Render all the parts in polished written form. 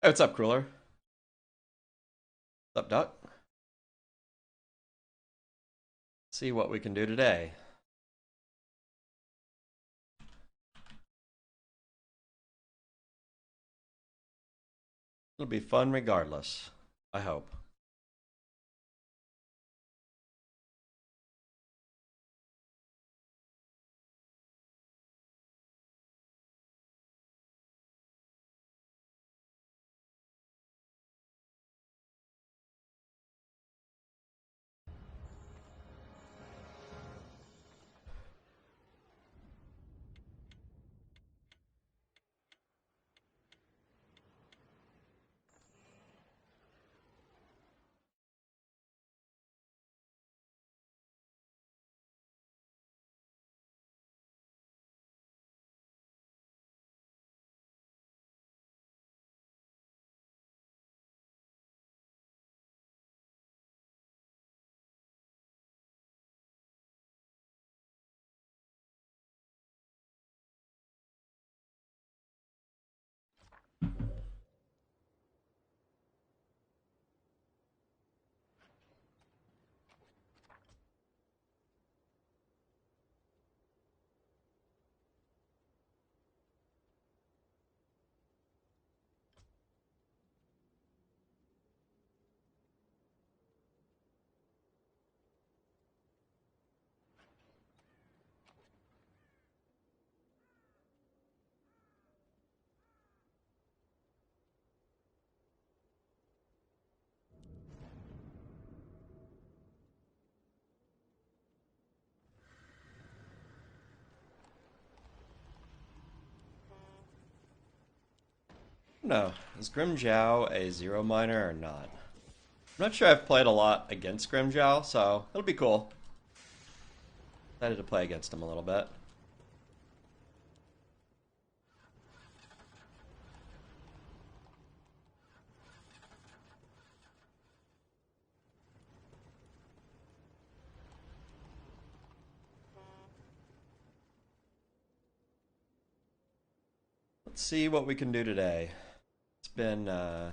Hey, what's up, Crueler? What's up, Duck? See what we can do today. It'll be fun regardless. I hope. No, is 𝕓𝕝𝕔𝕕 a zero miner or not? I'm not sure I've played a lot against 𝕓𝕝𝕔𝕕, so it'll be cool. Excited to play against him a little bit. Let's see what we can do today. It's been, I'm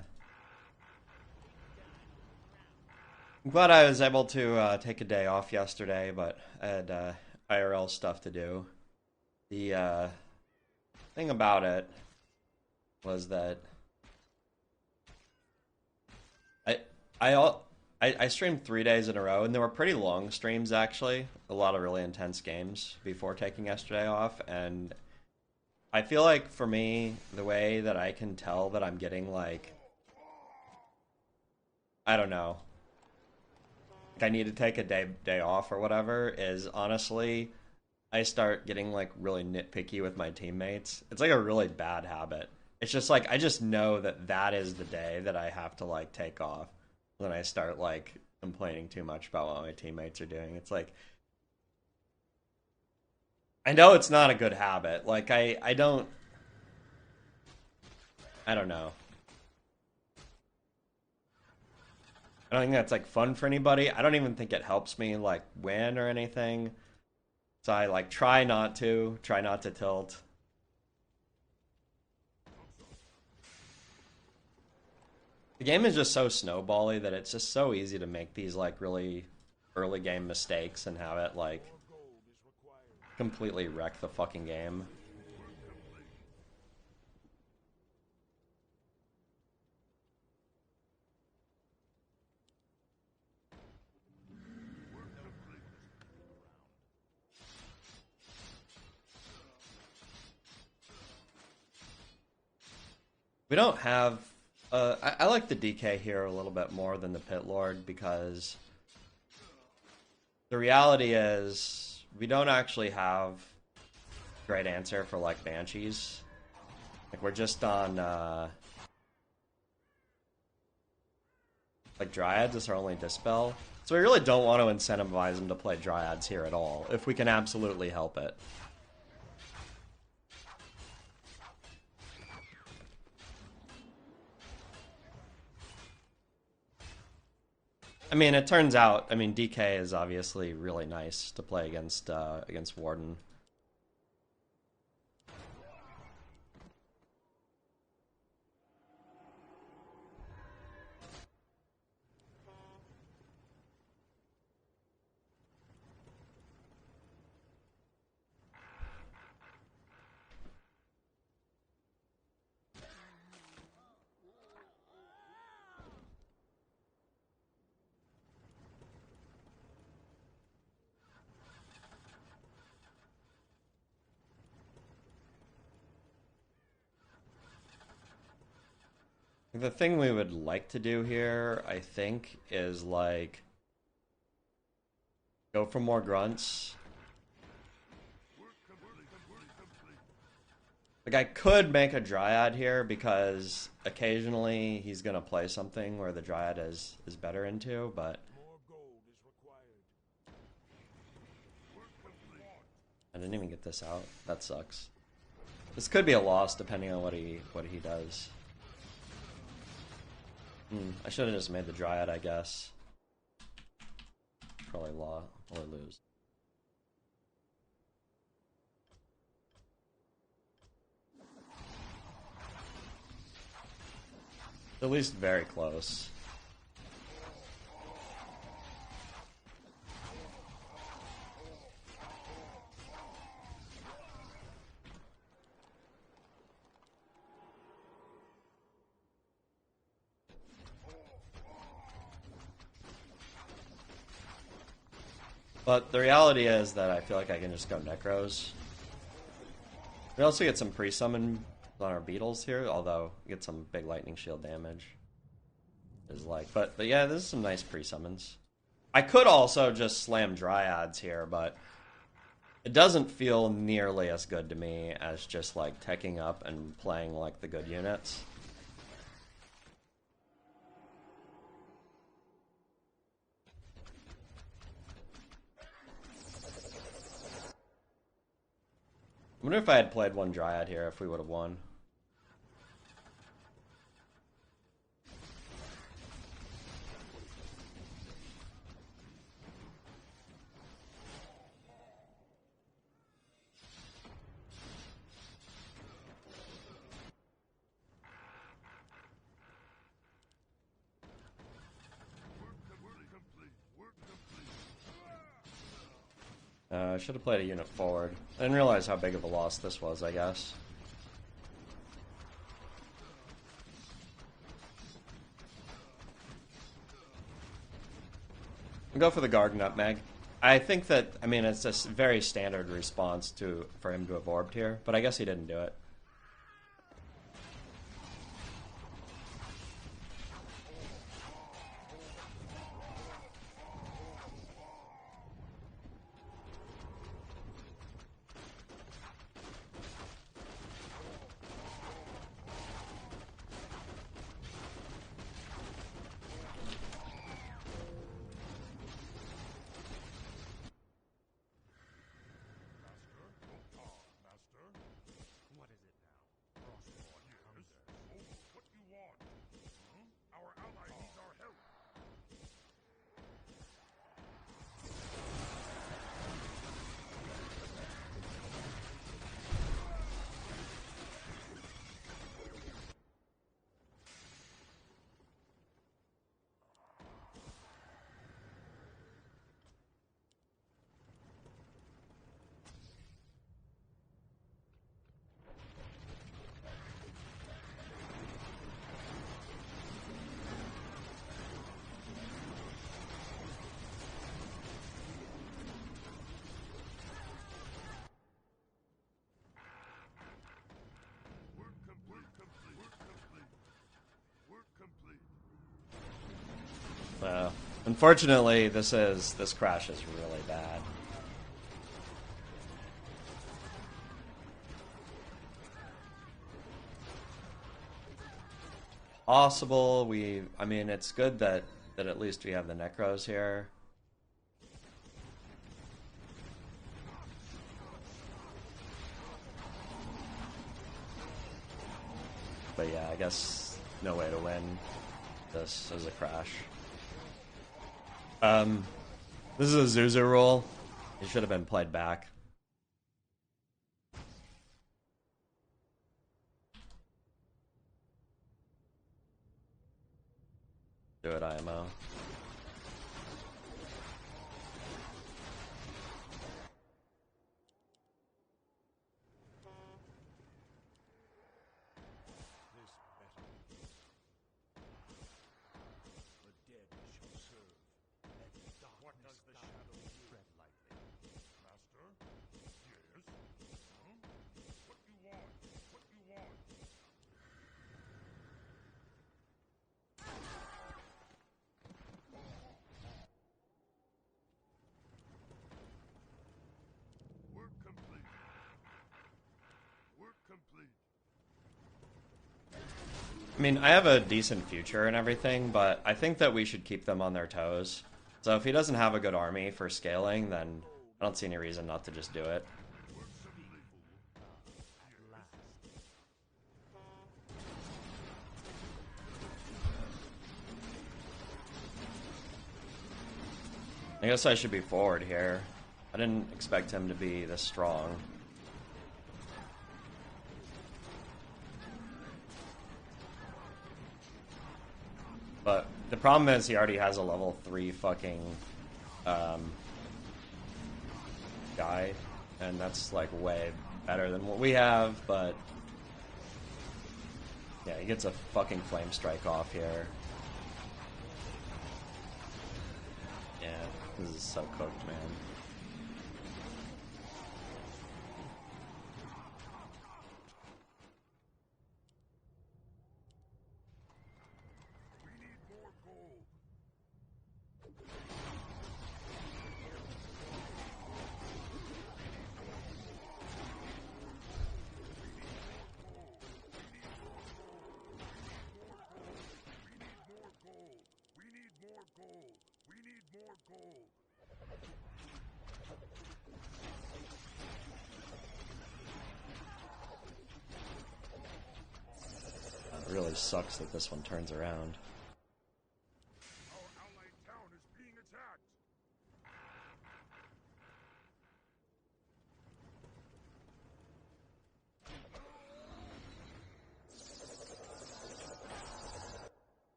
glad I was able to take a day off yesterday, but I had IRL stuff to do. The thing about it was that I I I streamed 3 days in a row, and they were pretty long streams actually. A lot of really intense games before taking yesterday off, and I feel like for me, the way that I can tell that I'm getting like I don't know, like I need to take a day off or whatever is honestly I start getting like really nitpicky with my teammates. It's like a really bad habit. It's just like I just know that that is the day that I have to like take off. Then I start like complaining too much about what my teammates are doing. It's like I know it's not a good habit. Like I don't know. I don't think that's like fun for anybody. I don't even think it helps me like win or anything. So I like try not to tilt. The game is just so snowbally that it's just so easy to make these like really early game mistakes and have it like completely wreck the fucking game. We don't have. I like the DK here a little bit more than the Pit Lord because the reality is we don't actually have a great answer for like Banshees. Like we're just on like Dryads is our only dispel. So we really don't want to incentivize them to play Dryads here at all, if we can absolutely help it. I mean, it turns out, I mean, DK is obviously really nice to play against Warden. The thing we would like to do here, I think, is like go for more grunts. Like I could make a dryad here because occasionally he's gonna play something where the dryad is better into, but I didn't even get this out. That sucks. This could be a loss depending on what he does. I should have just made the dryad, I guess. Probably lose. At least very close. But the reality is that I feel like I can just go Necros. We also get some pre-summon on our beetles here, although we get some big lightning shield damage. Is like, but yeah, this is some nice pre-summons. I could also just slam dryads here, but it doesn't feel nearly as good to me as just like teching up and playing like the good units. I wonder if I had played one dryad here if we would have won. I should have played a unit forward. I didn't realize how big of a loss this was, I guess. I'll go for the Garg Nutmeg. I think that, I mean, it's a very standard response for him to have orbed here, but I guess he didn't do it. Unfortunately, this crash is really bad. Possible. I mean, it's good that at least we have the Necros here. But yeah, I guess no way to win. This is a crash. This is a Zuzu rule. It should have been played back. Do it, IMO. I mean, I have a decent future and everything, but I think that we should keep them on their toes. So if he doesn't have a good army for scaling, then I don't see any reason not to just do it. I guess I should be forward here. I didn't expect him to be this strong. But the problem is he already has a level 3 fucking guy, and that's like way better than what we have, but yeah, he gets a fucking flame strike off here. Yeah, this is so cooked, man. It really sucks that this one turns around. Our allied town is being attacked.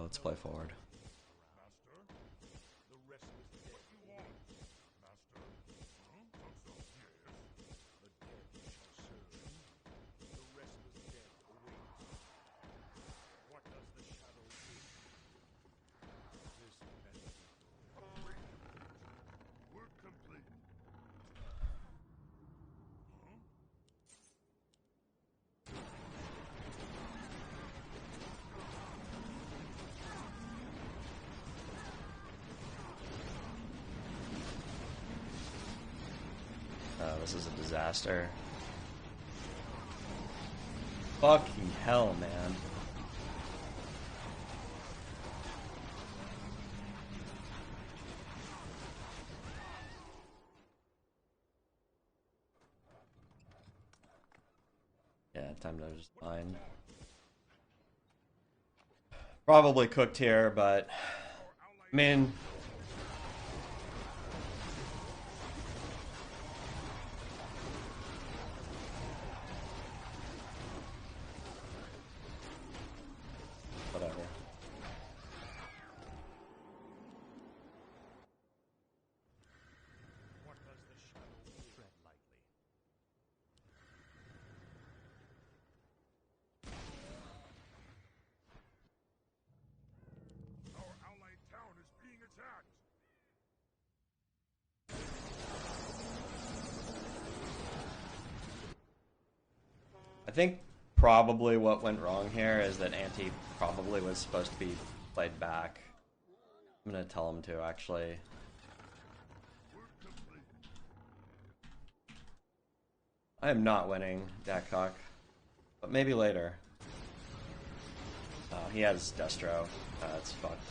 Let's play forward. Master, the rest is dead. What you want, Master? Huh? Yes. The dead shall serve. The rest is dead awaits. What does the shadow do? This better be good. Work complete. Huh? This is a disaster. Fucking hell, man. Yeah, time to just mine. Probably cooked here, but I mean, whatever. What does the shadow do? Tread lightly. Our allied town is being attacked. I think probably what went wrong here is that Anti probably was supposed to be played back. I'm gonna tell him to, actually. I am not winning, Dakcock. But maybe later. Oh, he has Destro. That's fucked.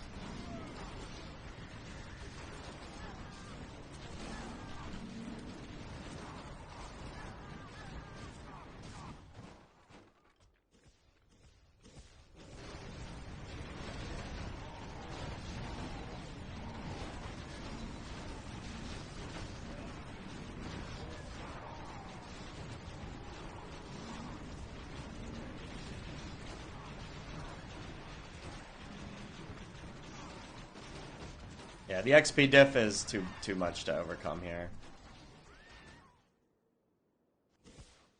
Yeah, the XP diff is too much to overcome here.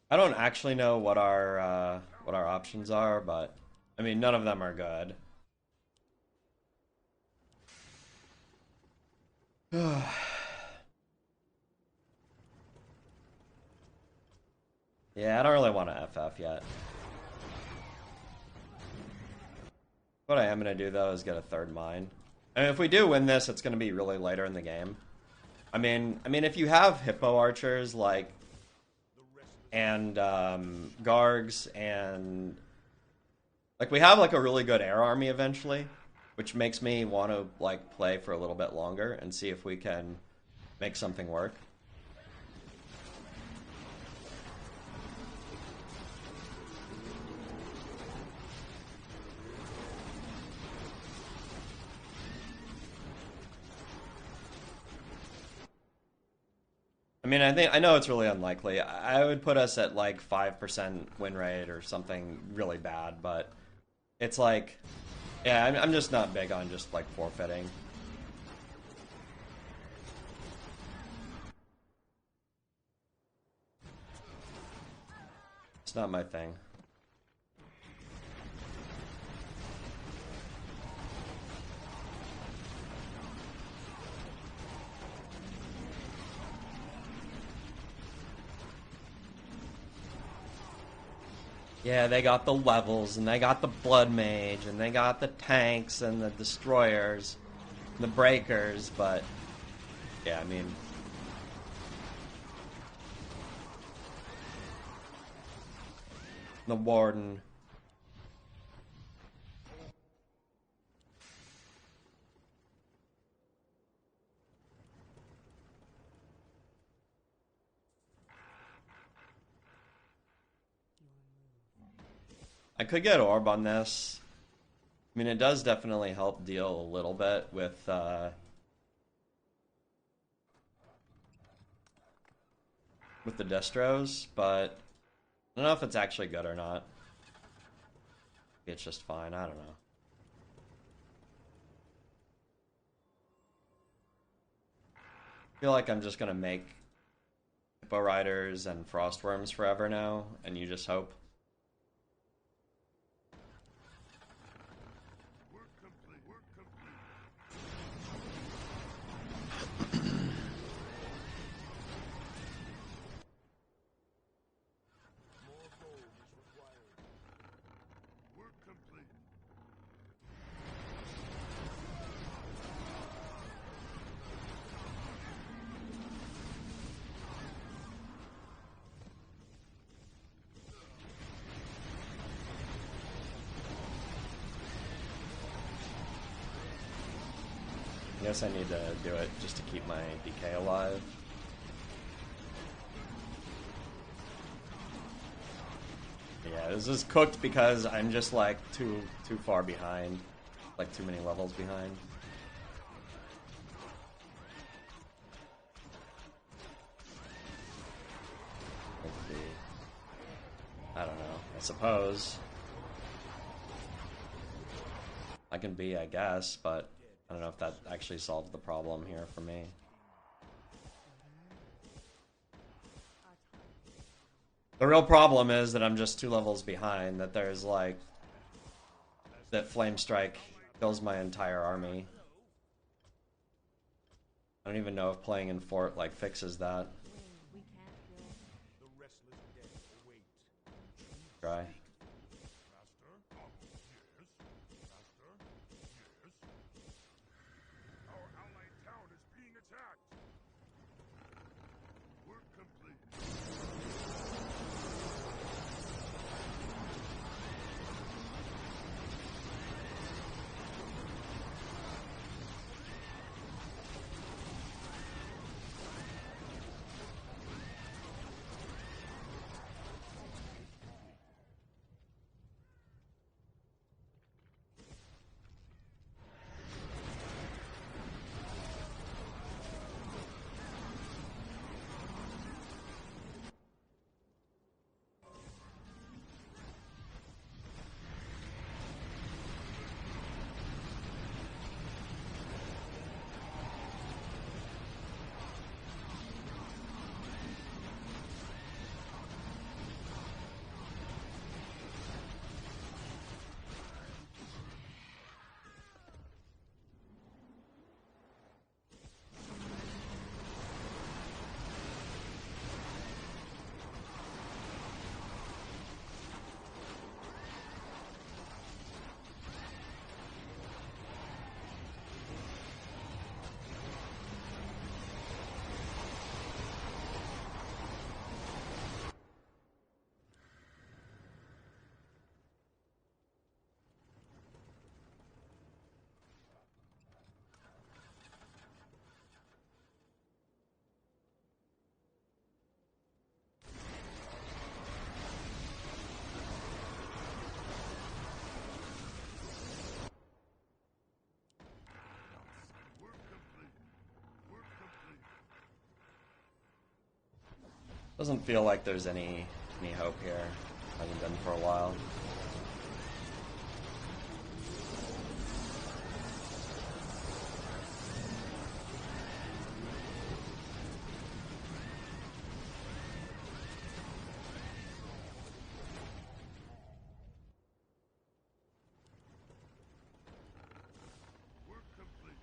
I don't actually know what our options are, but I mean none of them are good. Yeah, I don't really want to FF yet. What I am gonna do though is get a third mine. And if we do win this, it's gonna be really later in the game. I mean, if you have hippo archers like and Gargs and Like we have like a really good air army eventually, which makes me want to like play for a little bit longer and see if we can make something work. I mean, I know it's really unlikely. I would put us at like 5% win rate or something really bad, but it's like, yeah, I'm just not big on just like forfeiting. It's not my thing. Yeah, they got the levels, and they got the blood mage, and they got the tanks, and the destroyers, and the breakers, but yeah, I mean, the warden. I could get orb on this. I mean, it does definitely help deal a little bit with the distros, but I don't know if it's actually good or not. It's just fine. I don't know. I feel like I'm just gonna make Hippo Riders and Frostworms forever now, and you just hope. Work complete. Work complete. More gold is required. Work complete. I guess I need to do it just to keep my DK alive. Yeah, this is cooked because I'm just like too far behind, like too many levels behind. Let's see. I don't know. I suppose I can be, I guess, but I don't know if that actually solves the problem here for me. The real problem is that I'm just 2 levels behind, that there's like, that Flame Strike kills my entire army. I don't even know if playing in Fort like fixes that. The restless dead await. Try. Master? Yes? Master? Yes? Our allied town is being attacked! Work complete. Doesn't feel like there's any hope here. Hasn't been for a while. Work complete.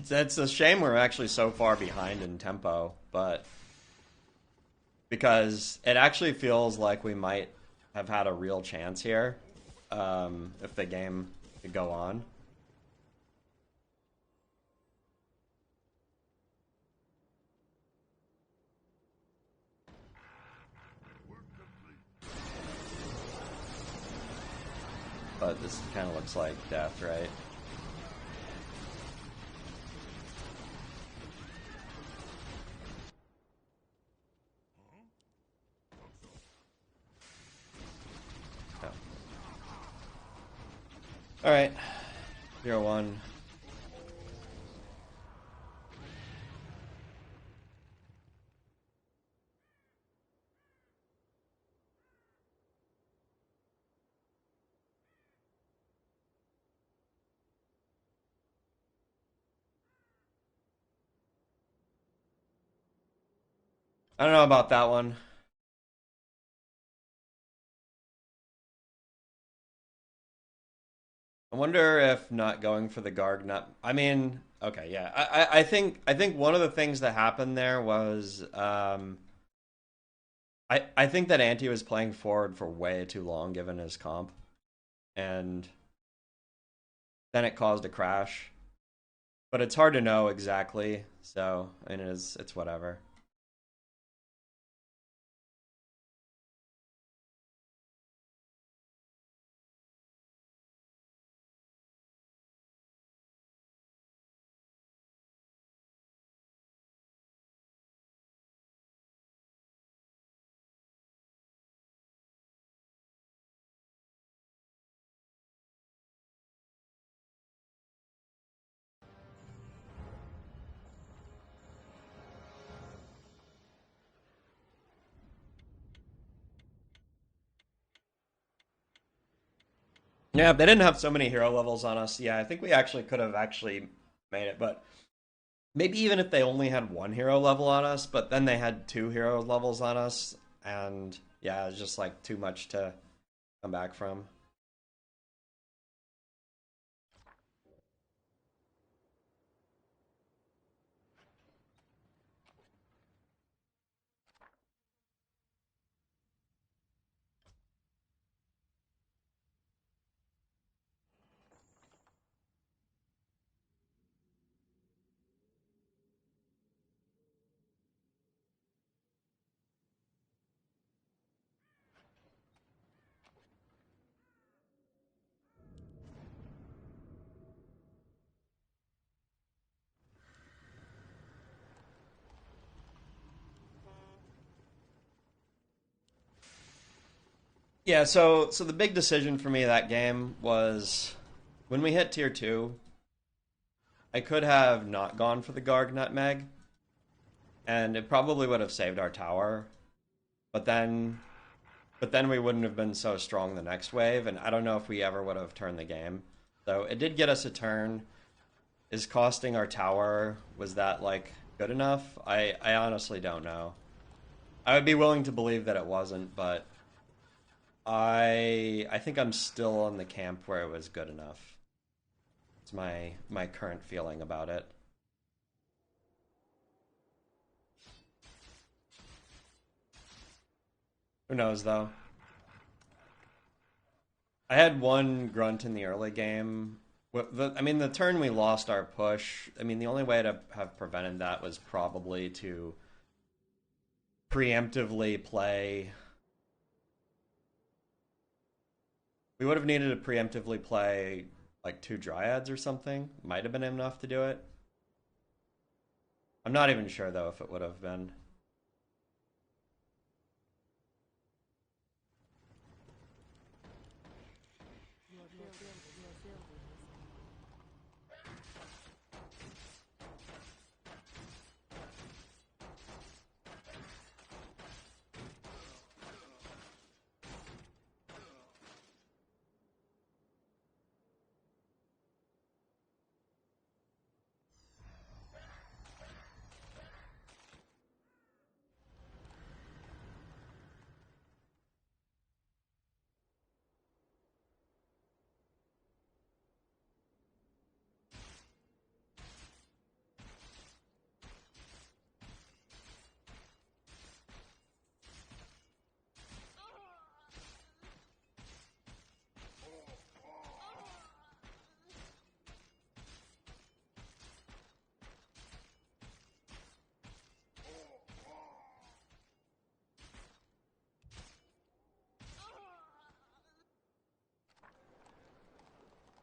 It's a shame we're actually so far behind in tempo, but because it actually feels like we might have had a real chance here if the game could go on. But this kind of looks like death, right? Oh. All right, 0-1. I don't know about that one. I wonder if not going for the Garg not. I mean, okay, yeah. I think one of the things that happened there was I think that Anti was playing forward for way too long given his comp, and then it caused a crash. But it's hard to know exactly, so I mean it's whatever. Yeah, if they didn't have so many hero levels on us, yeah, I think we actually could have actually made it, but maybe even if they only had one hero level on us, but then they had two hero levels on us, and yeah, it's just like too much to come back from. Yeah, so the big decision for me that game was when we hit tier 2, I could have not gone for the Garg Nutmeg, and it probably would have saved our tower. But then we wouldn't have been so strong the next wave, and I don't know if we ever would have turned the game. So it did get us a turn. is costing our tower, was that like good enough? I honestly don't know. I would be willing to believe that it wasn't, but I think I'm still in the camp where it was good enough. It's my current feeling about it. Who knows though? I had one grunt in the early game. I mean, the turn we lost our push. I mean, the only way to have prevented that was probably to preemptively play. We would have needed to preemptively play like two dryads or something. Might have been enough to do it. I'm not even sure though if it would have been.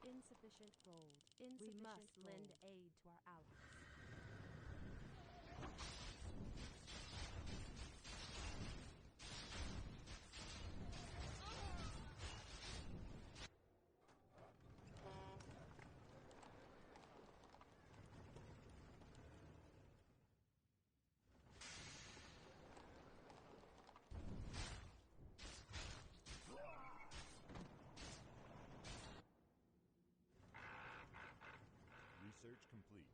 Insufficient gold. We must lend aid to our allies. Research complete.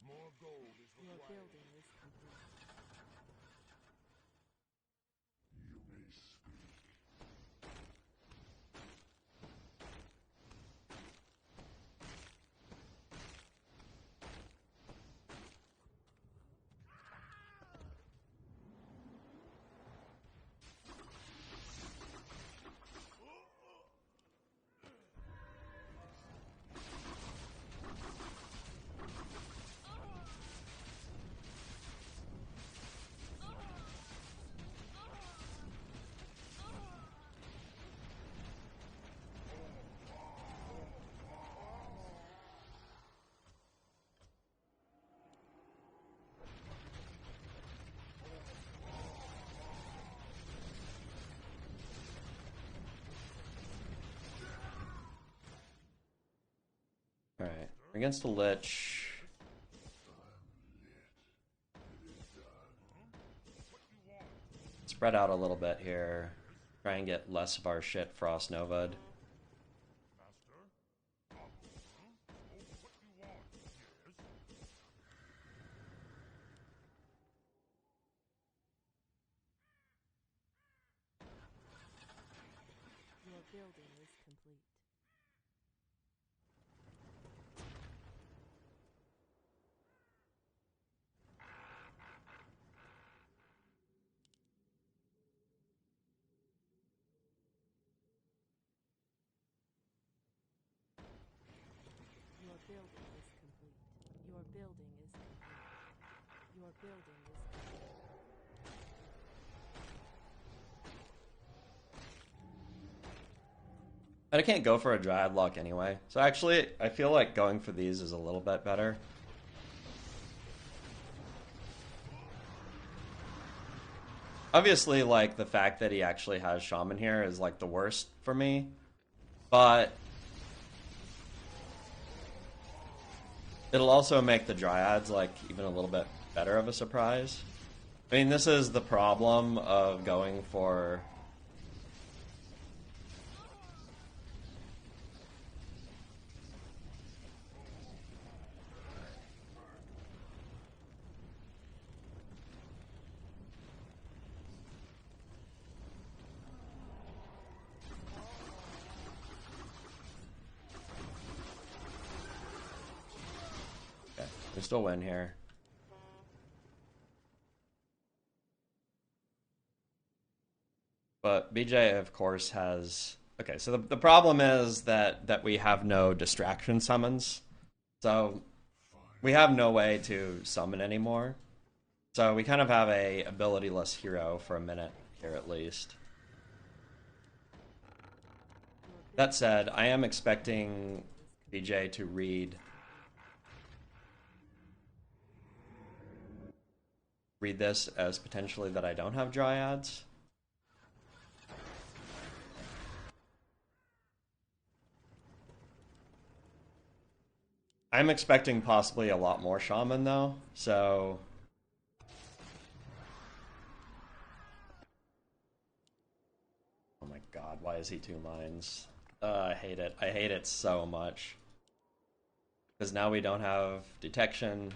More gold is Your required. building is complete. You may speak. Alright. Against the Lich. Spread out a little bit here. Try and get less of our shit Frost Nova'd. Master? Oh, what you want? Yes? Your building is complete. Your building is complete. Your building is complete. Your building is complete. And I can't go for a Dryad Lock anyway. So actually, I feel like going for these is a little bit better. Obviously, like, the fact that he actually has Shaman here is, like, the worst for me. But It'll also make the dryads like even a little bit better of a surprise. I mean, this is the problem of going for okay, we still win here. But BJ, of course, has... Okay, so the problem is that we have no distraction summons. So we have no way to summon anymore. So we kind of have a ability-less hero for a minute here at least. That said, I am expecting BJ to read this as potentially that I don't have dryads. I'm expecting possibly a lot more shaman though, so oh my god, why is he 2 mines? I hate it. I hate it so much. Because now we don't have detection.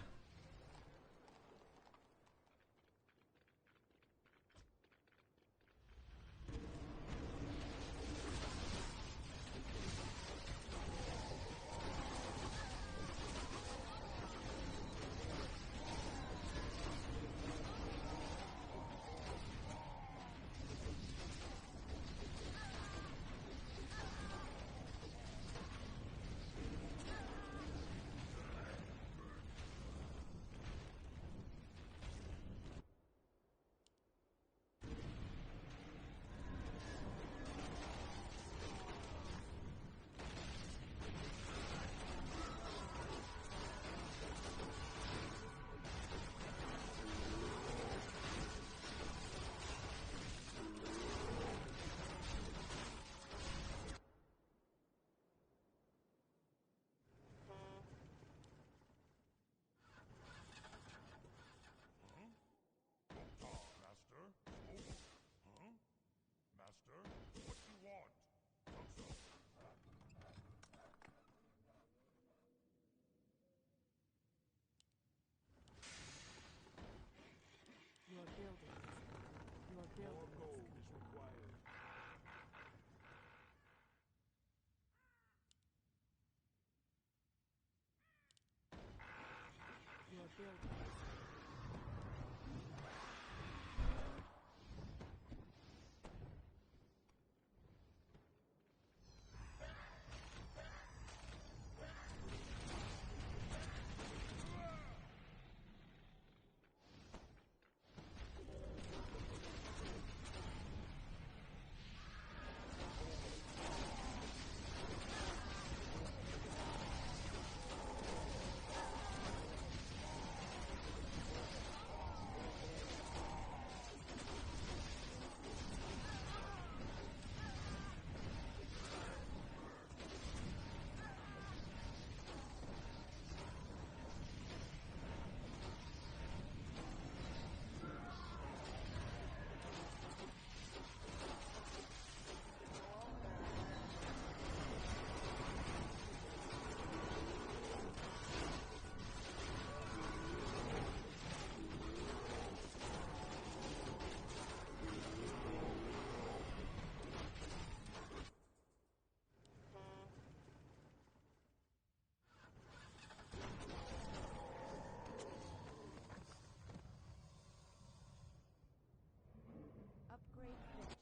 Your building is required. your building is upgrade finished.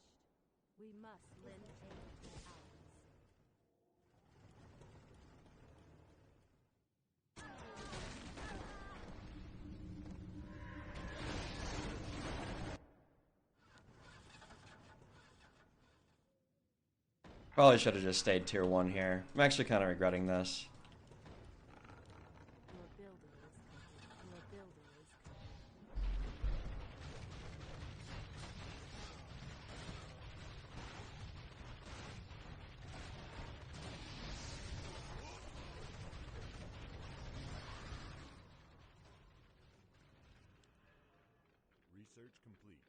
We must lend aid to allies. Probably should have just stayed tier 1 here. I'm actually kind of regretting this. Your building is complete. Your building is complete. Research complete.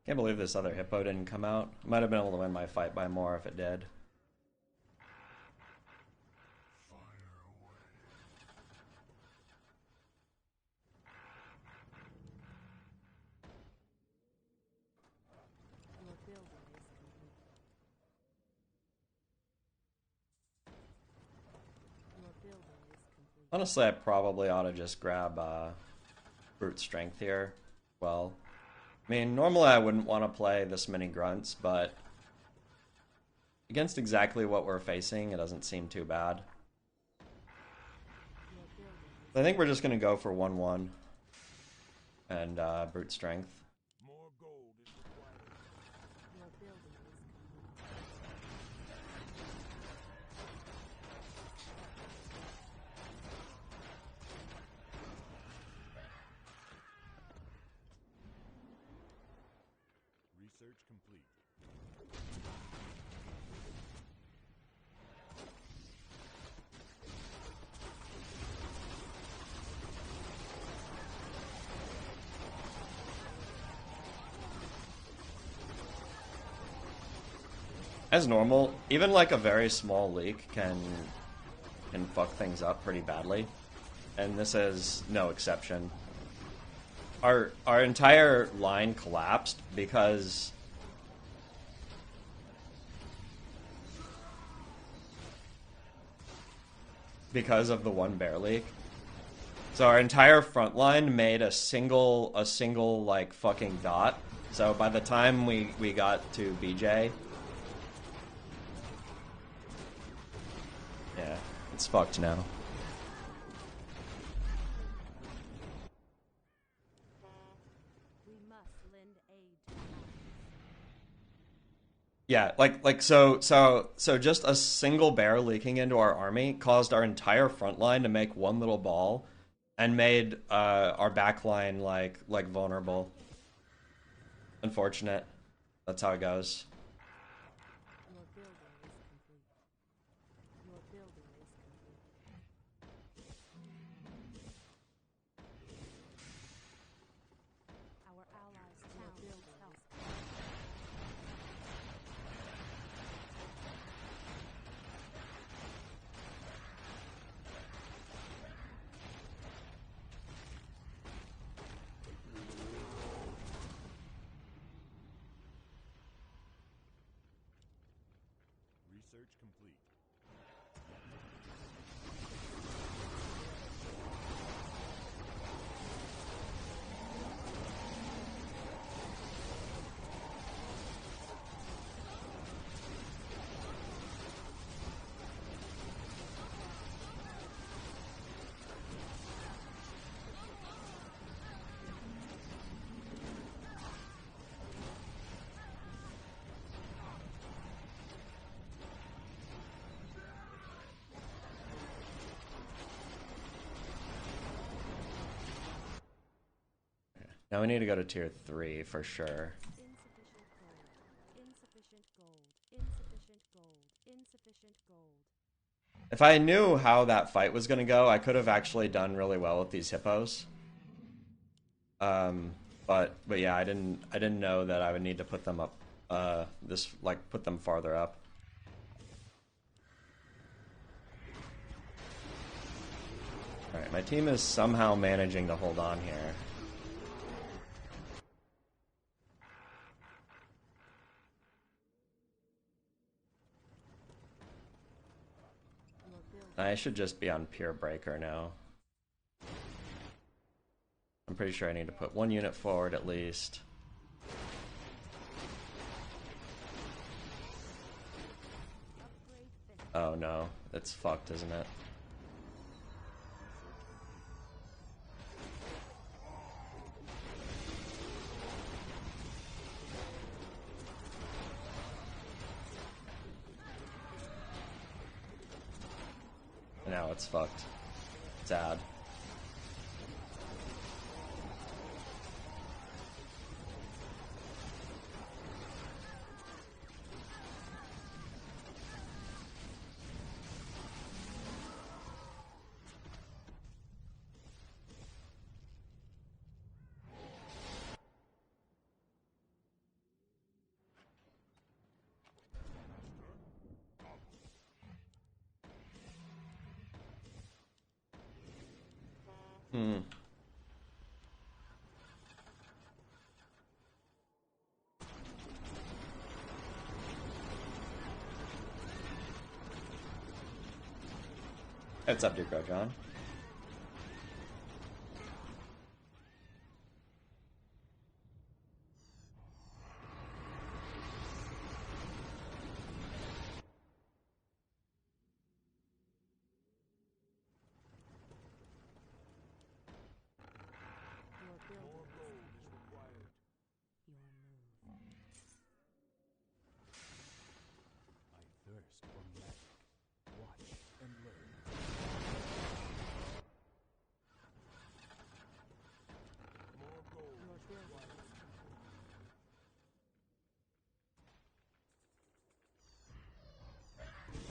Can't believe this other hippo didn't come out. Might have been able to win my fight by more if it did. Your building is complete. Your building is complete. Honestly, I probably ought to just grab brute strength here. Well, I mean, normally I wouldn't want to play this many grunts, but against exactly what we're facing, it doesn't seem too bad. Your building is I think we're just going to go for 1-1 and brute strength. More gold is required. your building is complete. Research complete. As normal, even like a very small leak can fuck things up pretty badly, and this is no exception. Our entire line collapsed because of the one bear leak. So our entire front line made a single like fucking dot. So by the time we got to BJ, yeah, it's fucked now. We must lend aid to others. Yeah, so just a single bear leaking into our army caused our entire front line to make one little ball, and made our back line like vulnerable. Unfortunate. That's how it goes. Your building is complete. Your building is complete. Our allies' town building is complete. Research complete. Now we need to go to tier 3 for sure. Insufficient gold. Insufficient gold. Insufficient gold. Insufficient gold. If I knew how that fight was going to go, I could have actually done really well with these hippos. But yeah, I didn't know that I would need to put them up. Put them farther up. All right, my team is somehow managing to hold on here. Your building. I should just be on pure breaker now. I'm pretty sure I need to put one unit forward at least. Upgrade finished. Oh no, it's fucked, isn't it? Now it's fucked. Sad. Hmm. It's up to you, John. Your building is complete. Your move. I thirst for magic. Watch and learn. More gold Your is building required. is complete.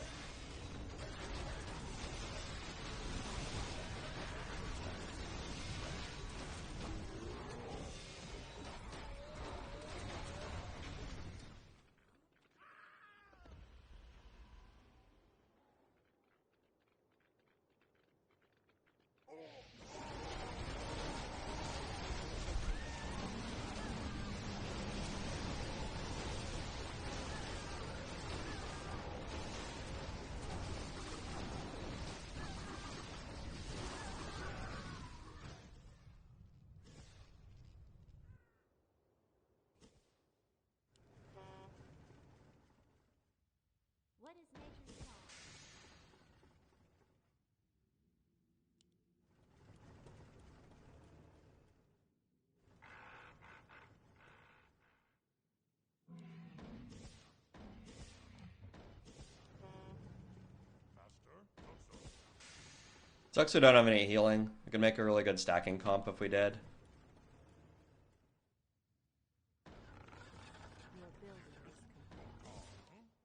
What is nature's song? Master, so. Sucks we don't have any healing. We could make a really good stacking comp if we did. Your building is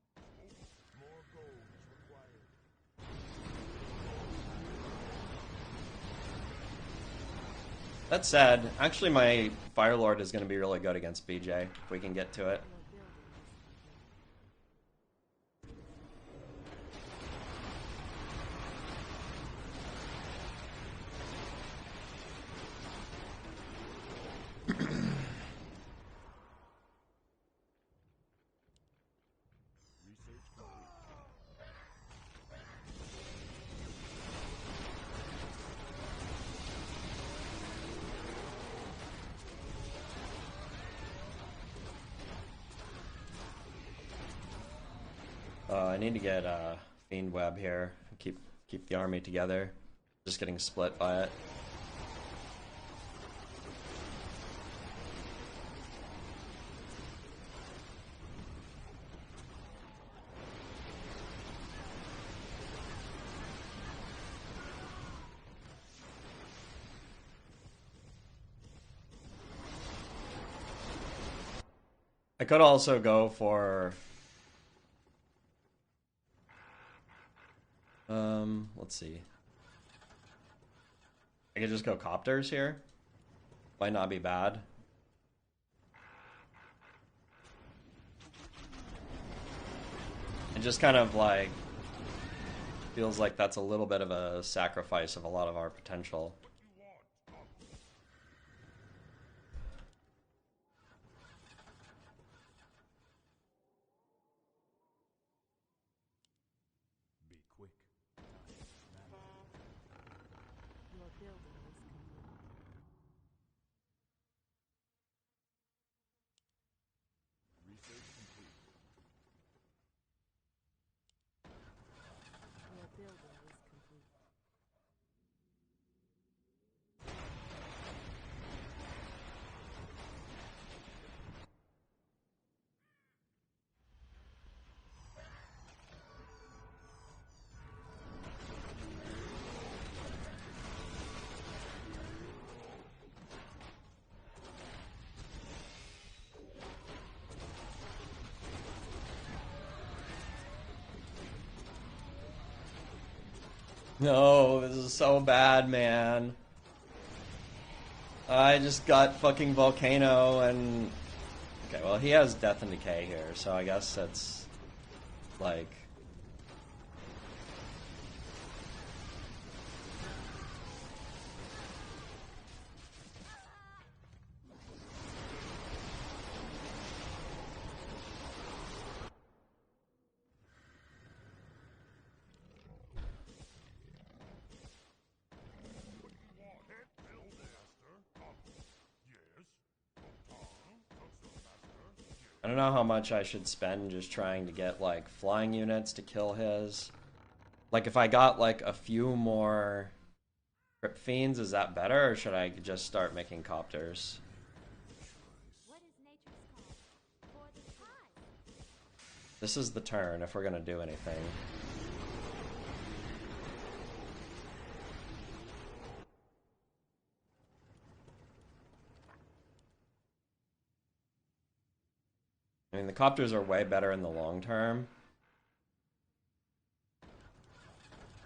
complete. More gold is required. That said, actually my Fire Lord is going to be really good against BJ if we can get to it. Your building is Research complete. I need to get Fiend Web here. Keep the army together. Just getting split by it. I could also go for let's see. I could just go copters here. Might not be bad. It just kind of like feels like that's a little bit of a sacrifice of a lot of our potential. Be quick. Time is mana. your building is complete. Research complete. No, this is so bad, man. I just got fucking Volcano and... Okay, well, he has Death and Decay here, so I guess that's... like... I don't know how much I should spend just trying to get, like, flying units to kill his. Like, if I got, like, a few more Crypt Fiends, is that better, or should I just start making copters? What is nature's call? For the prize. This is the turn, if we're gonna do anything. I mean, the copters are way better in the long term.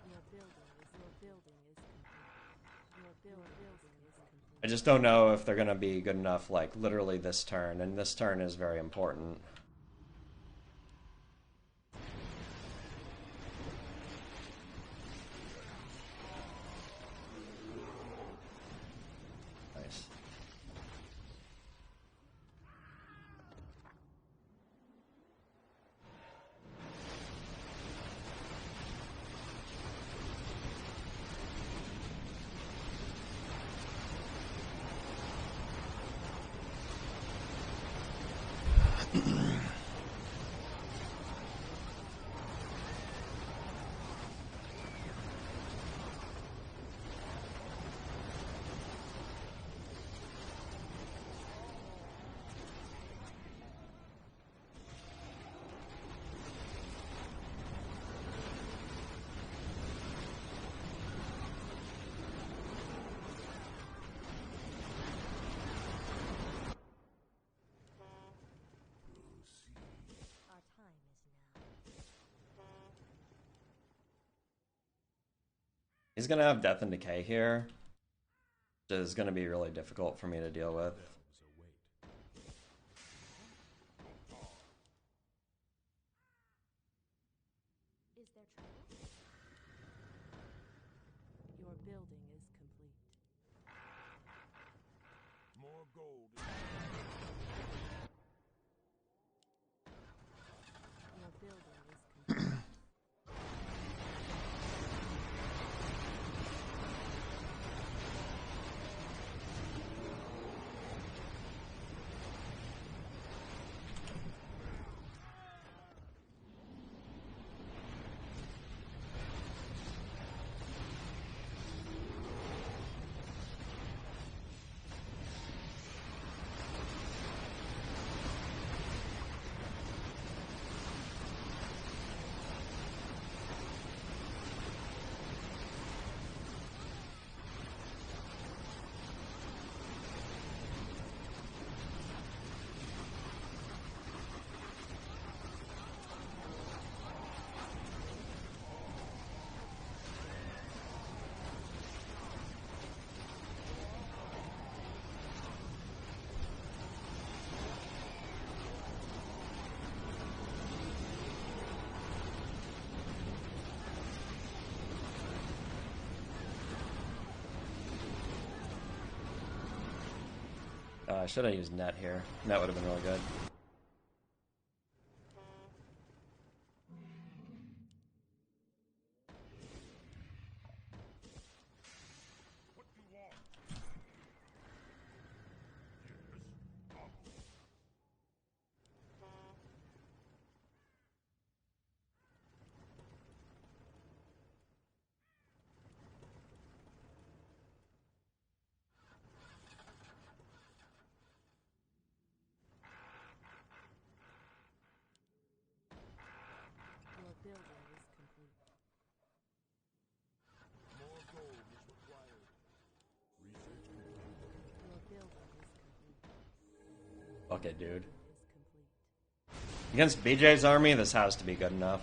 Your building is complete. Your building is complete. I just don't know if they're gonna be good enough, like, literally this turn, and this turn is very important. Nice. Our time is now. He's gonna have Death and Decay here, which is gonna be really difficult for me to deal with. Is there trouble? Your building is complete. More gold. Your building is complete. I should have used Net here. Net would have been really good. What you want? Your building is complete. More gold is required. Research complete. Your building is complete. Okay, dude. Is complete. Against BJ's army, this has to be good enough.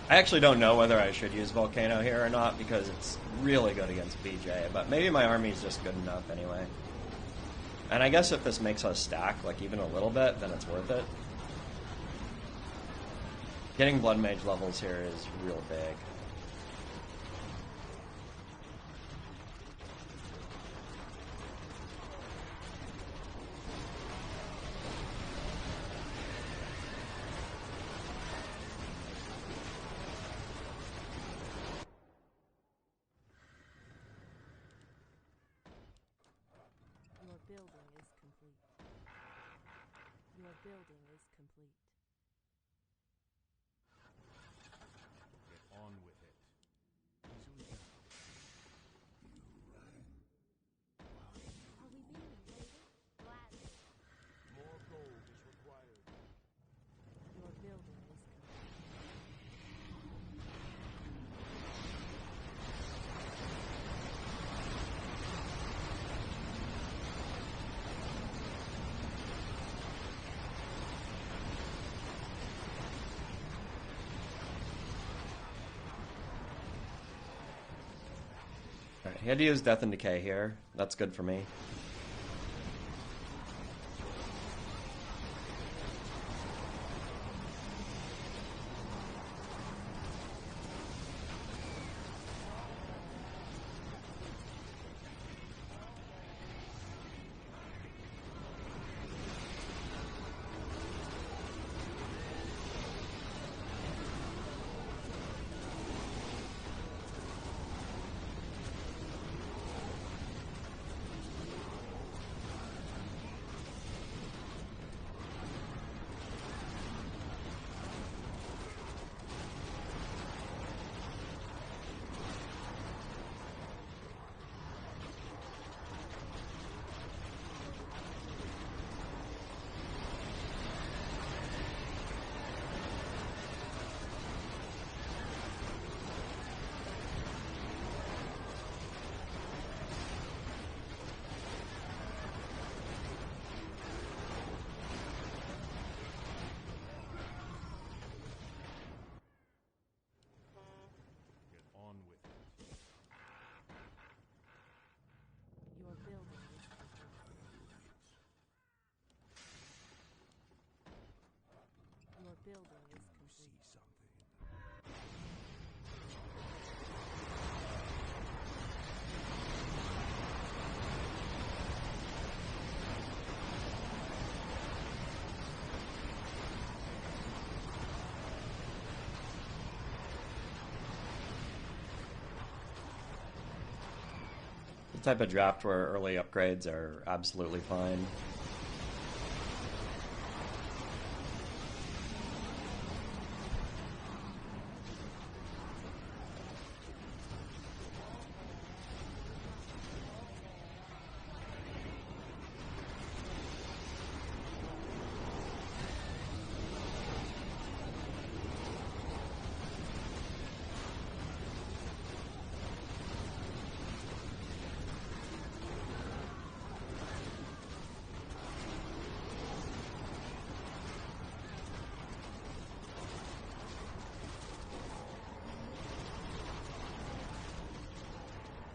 I actually don't know whether I should use Volcano here or not because it's really good against BJ, but maybe my army's just good enough anyway. And I guess if this makes us stack, like even a little bit, then it's worth it. Getting Blood Mage levels here is real big. Your building is complete. Your building is complete. Get on with it. Easily done. Are we being invaded? Gladly. More gold is required. Your building is complete. Alright, he had to use Death and Decay here. That's good for me. Get on with it. Your building is complete. Your building is complete. The type of draft where early upgrades are absolutely fine.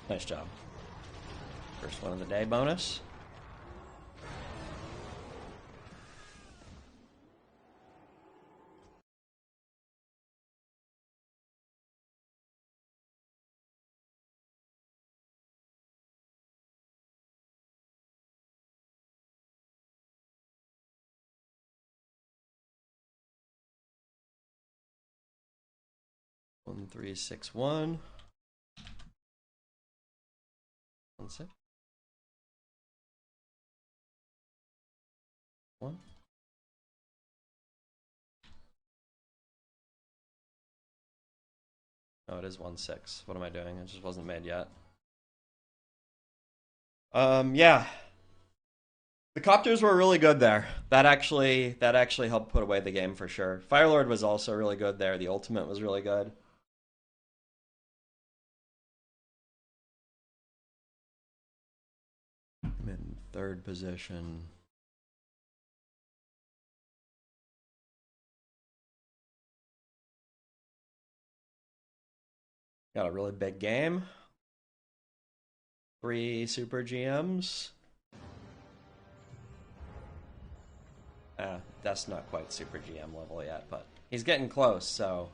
Nice job. First one of the day bonus. One, 3, 6, 1. 1, 6. 1. Oh, it is 1, 6. What am I doing? It just wasn't made yet. Yeah. The copters were really good there. That actually helped put away the game for sure. Firelord was also really good there. The ultimate was really good. I'm in third position. Got a really big game. 3 super GMs. That's not quite super GM level yet, but he's getting close, so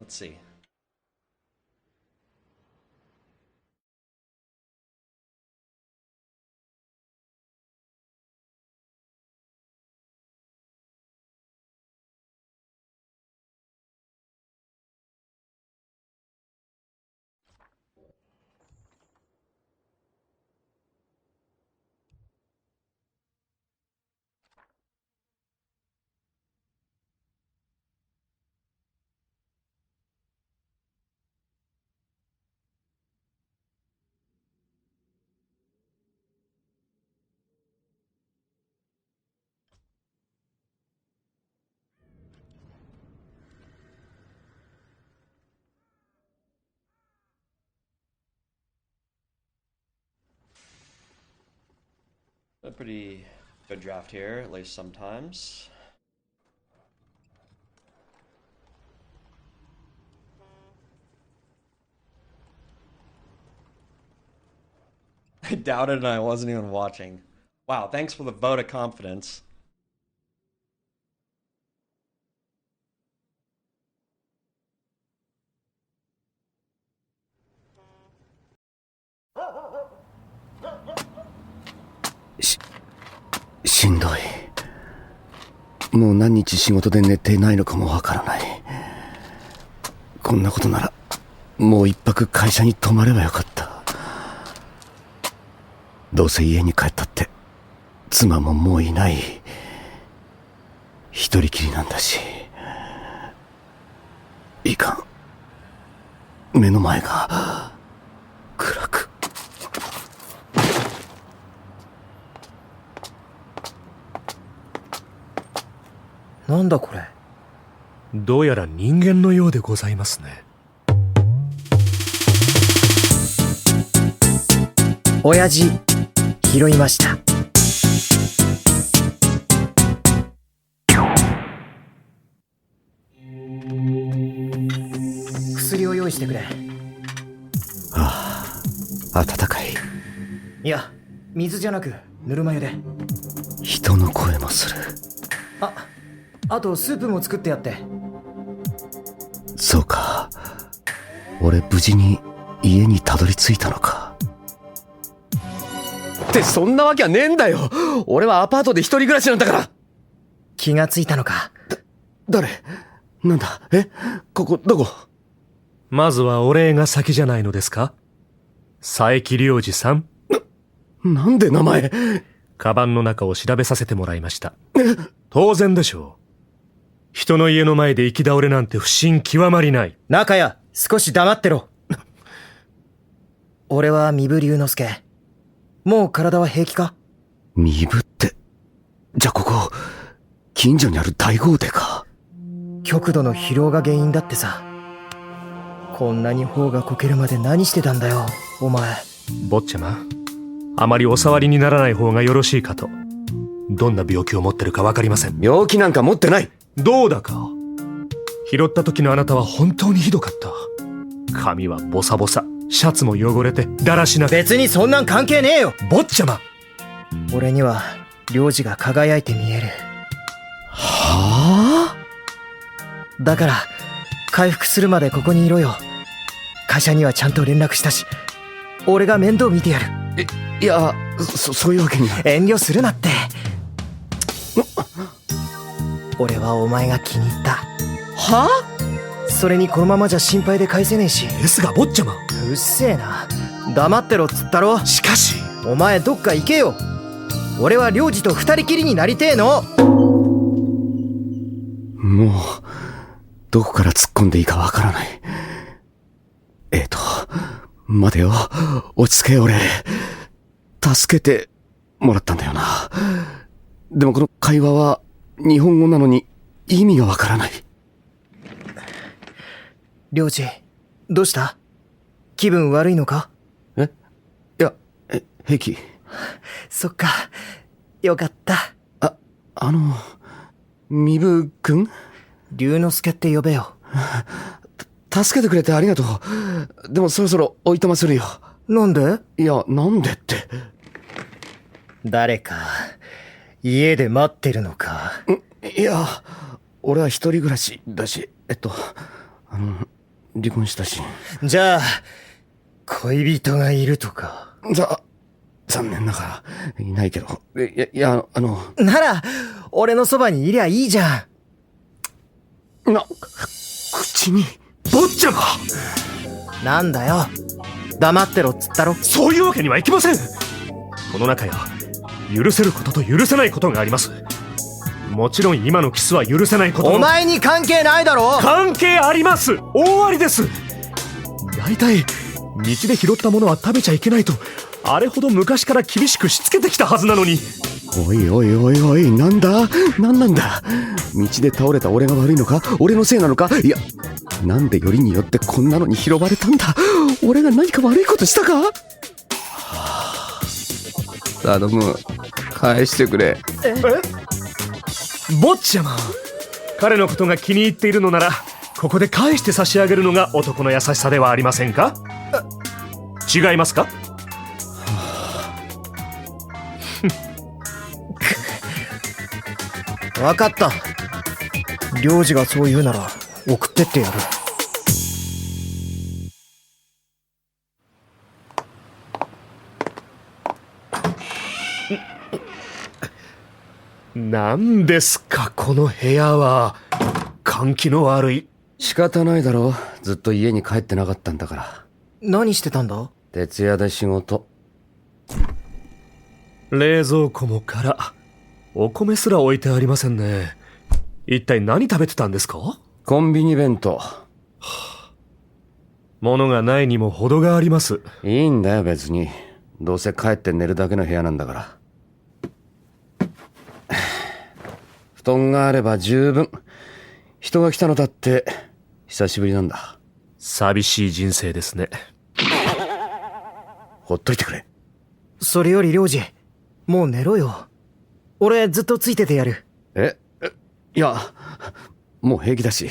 let's see. A pretty good draft here, at least sometimes. I doubted and I wasn't even watching. Wow, thanks for the vote of confidence. …しんどい。もう何日仕事で寝てないのかもわからない。こんなことならもう一泊会社に泊まればよかった。どうせ家に帰ったって妻ももういない。一人きりなんだし。いかん。目の前が暗く。なんだこれ。どうやら人間のようでございますね。親父拾いました。薬を用意してくれ。ああ、暖かい。いや、水じゃなくぬるま湯で。人の声もする。あとスープも作ってやって。そうか。俺無事に家にたどり着いたのか。ってそんなわけはねえんだよ。俺はアパートで一人暮らしなんだから。気がついたのか。誰？なんだ？ここどこ？まずはお礼が先じゃないのですか？佐伯良二さん。なんで名前？カバンの中を調べさせてもらいました。当然でしょう。人の家の前で行き倒れなんて不審極まりない。中谷、少し黙ってろ。俺は壬生龍之介。もう体は平気か？壬生って、じゃあここ近所にある大豪邸か。極度の疲労が原因だってさ。こんなに頬がこけるまで何してたんだよお前。坊ちゃま、あまりお触りにならない方がよろしいかと。どんな病気を持ってるか分かりません。病気なんか持ってない。どうだか。拾った時のあなたは本当にひどかった。髪はボサボサ、シャツも汚れてだらしなく。別にそんなん関係ねえよ。坊ちゃま、俺には良二が輝いて見える。はあ？だから回復するまでここにいろよ。会社にはちゃんと連絡したし、俺が面倒見てやる。いや、そういうわけには。遠慮するなって。俺はお前が気に入った。はあ？それにこのままじゃ心配で返せねえし。ですが坊ちゃま。うっせえな。黙ってろっつったろ。しかしお前どっか行けよ。俺は良二と二人きりになりてえの。もうどこから突っ込んでいいかわからない。待てよ、落ち着けよ。俺助けてもらったんだよな。でもこの会話は日本語なのに意味がわからない。良二、どうした？気分悪いのか？いや、平気。そっか、よかった。壬生くん？龍之介って呼べよ。助けてくれてありがとう。でもそろそろおいとまするよ。なんで？いや、なんでって。誰か家で待ってるのか？いや、俺は一人暮らしだし、離婚したし。じゃあ恋人がいるとか？残念ながらいないけど。なら俺のそばにいりゃいいじゃん。口に。坊ちゃま！なんだよ、黙ってろっつったろ。そういうわけにはいきません。この中や許せることと許せないことがあります。もちろん今のキスは許せないことの。お前に関係ないだろ。関係あります。大ありです。大体道で拾ったものは食べちゃいけないとあれほど昔から厳しくしつけてきたはずなのに。おいおいおいおい、なんだなんだ。道で倒れた俺が悪いのか？俺のせいなのか？いや、なんでよりによってこんなのに拾われたんだ。俺が何か悪いことしたか？頼む、返してくれ。坊ちゃま、彼のことが気に入っているのならここで返して差し上げるのが男の優しさではありませんか？違いますか？分かった。領事がそう言うなら送ってってやる。何ですかこの部屋は。換気の悪い。仕方ないだろ、ずっと家に帰ってなかったんだから。何してたんだ？徹夜で仕事。冷蔵庫も空。お米すら置いてありませんね。一体何食べてたんですか？コンビニ弁当。物がないにも程があります。いいんだよ別に。どうせ帰って寝るだけの部屋なんだから。布団があれば十分。人が来たのだって久しぶりなんだ。寂しい人生ですね。ほっといてくれ。それより領事、もう寝ろよ。俺ずっとついててやる。いや、もう平気だし。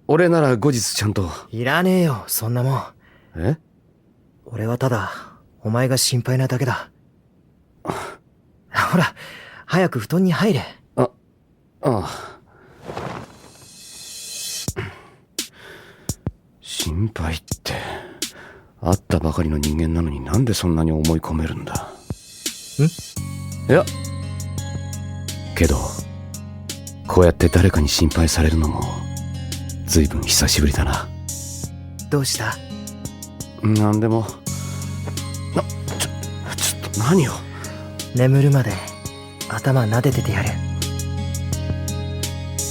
俺なら後日ちゃんと。いらねえよそんなもん。俺はただお前が心配なだけだ。ほら早く布団に入れ。ああ。心配って会ったばかりの人間なのになんでそんなに思い込めるんだ。いやけどこうやって誰かに心配されるのもずいぶん久しぶりだな。どうした？なんでも。ちょっと何よ。眠るまで頭撫でててやる。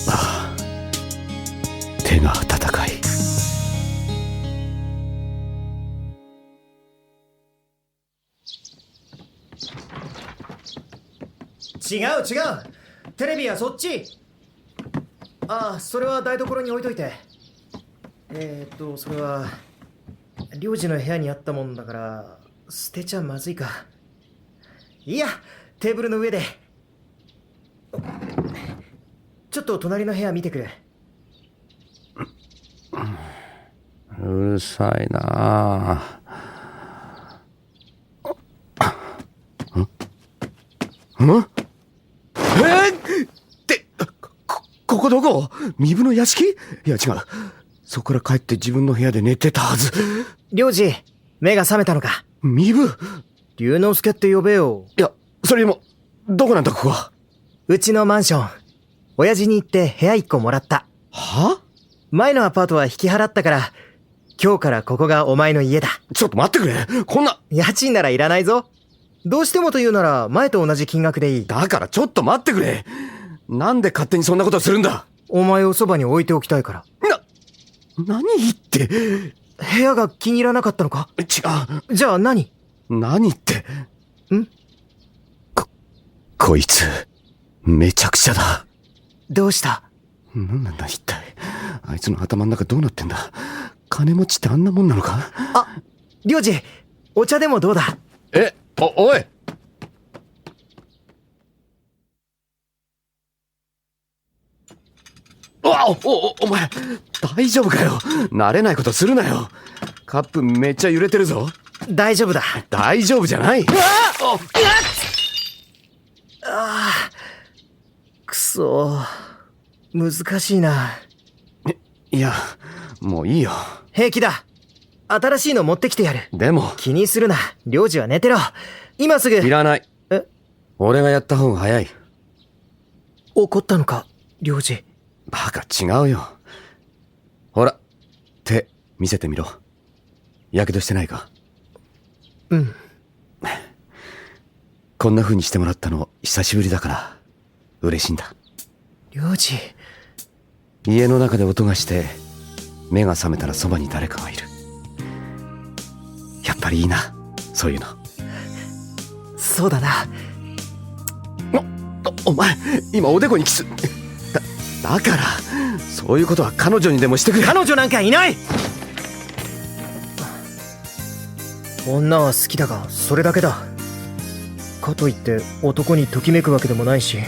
ああ、手が温かい。違うテレビはそっち。ああ、それは台所に置いといて。それは領事の部屋にあったもんだから捨てちゃまずいか。いいや、テーブルの上で。ちょっと隣の部屋見てくる。うるさいなあ。ここどこ？身分の屋敷？いや違う。そこから帰って自分の部屋で寝てたはず。領事、目が覚めたのか？身分？龍之介って呼べよ。いや、それにも、どこなんだここは。うちのマンション。親父に行って部屋1個もらった。は？前のアパートは引き払ったから、今日からここがお前の家だ。ちょっと待ってくれ。こんな。家賃ならいらないぞ。どうしてもと言うなら前と同じ金額でいい。だからちょっと待ってくれ。なんで勝手にそんなことするんだ？お前をそばに置いておきたいから。何言って。部屋が気に入らなかったのか？違う。じゃあ何？何って。こいつ、めちゃくちゃだ。どうした？何なんだ一体。あいつの頭の中どうなってんだ。金持ちってあんなもんなのか？あ、領事、お茶でもどうだ？おい。お前大丈夫かよ。慣れないことするなよ。カップめっちゃ揺れてるぞ。大丈夫だ。大丈夫じゃない。くそ難しいな。いやもういいよ。平気だ。新しいの持ってきてやる。でも気にするな。領事は寝てろ。今すぐ。いらない。え、俺がやった方が早い。怒ったのか領事。バカ、違うよ。ほら手見せてみろ。やけどしてないか。うん。こんな風にしてもらったの久しぶりだから嬉しいんだ。領事。家の中で音がして目が覚めたらそばに誰かがいる。やっぱりいいな、そういうの。そうだな。お前今おでこにキス。だからそういうことは彼女にでもしてくれ。彼女なんかいない。女は好きだがそれだけだ。かといって男にときめくわけでもないし、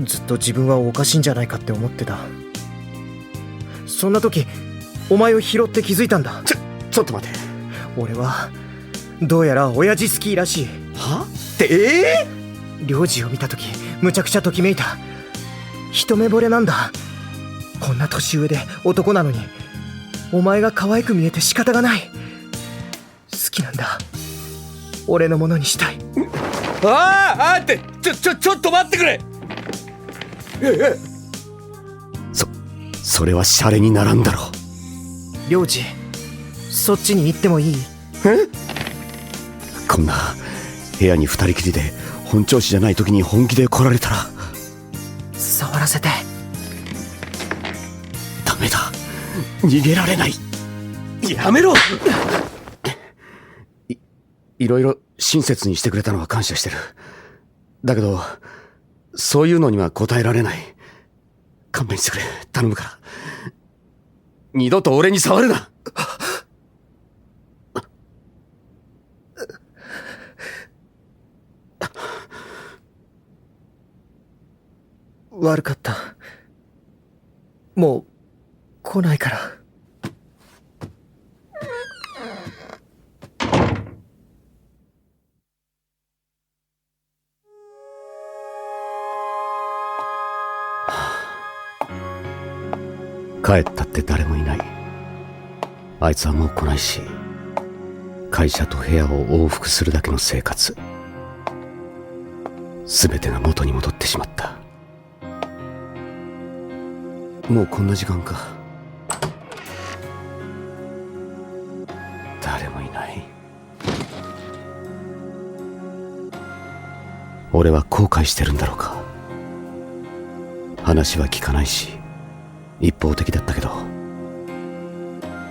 ずっと自分はおかしいんじゃないかって思ってた。そんな時お前を拾って気づいたんだ。ちょっと待て。俺はどうやら親父好きらしい。はって領事を見た時むちゃくちゃときめいた。一目惚れなんだ。こんな年上で男なのにお前が可愛く見えて仕方がない。好きなんだ。俺のものにしたい。ってちょっと待ってくれ。それはシャレにならんだろ。領事、そっちに行ってもいい？こんな部屋に二人きりで本調子じゃない時に本気で来られたら。触らせて。ダメだ、逃げられない。やめろ。いろいろ親切にしてくれたのは感謝してる。だけどそういうのには答えられない。勘弁してくれ、頼むから。二度と俺に触るな。悪かった。もう来ないから。帰ったって誰もいない。あいつはもう来ないし、会社と部屋を往復するだけの生活。全てが元に戻ってしまった。もうこんな時間か。誰もいない。俺は後悔してるんだろうか。話は聞かないし一方的だったけど、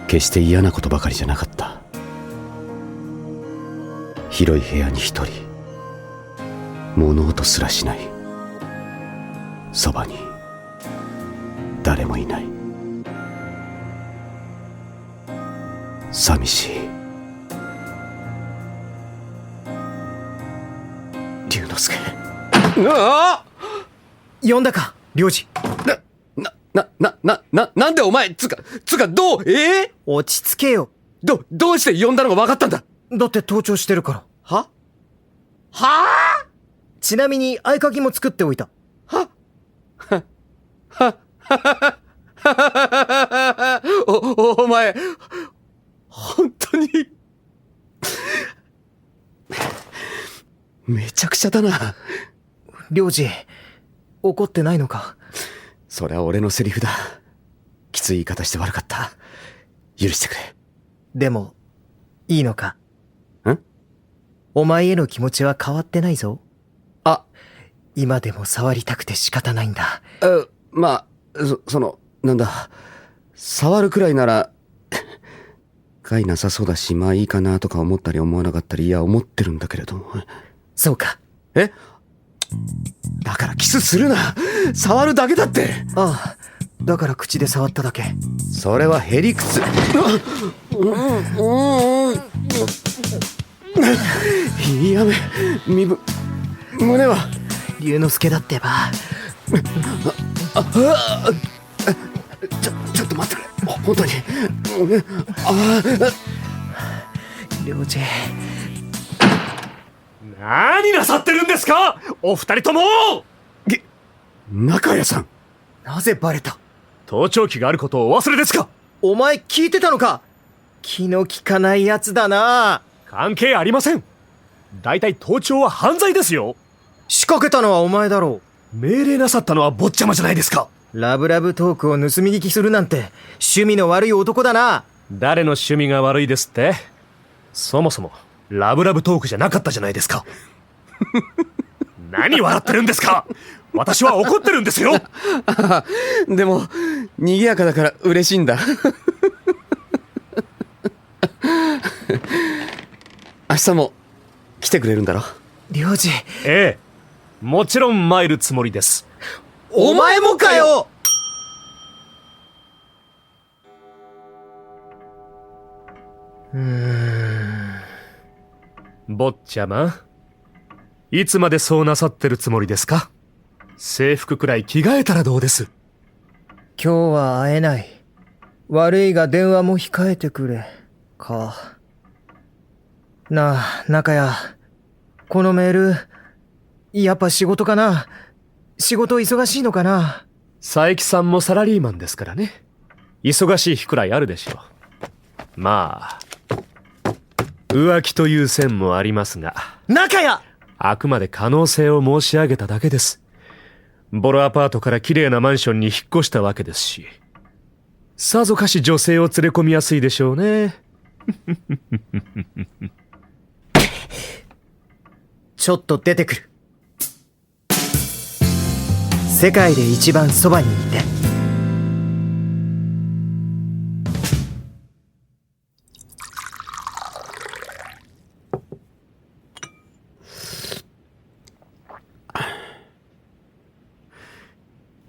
決して嫌なことばかりじゃなかった。広い部屋に一人、物音すらしない。そばに誰もいない。寂しい。龍之介。呼んだか領事。なんでお前、つかどう落ち着けよ。どうして呼んだのが分かったんだ。だって盗聴してるから。はちなみに合鍵も作っておいた。お前本当にめちゃくちゃだな。領事、怒ってないのか？それは俺のセリフだ。きつい言い方して悪かった。許してくれ。でもいいのか？ん？お前への気持ちは変わってないぞ。あ、今でも触りたくて仕方ないんだ。まあなんだ、触るくらいなら害なさそうだし、まあいいかなとか思ったり思わなかったり、いや思ってるんだけれども。そうか。だからキスするな。触るだけだって。ああ、だから口で触っただけ。それはへりくつ。やめ、身分、胸は。龍之介だってば。ちょっと待ってくれ。本当に。領事。何なさってるんですかお二人とも。中谷さん、なぜバレた？盗聴器があることをお忘れですか？お前聞いてたのか？気の利かないやつだな。関係ありません。大体盗聴は犯罪ですよ。仕掛けたのはお前だろう。命令なさったのは坊ちゃまじゃないですか。ラブラブトークを盗み聞きするなんて趣味の悪い男だな。誰の趣味が悪いですって？そもそもラブラブトークじゃなかったじゃないですか。何笑ってるんですか？私は怒ってるんですよ。でも賑やかだから嬉しいんだ。明日も来てくれるんだろ？領事。ええ、もちろん参るつもりです。お前もかよ。坊ちゃま、いつまでそうなさってるつもりですか？制服くらい着替えたらどうです？今日は会えない。悪いが電話も控えてくれ。か。なあ、中谷。このメール、やっぱ仕事かな？仕事忙しいのかな？佐伯さんもサラリーマンですからね。忙しい日くらいあるでしょう。まあ、浮気という線もありますが。中谷！あくまで可能性を申し上げただけです。ボロアパートから綺麗なマンションに引っ越したわけですし。さぞかし女性を連れ込みやすいでしょうね。ちょっと出てくる。世界で一番そばにいて。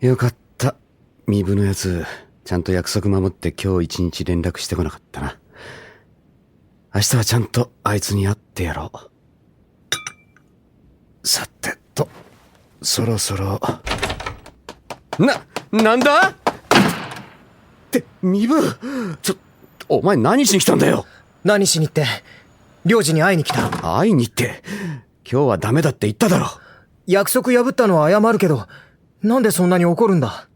よかった。身分のやつ、ちゃんと約束守って今日一日連絡してこなかったな。明日はちゃんとあいつに会ってやろう。さてと、そろそろ。なんだって身分、お前何しに来たんだよ。何しにって、領事に会いに来た。会いにって、今日はダメだって言っただろ。約束破ったのは謝るけど、なんでそんなに怒るんだ？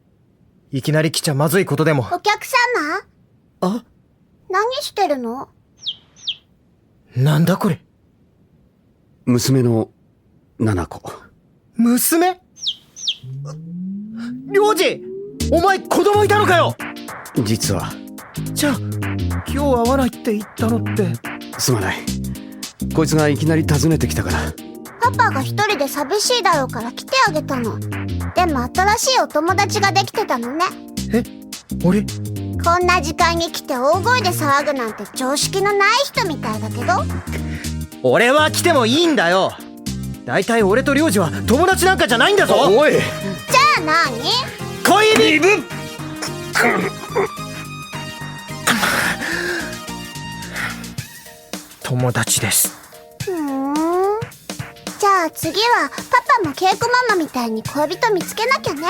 いきなり来ちゃまずいことでも。お客様？あ？何してるの？なんだこれ。娘の七子。娘？領事！お前子供いたのかよ！実は。じゃあ、今日会わないって言ったのって。すまない。こいつがいきなり訪ねてきたから。パパが一人で寂しいだろうから来てあげたの。でも新しいお友達ができてたのね。え？俺？こんな時間に来て大声で騒ぐなんて常識のない人みたいだけど。俺は来てもいいんだよ。だいたい俺と領事は友達なんかじゃないんだぞ。おい！じゃあ何？恋人！友達です。じゃあ次はパパもケイコママみたいに恋人見つけなきゃね。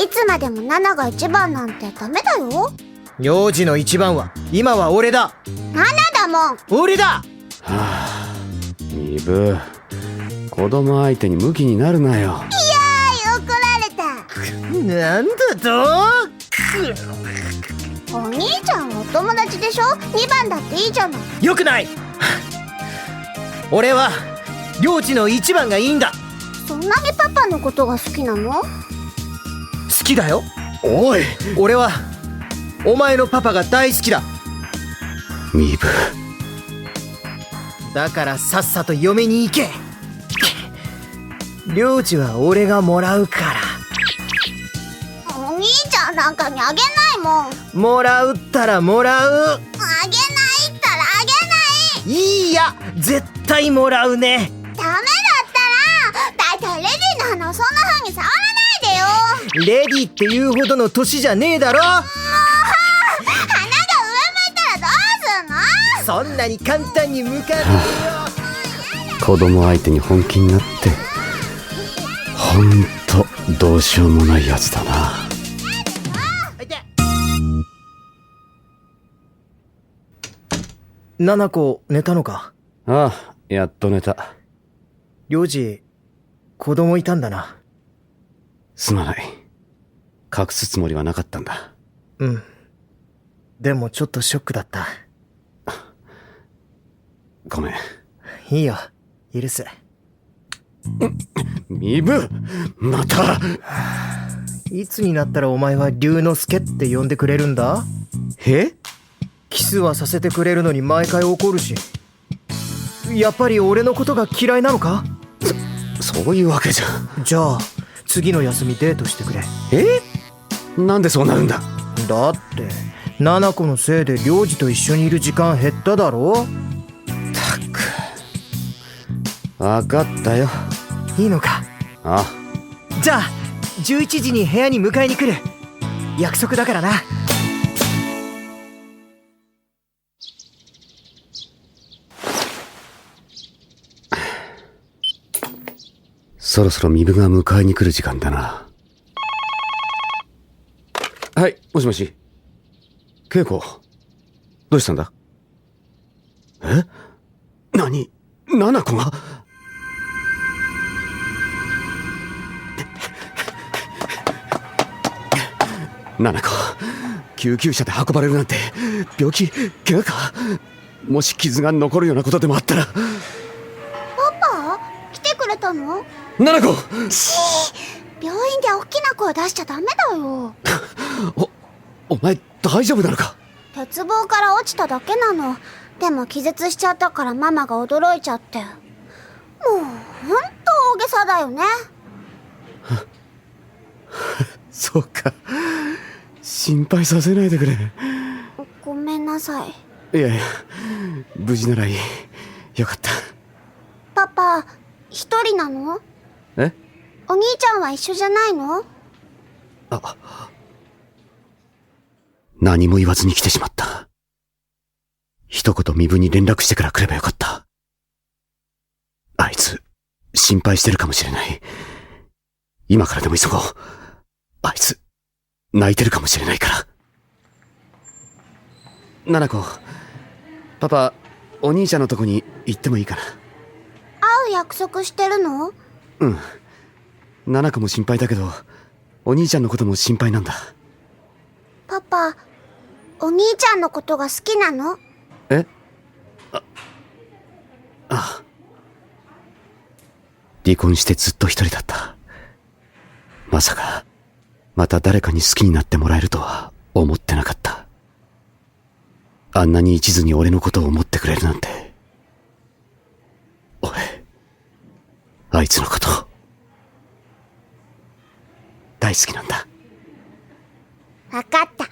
いつまでもナナが一番なんてダメだよ。幼児の一番は今は俺だ。ナナだもん。俺だ。はあ、ミブ、子供相手にムキになるなよ。いやー、怒られた。なんだと？お兄ちゃんはお友達でしょ。2番だっていいじゃない。よくない。俺は領事の一番がいいんだ。そんなにパパのことが好きなの？好きだよ。おい！俺はお前のパパが大好きだ。ミブ。だからさっさと嫁に行け。領事は俺がもらうから。お兄ちゃんなんかにあげないもん。もらうったらもらう。あげないったらあげない。いいや、絶対もらうね。ダメだったらだいたいレディーの花そんな風に触らないでよ。レディっていうほどの年じゃねえだろ。もう花が上向いたらどうすんの？そんなに簡単に向かね子供相手に本気になってほんとどうしようもないやつだな。七子寝たのか？ああ、やっと寝た。領事、子供いたんだな。すまない。隠すつもりはなかったんだ。うん。でもちょっとショックだった。ごめん。いいよ、許す。身分また。いつになったらお前は龍之介って呼んでくれるんだ？え？キスはさせてくれるのに毎回怒るし。やっぱり俺のことが嫌いなのか？そういうわけじゃ。じゃあ次の休みデートしてくれ。なんでそうなるんだ？だって七子のせいで領事と一緒にいる時間減っただろ。たく。分かったよ。いいのか？あじゃあ11時に部屋に迎えに来る。約束だからな。そろそろ身分が迎えに来る時間だな。はい、もしもし。恵子、どうしたんだ？何？七子が？七子、救急車で運ばれるなんて、病気、怪我か？もし傷が残るようなことでもあったら。パパ来てくれたの？七子！病院で大きな声出しちゃダメだよ。お前大丈夫なのか？鉄棒から落ちただけなの。でも気絶しちゃったからママが驚いちゃって。もうほんと大げさだよね。そうか。心配させないでくれ。ごめんなさい。いやいや、無事ならいい。よかった。パパ一人なの？え？お兄ちゃんは一緒じゃないの？何も言わずに来てしまった。一言身分に連絡してから来ればよかった。あいつ、心配してるかもしれない。今からでも急ごう。あいつ、泣いてるかもしれないから。七子、パパ、お兄ちゃんのとこに行ってもいいかな。会う約束してるの？うん。七子も心配だけど、お兄ちゃんのことも心配なんだ。パパ、お兄ちゃんのことが好きなの？え？ああ。離婚してずっと一人だった。まさか、また誰かに好きになってもらえるとは思ってなかった。あんなに一途に俺のことを思ってくれるなんて。俺、あいつのこと、大好きなんだ。わかった。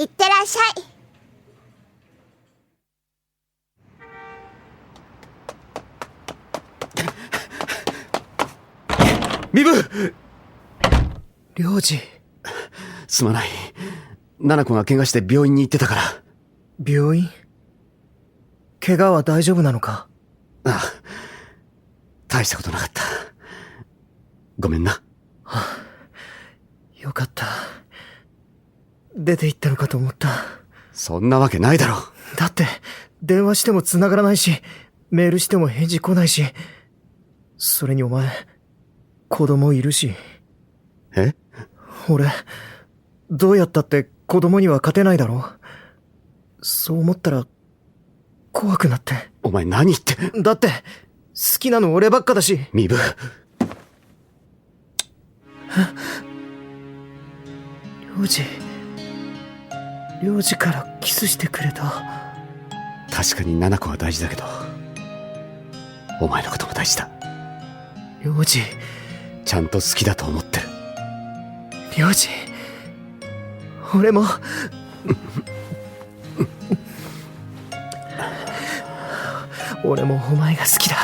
いってらっしゃい。身分！領事。すまない。七子が怪我して病院に行ってたから。病院？怪我は大丈夫なのか？ああ。大したことなかった。ごめんな。はあ、よかった。出て行ったのかと思った。そんなわけないだろ。だって、電話しても繋がらないし、メールしても返事来ないし。それにお前、子供いるし。え？俺、どうやったって子供には勝てないだろ。そう思ったら、怖くなって。お前何言って。だって、好きなの俺ばっかだし。身分。領事からキスしてくれた。確かに七子は大事だけど、お前のことも大事だ。領事。ちゃんと好きだと思ってる。領事。俺も。俺もお前が好きだ。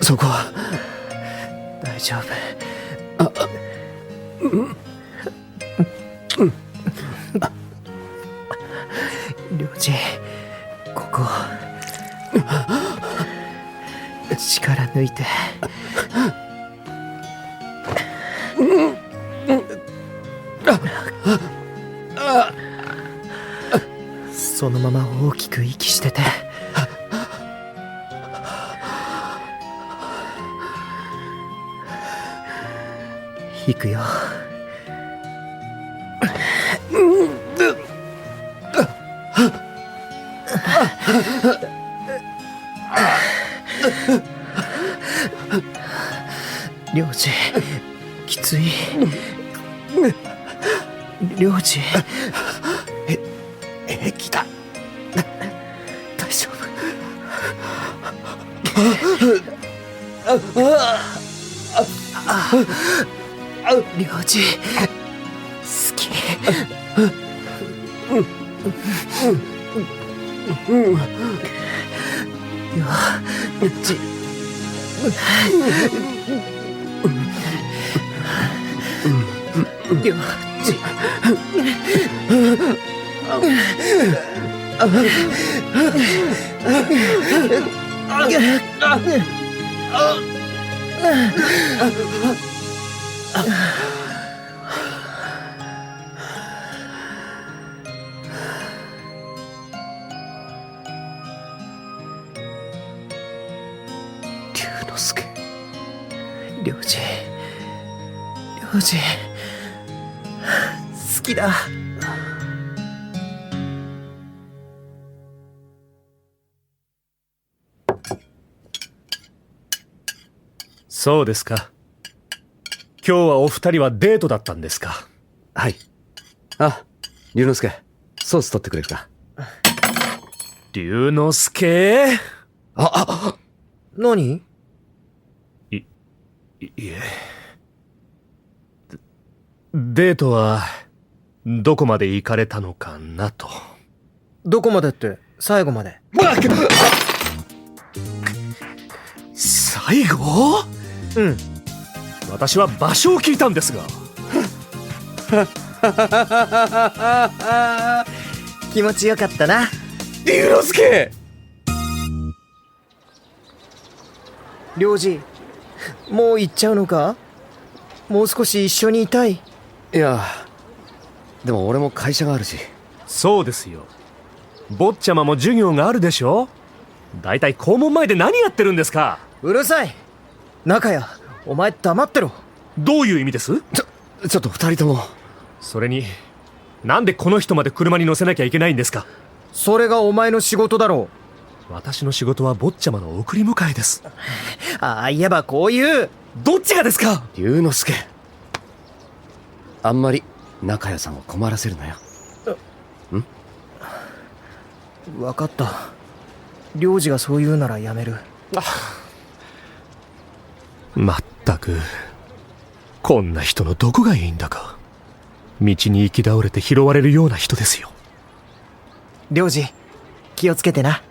そこは大丈夫。領事、ここ力抜いて。そのまま大きく息してて。行くよ。領事、きつい。領事、平気だ。大丈夫。領事、好き。領事、領事。龍之介、領事、領事、好きだ。そうですか。今日はお二人はデートだったんですか。はい。あ、龍之介、ソース取ってくれるか。龍之介。何？いえ。デートはどこまで行かれたのかなと。どこまでって、最後まで。最後？うん。私は場所を聞いたんですが。気持ちよかったな。龍之介。領事、もう行っちゃうのか？もう少し一緒にいたい。いや、でも俺も会社があるし。そうですよ。坊ちゃまも授業があるでしょ。だいたい校門前で何やってるんですか。うるさい。中谷、お前黙ってろ。どういう意味です？ちょっと二人とも。それに、なんでこの人まで車に乗せなきゃいけないんですか。それがお前の仕事だろう。私の仕事は坊ちゃまの送り迎えです。ああ、言えばこういう。どっちがですか。龍之介、あんまり中谷さんを困らせるなよ。分かった。領事がそう言うならやめる。まったく、こんな人のどこがいいんだか。道に行き倒れて拾われるような人ですよ。領事、気をつけてな。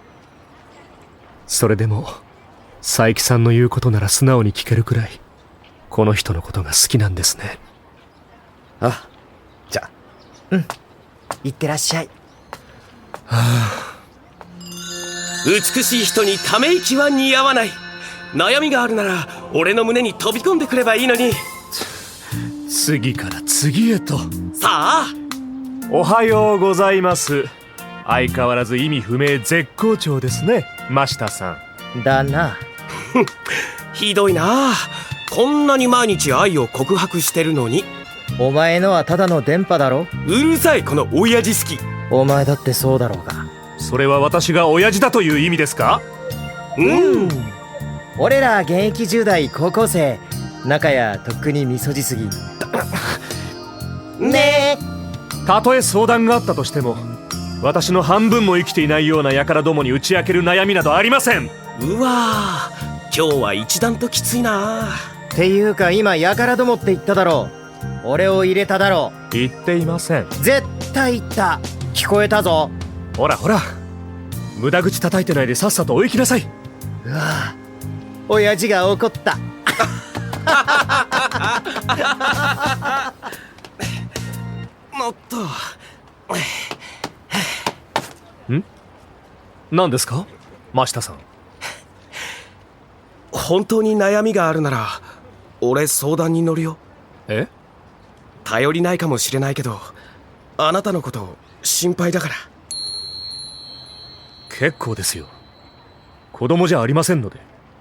それでも佐伯さんの言うことなら素直に聞けるくらい、この人のことが好きなんですね。あ、じゃあ。うん、いってらっしゃい。美しい人にため息は似合わない。悩みがあるなら俺の胸に飛び込んでくればいいのに。次から次へと。さあ、おはようございます。相変わらず意味不明絶好調ですね、真下さん。だな。ひどいな。こんなに毎日愛を告白してるのに。お前のはただの電波だろ。うるさい、この親父好き。お前だってそうだろうが。それは私が親父だという意味ですか。俺ら現役10代高校生、中谷とっくにみそじすぎねえ。たとえ相談があったとしても、私の半分も生きていないような輩どもに打ち明ける悩みなどありません。うわー、今日は一段ときついな。っていうか今輩どもって言っただろう。俺を入れただろう。言っていません。絶対言った。聞こえたぞ。ほらほら、無駄口叩いてないでさっさとお行きなさい。うわ、親父が怒った。もっと。何ですか。真下さん。本当に悩みがあるなら俺相談に乗るよ。え？頼りないかもしれないけどあなたのこと心配だから。結構ですよ。子供じゃありませんので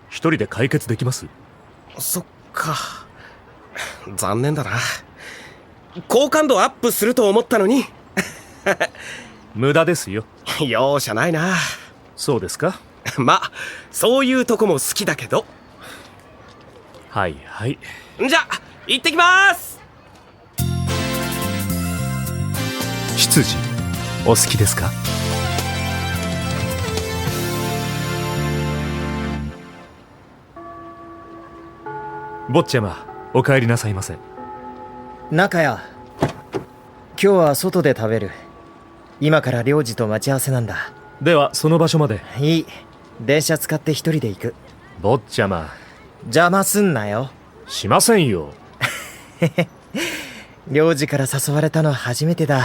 一人で解決できます。そっか、残念だな。好感度アップすると思ったのに無駄ですよ。容赦ないな。そうですか。まあそういうとこも好きだけど。はいはい。じゃあ行ってきます。執事お好きですか？坊ちゃま、お帰りなさいませ。中谷、今日は外で食べる。今から領事と待ち合わせなんだ。ではその場所まで。いい、電車使って一人で行く。坊ちゃま、邪魔すんなよ。しませんよ。領事から誘われたの初めてだ。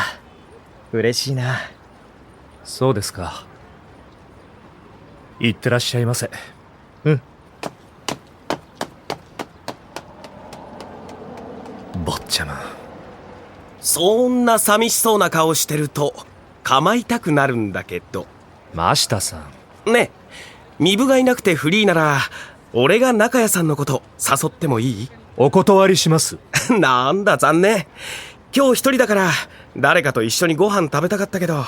嬉しいな。そうですか。行ってらっしゃいませ。うん。坊ちゃま、そんな寂しそうな顔してると構いたくなるんだけど。真下さん。ねえ、身分がいなくてフリーなら俺が中谷さんのこと誘ってもいい？お断りします。なんだ残念。今日一人だから誰かと一緒にご飯食べたかったけど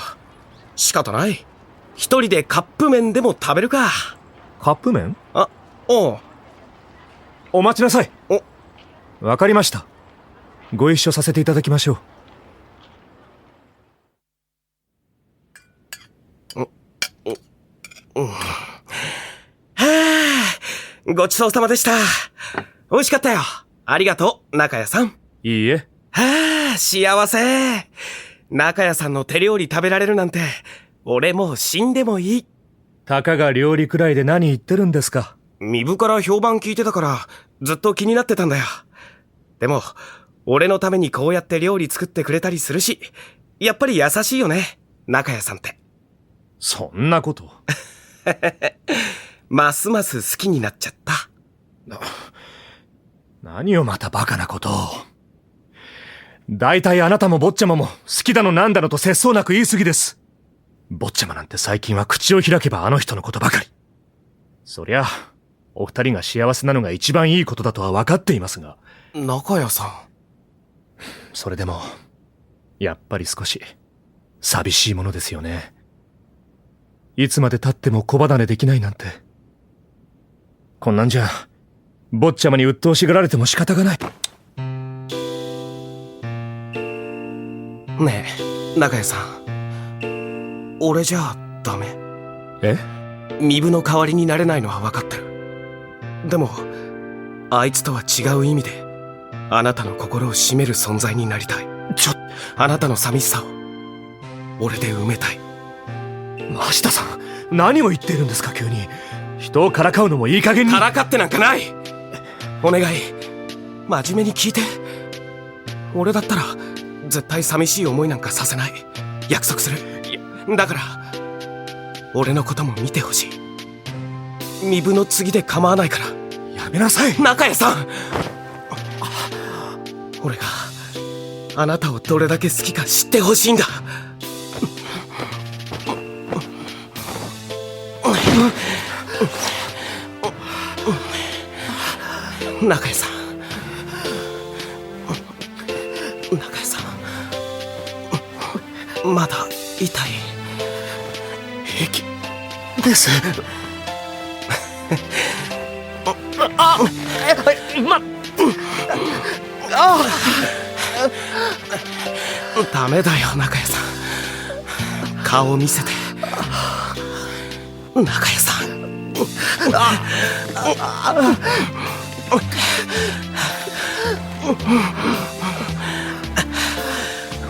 仕方ない。一人でカップ麺でも食べるか。カップ麺？あ、おう。お待ちなさい。お、わかりました。ご一緒させていただきましょう。はあ、ごちそうさまでした。美味しかったよ。ありがとう、中谷さん。いいえ。はあ、幸せ。中谷さんの手料理食べられるなんて俺もう死んでもいい。たかが料理くらいで何言ってるんですか。身分から評判聞いてたからずっと気になってたんだよ。でも俺のためにこうやって料理作ってくれたりするし、やっぱり優しいよね、中谷さんって。そんなこと。ますます好きになっちゃった。何をまたバカなことを。大体あなたも坊ちゃまも好きだのなんだのと節操なく言い過ぎです。坊ちゃまなんて最近は口を開けばあの人のことばかり。そりゃお二人が幸せなのが一番いいことだとは分かっていますが。中谷さん。それでもやっぱり少し寂しいものですよね。いつまで経っても子離れできないなんて。こんなんじゃ坊ちゃまに鬱陶しがられても仕方がない。ねえ、中谷さん、俺じゃダメ？え？身分の代わりになれないのは分かってる。でもあいつとは違う意味であなたの心を占める存在になりたい。あなたの寂しさを俺で埋めたい。真下さん、何を言っているんですか急に。人をからかうのもいい加減に。からかってなんかない。お願い、真面目に聞いて。俺だったら絶対寂しい思いなんかさせない。約束する。だから俺のことも見てほしい。身分の次で構わないから。やめなさい中谷さん。俺があなたをどれだけ好きか知ってほしいんだ。中谷さん、中谷さん、まだ痛い？平気です。ダメだよ中谷さん。顔を見せて。中谷さん。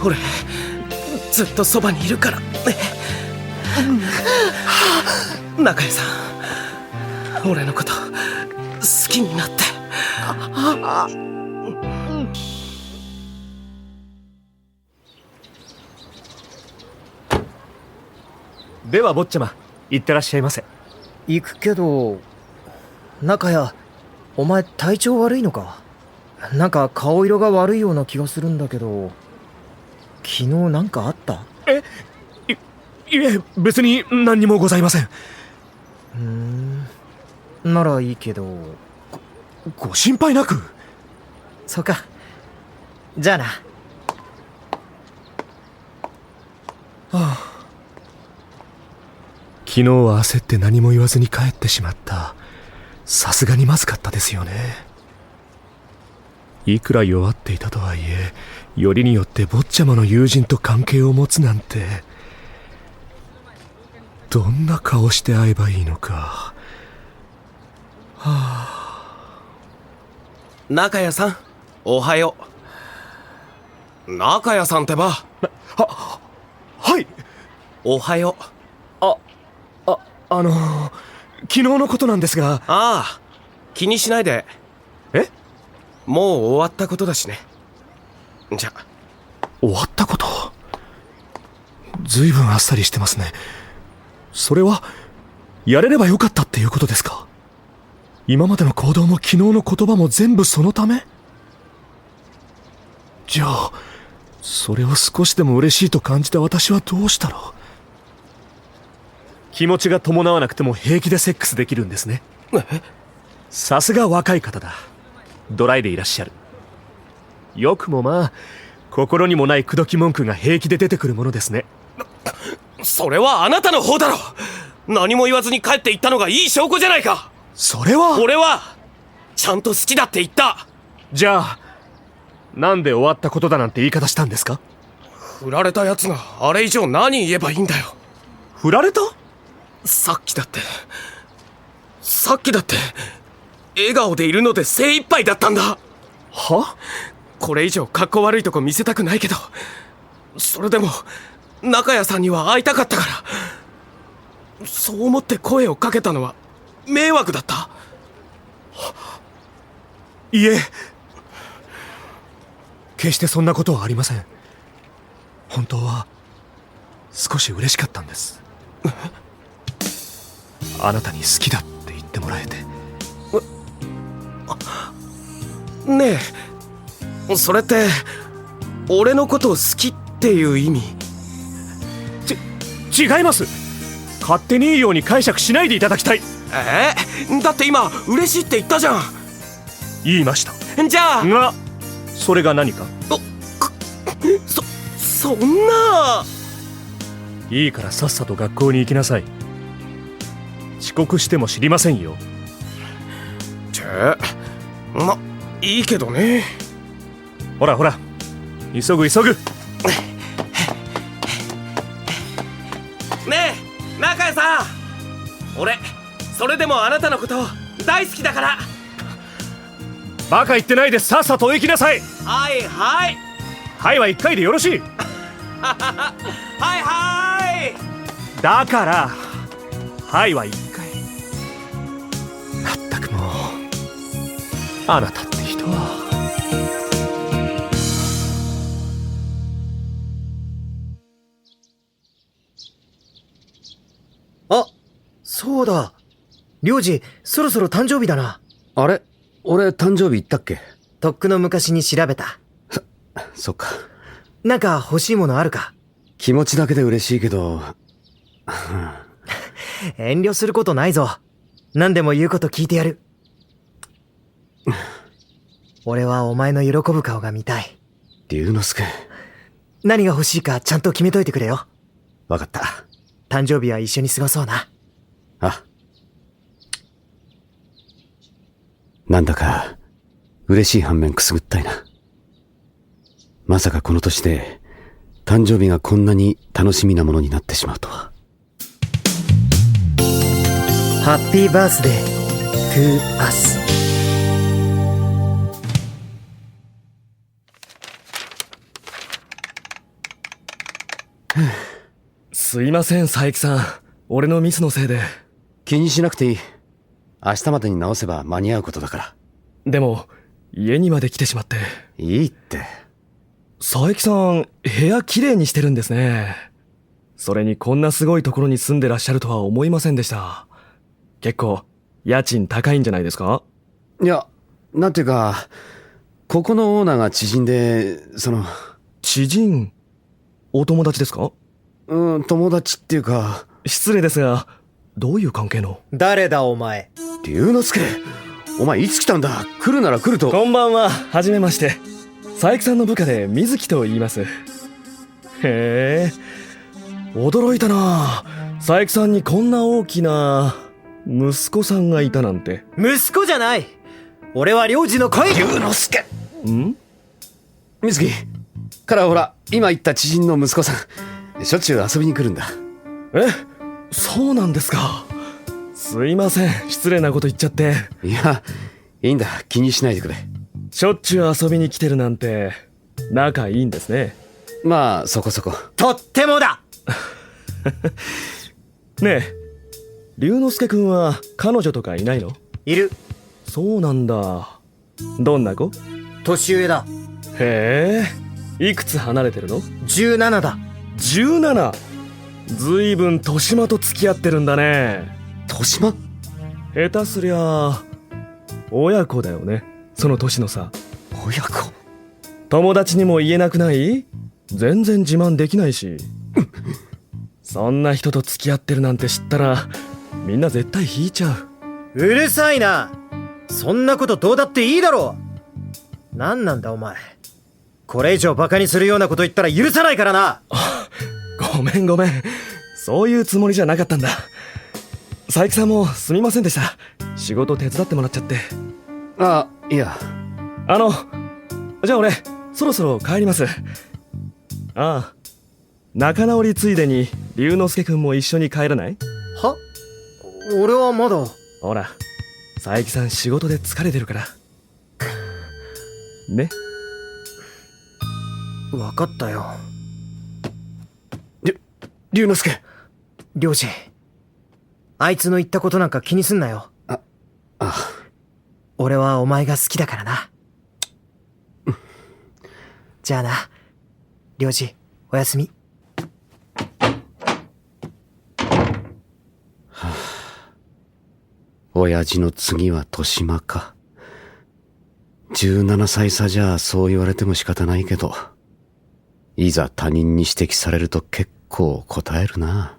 俺ずっとそばにいるからね。中谷さん、俺のこと好きになって。では坊ちゃま、行ってらっしゃいませ。行くけど、中谷、お前体調悪いのか？なんか顔色が悪いような気がするんだけど、昨日なんかあった？いえ、別に何にもございません。ならいいけど。ご心配なく。そうか。じゃあな。昨日は焦って何も言わずに帰ってしまった。さすがにまずかったですよね。いくら弱っていたとはいえ、よりによって坊ちゃまの友人と関係を持つなんて、どんな顔して会えばいいのか。中谷さん、おはよう。中谷さんってば。はい。おはよう。昨日のことなんですが。ああ、気にしないで。え？もう終わったことだしね。じゃ。終わったこと？ずいぶんあっさりしてますね。それはやれればよかったっていうことですか？今までの行動も昨日の言葉も全部そのため？じゃあそれを少しでも嬉しいと感じた私はどうしたら？気持ちが伴わなくても平気でセックスできるんですね。さすが若い方だ。ドライでいらっしゃる。よくもまあ心にもない口説き文句が平気で出てくるものですね。それはあなたの方だろ。何も言わずに帰っていったのがいい証拠じゃないか。それは。俺はちゃんと好きだって言った。じゃあなんで終わったことだなんて言い方したんですか？振られたやつがあれ以上何言えばいいんだよ。振られた？さっきだって笑顔でいるので精一杯だったんだ。は？これ以上格好悪いとこ見せたくないけど、それでも中谷さんには会いたかったから、そう思って声をかけたのは迷惑だった？いえ、決してそんなことはありません。本当は少し嬉しかったんです。あなたに好きだって言ってもらえて。ねえ、それって俺のことを好きっていう意味？違います。勝手にいいように解釈しないでいただきたい。だって今嬉しいって言ったじゃん。言いました。じゃあがそれが何か？そんな。いいからさっさと学校に行きなさい。遅刻しても知りませんよ。ま、いいけどね。ほらほら、急ぐ急ぐ。ねえ、中谷さん、俺それでもあなたのこと大好きだから。バカ言ってないでさっさと行きなさい。はいはい。はいは1回でよろしい。はいはい。だからはいは1回。まったくもうあなたって人は。あ、そうだ。領事、そろそろ誕生日だな。あれ？俺誕生日言ったっけ？とっくの昔に調べた。そっか。なんか欲しいものあるか？気持ちだけで嬉しいけど遠慮することないぞ。何でも言うこと聞いてやる。俺はお前の喜ぶ顔が見たい。龍之介。何が欲しいかちゃんと決めといてくれよ。わかった。誕生日は一緒に過ごそうな。あ。なんだか嬉しい反面くすぐったいな。まさかこの年で誕生日がこんなに楽しみなものになってしまうとは。ハッピーバースデー to us。 すいません佐伯さん、俺のミスのせいで。気にしなくていい。明日までに直せば間に合うことだから。でも家にまで来てしまって。いいって。佐伯さん部屋きれいにしてるんですね。それにこんなすごいところに住んでらっしゃるとは思いませんでした。結構家賃高いんじゃないですか？いや、なんていうか、ここのオーナーが知人で、知人？お友達ですか？友達っていうか。失礼ですが、どういう関係の？誰だお前。龍之介、お前いつ来たんだ？来るなら来ると。こんばんは、はじめまして。佐伯さんの部下で水木と言います。へえ、驚いたな。佐伯さんにこんな大きな息子さんがいたなんて。息子じゃない。俺は領事の恋。龍之介。ん？水木からほら、今言った知人の息子さん、しょっちゅう遊びに来るんだ。え、そうなんですか。すいません、失礼なこと言っちゃって。いや、いいんだ、気にしないでくれ。しょっちゅう遊びに来てるなんて仲いいんですね。まあそこそこ。とってもだ。ねえ、龍之介くんは彼女とかいないの？いる。そうなんだ。どんな子？年上だ。へえ、いくつ離れてるの？17だ。17？ずいぶん豊島と付き合ってるんだね。豊島？下手すりゃ親子だよね、その年の差。親子？友達にも言えなくない？全然自慢できないし。そんな人と付き合ってるなんて知ったらみんな絶対引いちゃう。うるさいな。そんなことどうだっていいだろう。なんなんだお前。これ以上バカにするようなこと言ったら許さないからな。ごめんごめん、そういうつもりじゃなかったんだ。佐伯さんもすみませんでした。仕事手伝ってもらっちゃって。あ、いや。じゃあ俺そろそろ帰ります。ああ、仲直りついでに龍之介くんも一緒に帰らない？は？俺はまだ。ほら、佐伯さん仕事で疲れてるからね。分かったよ。龍之介。領事、あいつの言ったことなんか気にすんなよ。俺はお前が好きだからな。じゃあな、領事、おやすみ。親父の次は豊島か。17歳差じゃそう言われても仕方ないけど、いざ他人に指摘されると結構答えるな。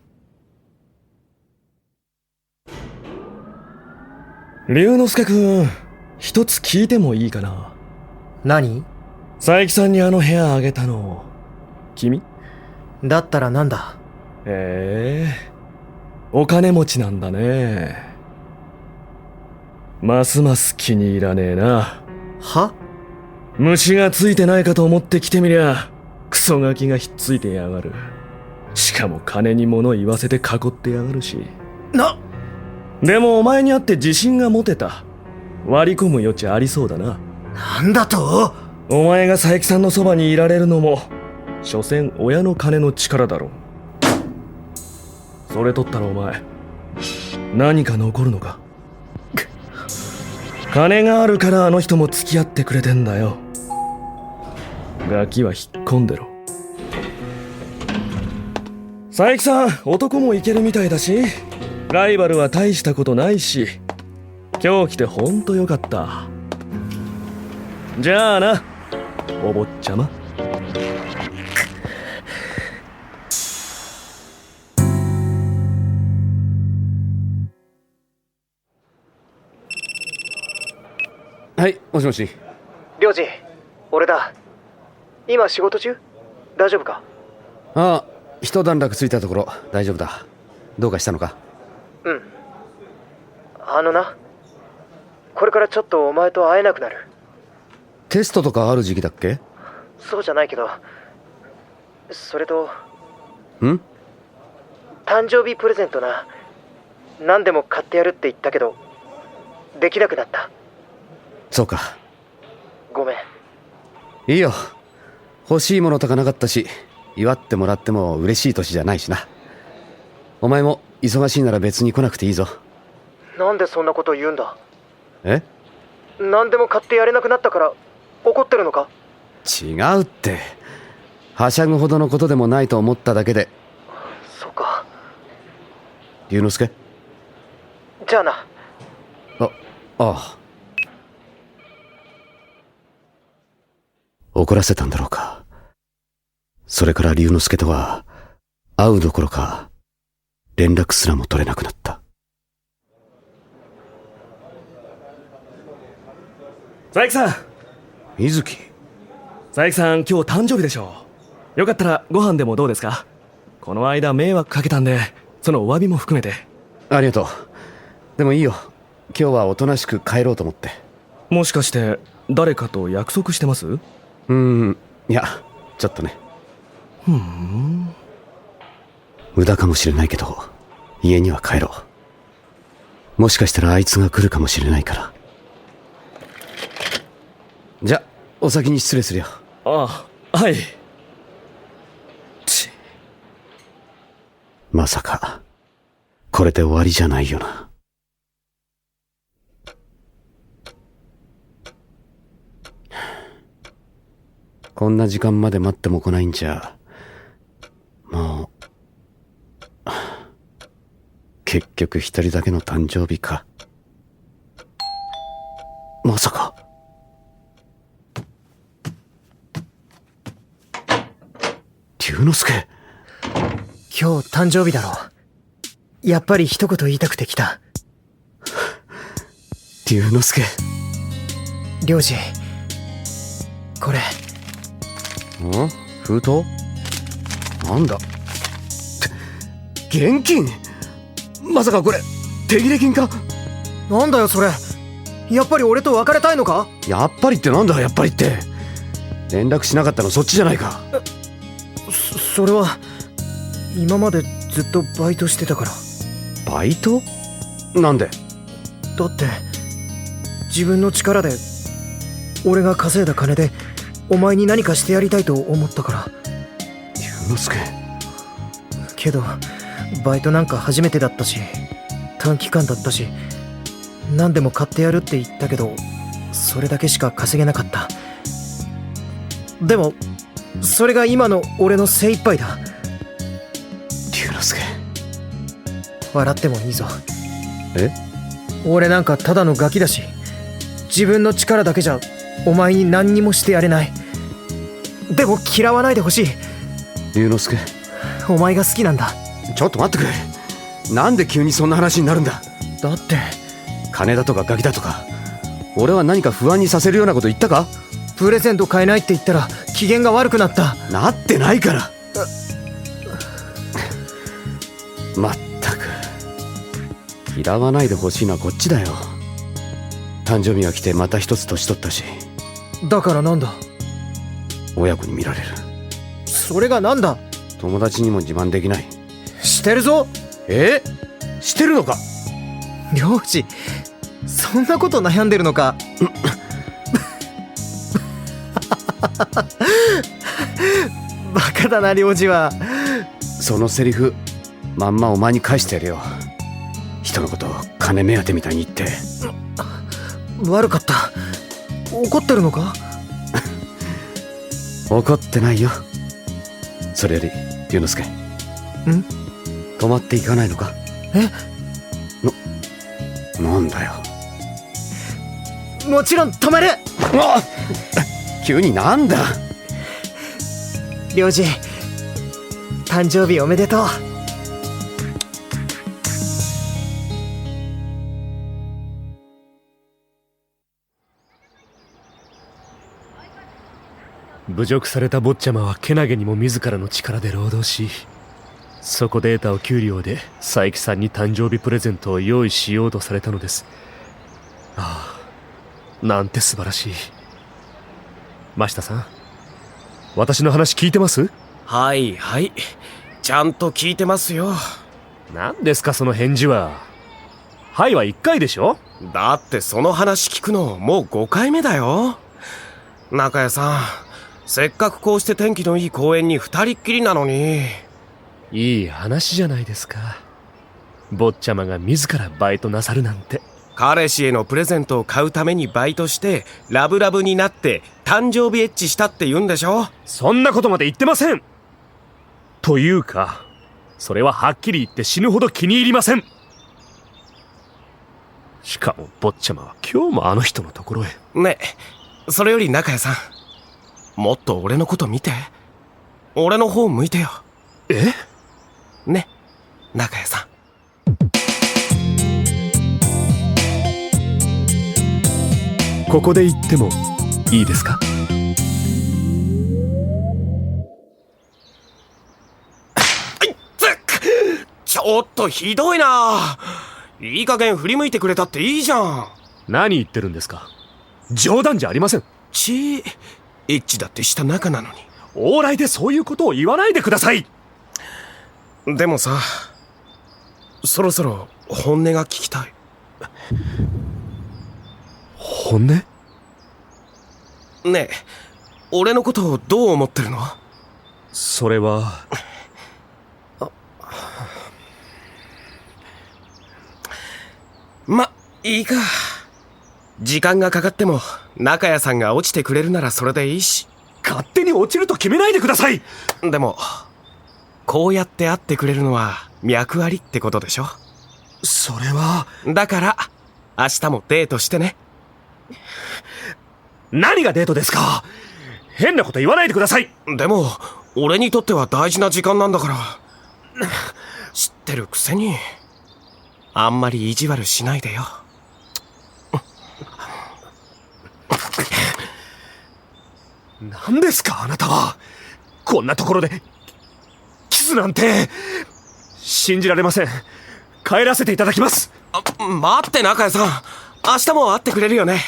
龍之介くん、一つ聞いてもいいかな？何？佐伯さんにあの部屋あげたの君？だったらなんだ？へえ、お金持ちなんだね。ますます気に入らねえな。は？虫がついてないかと思って来てみりゃクソガキがひっついてやがる。しかも金に物言わせて囲ってやがるし。でもお前に会って自信が持てた。割り込む余地ありそうだな。なんだと？お前が佐伯さんのそばにいられるのも所詮親の金の力だろう。それ取ったらお前何か残るのか？金があるからあの人も付き合ってくれてんだよ。ガキは引っ込んでろ。佐伯さん、男もいけるみたいだし、ライバルは大したことないし、今日来てほんとよかった。じゃあな、お坊ちゃま。はい、もしもし。領事、俺だ。今仕事中？大丈夫か？ああ、一段落ついたところ大丈夫だ。どうかしたのか？うん。これからちょっとお前と会えなくなる。テストとかある時期だっけ？そうじゃないけど、それとん？誕生日プレゼントな。何でも買ってやるって言ったけどできなくなった。そうか。ごめん。いいよ。欲しいものとかなかったし、祝ってもらっても嬉しい年じゃないしな。お前も忙しいなら別に来なくていいぞ。なんでそんなこと言うんだ？え？何でも買ってやれなくなったから怒ってるのか？違うって。はしゃぐほどのことでもないと思っただけで。そうか。龍之介？じゃあな。ああ。怒らせたんだろうか。それから龍之介とは会うどころか連絡すらも取れなくなった。佐伯さん。水木。佐伯さん、今日誕生日でしょ。よかったらご飯でもどうですか？この間迷惑かけたんで、そのお詫びも含めて。ありがとう。でもいいよ。今日はおとなしく帰ろうと思って。もしかして誰かと約束してます？いや、ちょっとね。無駄かもしれないけど家には帰ろう。もしかしたらあいつが来るかもしれないから。じゃ、お先に失礼するよ。ああ、はい。まさかこれで終わりじゃないよな。こんな時間まで待っても来ないんじゃ、もう結局一人だけの誕生日か。まさか。龍之介。今日誕生日だろ。やっぱり一言言いたくて来た。龍之介。龍二、これ。封筒？なんだ？現金？まさかこれ手切れ金か？なんだよそれ。やっぱり俺と別れたいのか？やっぱりってなんだ？やっぱりって連絡しなかったのそっちじゃないか。それは今までずっとバイトしてたから。バイト？なんで？だって自分の力で、俺が稼いだ金でお前に何かしてやりたいと思ったから。龍之介。けどバイトなんか初めてだったし、短期間だったし、何でも買ってやるって言ったけど、それだけしか稼げなかった。でもそれが今の俺の精一杯だ。龍之介。笑ってもいいぞ。え？俺なんかただのガキだし、自分の力だけじゃお前に何にもしてやれない。でも嫌わないでほしい。龍之介。お前が好きなんだ。ちょっと待ってくれ。なんで急にそんな話になるんだ？だって金だとかガキだとか、俺は何か不安にさせるようなこと言ったか？プレゼント買えないって言ったら機嫌が悪くなった。なってないから。まったく嫌わないでほしいのはこっちだよ。誕生日が来てまた一つ年取ったし。だからなんだ？親子に見られる。それがなんだ？友達にも自慢できない。してるぞ。してるのか？漁師、そんなこと悩んでるのか？バカだな漁師は。そのセリフまんまお前に返してやるよ。人のことを金目当てみたいに言って。悪かった。怒ってるのか？怒ってないよ。それより龍之介。泊まっていかないのか？なんだよ。もちろん泊まる。急になんだ？漁師、誕生日おめでとう。侮辱された坊ちゃまはけなげにも自らの力で労働し、そこで得たお給料で佐伯さんに誕生日プレゼントを用意しようとされたのです。ああ、なんて素晴らしい。真下さん、私の話聞いてます？はいはい、ちゃんと聞いてますよ。何ですかその返事は。はいは1回でしょ？だってその話聞くのもう5回目だよ。中谷さん、せっかくこうして天気のいい公園に2人っきりなのに。いい話じゃないですか。坊ちゃまが自らバイトなさるなんて。彼氏へのプレゼントを買うためにバイトしてラブラブになって誕生日エッチしたって言うんでしょ？そんなことまで言ってません。というか、それははっきり言って死ぬほど気に入りません。しかも坊ちゃまは今日もあの人のところへ。ねえ、それより中谷さん、もっと俺のこと見て。俺の方向いてよ。え？ね、中谷さん。ここで言ってもいいですか？ちょっとひどいな。いい加減振り向いてくれたっていいじゃん。何言ってるんですか？冗談じゃありません。エッチだってした仲なのに。往来でそういうことを言わないでください。でもさ、そろそろ本音が聞きたい。本音？ねえ、俺のことをどう思ってるの？それは。ま、いいか。時間がかかっても中谷さんが落ちてくれるならそれでいいし。勝手に落ちると決めないでください。でもこうやって会ってくれるのは脈ありってことでしょ。それは。だから明日もデートしてね。何がデートですか？変なこと言わないでください。でも俺にとっては大事な時間なんだから。知ってるくせにあんまり意地悪しないでよ。何ですかあなたは。こんなところでキスなんて。信じられません。帰らせていただきます。待って中谷さん、明日も会ってくれるよね。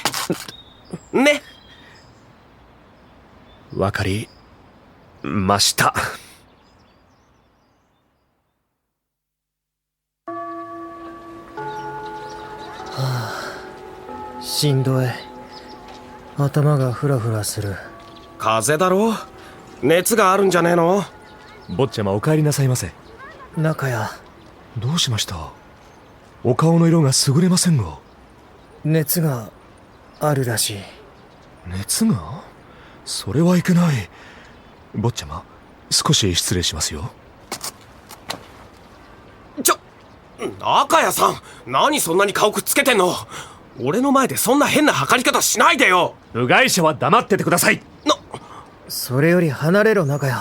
ね。わかりました。しんどい。頭がフラフラする。風邪だろ。熱があるんじゃねえの？坊ちゃまお帰りなさいませ。中谷、どうしました？お顔の色が優れませんが。熱があるらしい。熱が？それはいけない。坊ちゃま、少し失礼しますよ。中谷さん、何そんなに顔くっつけてんの？俺の前でそんな変な測り方しないでよ。部外者は黙っててください。それより離れろ中谷。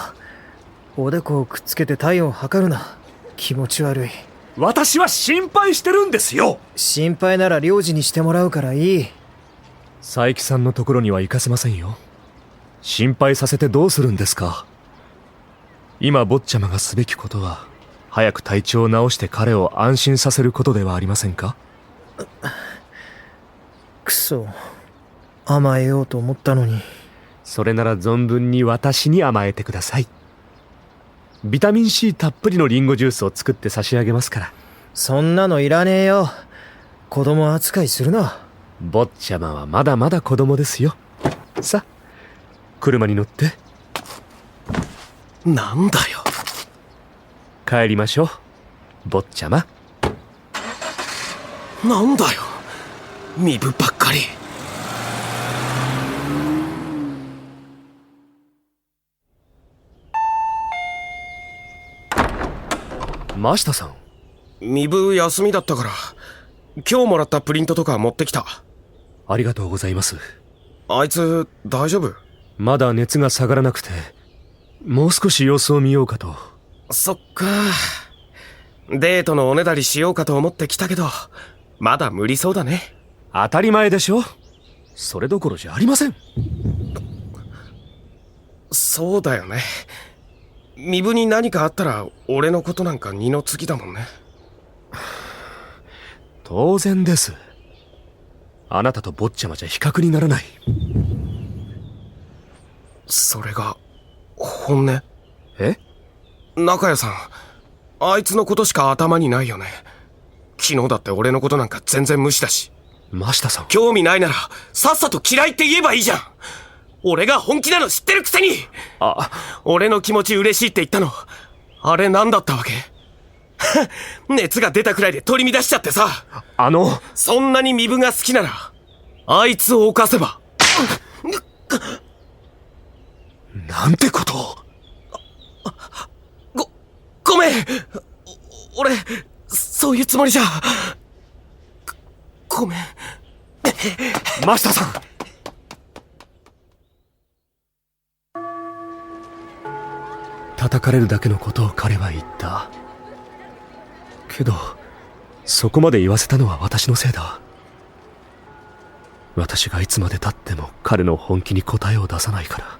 おでこをくっつけて体温測るな。気持ち悪い。私は心配してるんですよ。心配なら領事にしてもらうからいい。佐伯さんのところには行かせませんよ。心配させてどうするんですか。今坊ちゃまがすべきことは早く体調を治して彼を安心させることではありませんか。くそ、甘えようと思ったのに。それなら存分に私に甘えてください。ビタミン C たっぷりのリンゴジュースを作って差し上げますから。そんなのいらねえよ。子供扱いするな。坊ちゃまはまだまだ子供ですよ。さあ、車に乗って。なんだよ。帰りましょう、坊ちゃま。なんだよ、身分ばっかり。真下さん、身分休みだったから今日もらったプリントとか持ってきた。ありがとうございます。あいつ大丈夫？まだ熱が下がらなくて、もう少し様子を見ようかと。そっか。デートのおねだりしようかと思ってきたけど、まだ無理そうだね。当たり前でしょ。それどころじゃありません。そうだよね。身分に何かあったら俺のことなんか二の次だもんね。当然です。あなたと坊ちゃまじゃ比較にならない。それが本音？え？中谷さん、あいつのことしか頭にないよね。昨日だって俺のことなんか全然無視だし。真下さん、興味ないならさっさと嫌いって言えばいいじゃん。俺が本気なの知ってるくせに。俺の気持ち嬉しいって言ったの、あれ何だったわけ？熱が出たくらいで取り乱しちゃってさ。そんなに身分が好きならあいつを犯せば。なんてことを。ごめん。俺そういうつもりじゃ。ごめん。真下さん。叩かれるだけのことを彼は言った。けどそこまで言わせたのは私のせいだ。私がいつまでたっても彼の本気に答えを出さないから。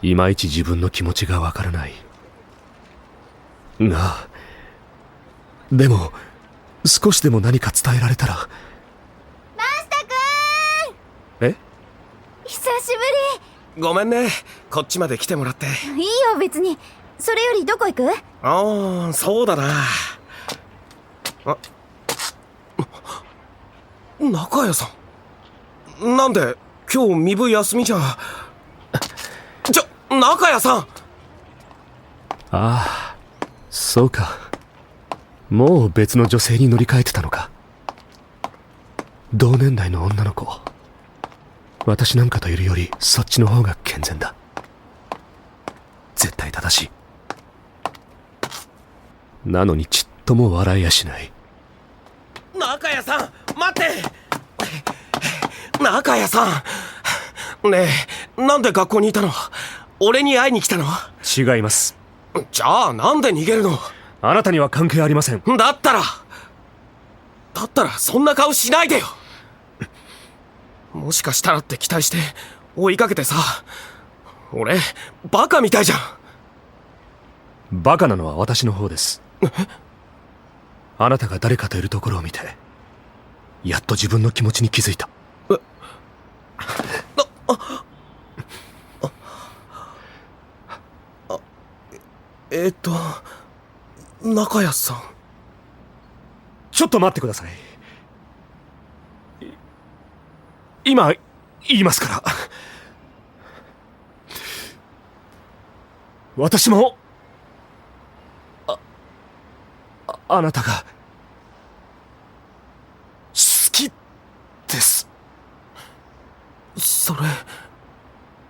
いまいち自分の気持ちがわからないが、でも少しでも何か伝えられたら。マスタくん、え？久しぶごめんね、こっちまで来てもらって。り。いいよ別に。それよりどこ行く？ああ、そうだな。あ、中谷さん、なんで今日身分休みじゃ。中谷さん。ああ、そうか。もう別の女性に乗り換えてたのか。同年代の女の子。私なんかといるよりそっちの方が健全だ。絶対正しい。なのにちっとも笑いやしない。中谷さん、待って。中谷さん、ねえ、なんで学校にいたの？俺に会いに来たの？違います。じゃあなんで逃げるの？あなたには関係ありません。だったらそんな顔しないでよ。もしかしたらって期待して追いかけてさ。俺バカみたいじゃん。バカなのは私の方です。あなたが誰かといるところを見てやっと自分の気持ちに気づいた。中谷さん。ちょっと待ってください。今言いますから。私もあなたが好きです。それ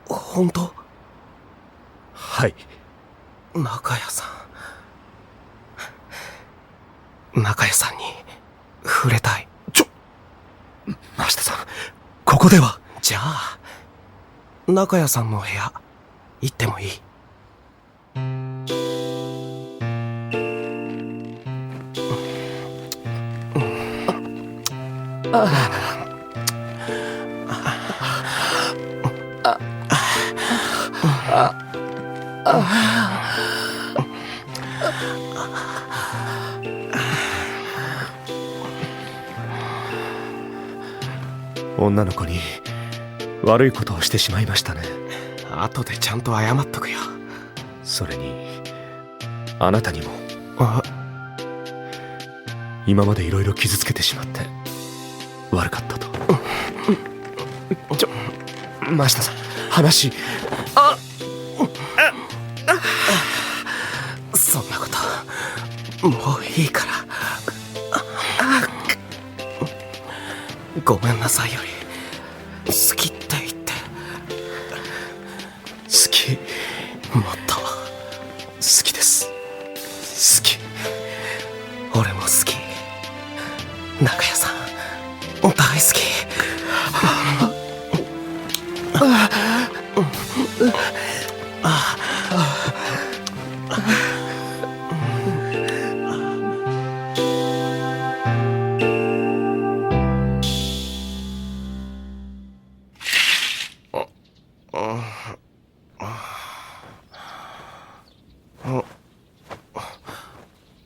本当？はい。中谷さん、中谷さんに触れたい。真下さん、ここでは。じゃあ中谷さんの部屋行ってもいい？女の子に悪いことをしてしまいましたね。後でちゃんと謝っとくよ。それにあなたにも。あ、今までいろいろ傷つけてしまって悪かったと。真下さん、話。そんなこともういいから。ごめんなさいより好きって言って。好き。もっと好きです。好き。俺も好き。中谷さん大好き。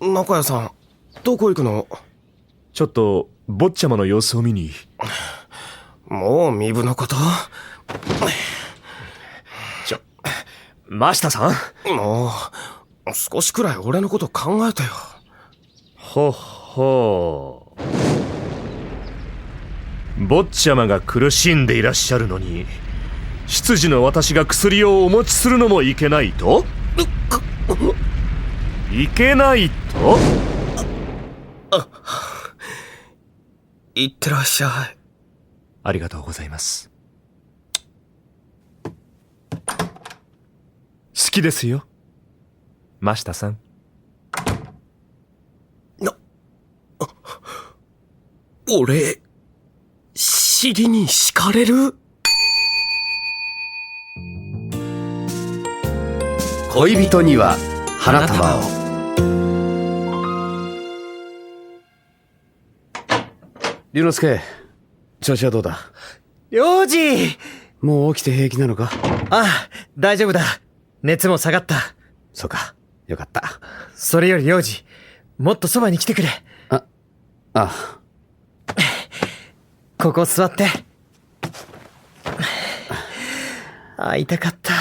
中谷さん、どこ行くの？ちょっと坊ちゃまの様子を見に。もう身分のこと？真下さん、もう少しくらい俺のこと考えてよ。ほっほー。坊ちゃまが苦しんでいらっしゃるのに執事の私が薬をお持ちするのもいけないと？いけないと？いってらっしゃい。ありがとうございます。好きですよ、真下さん。な、俺、尻に敷かれる？恋人には花束を。龍之介、調子はどうだ？領事。もう起きて平気なのか？ああ、大丈夫だ。熱も下がった。そうか、よかった。それより領事、もっとそばに来てくれ。ああ。ここ座って。会いたかった。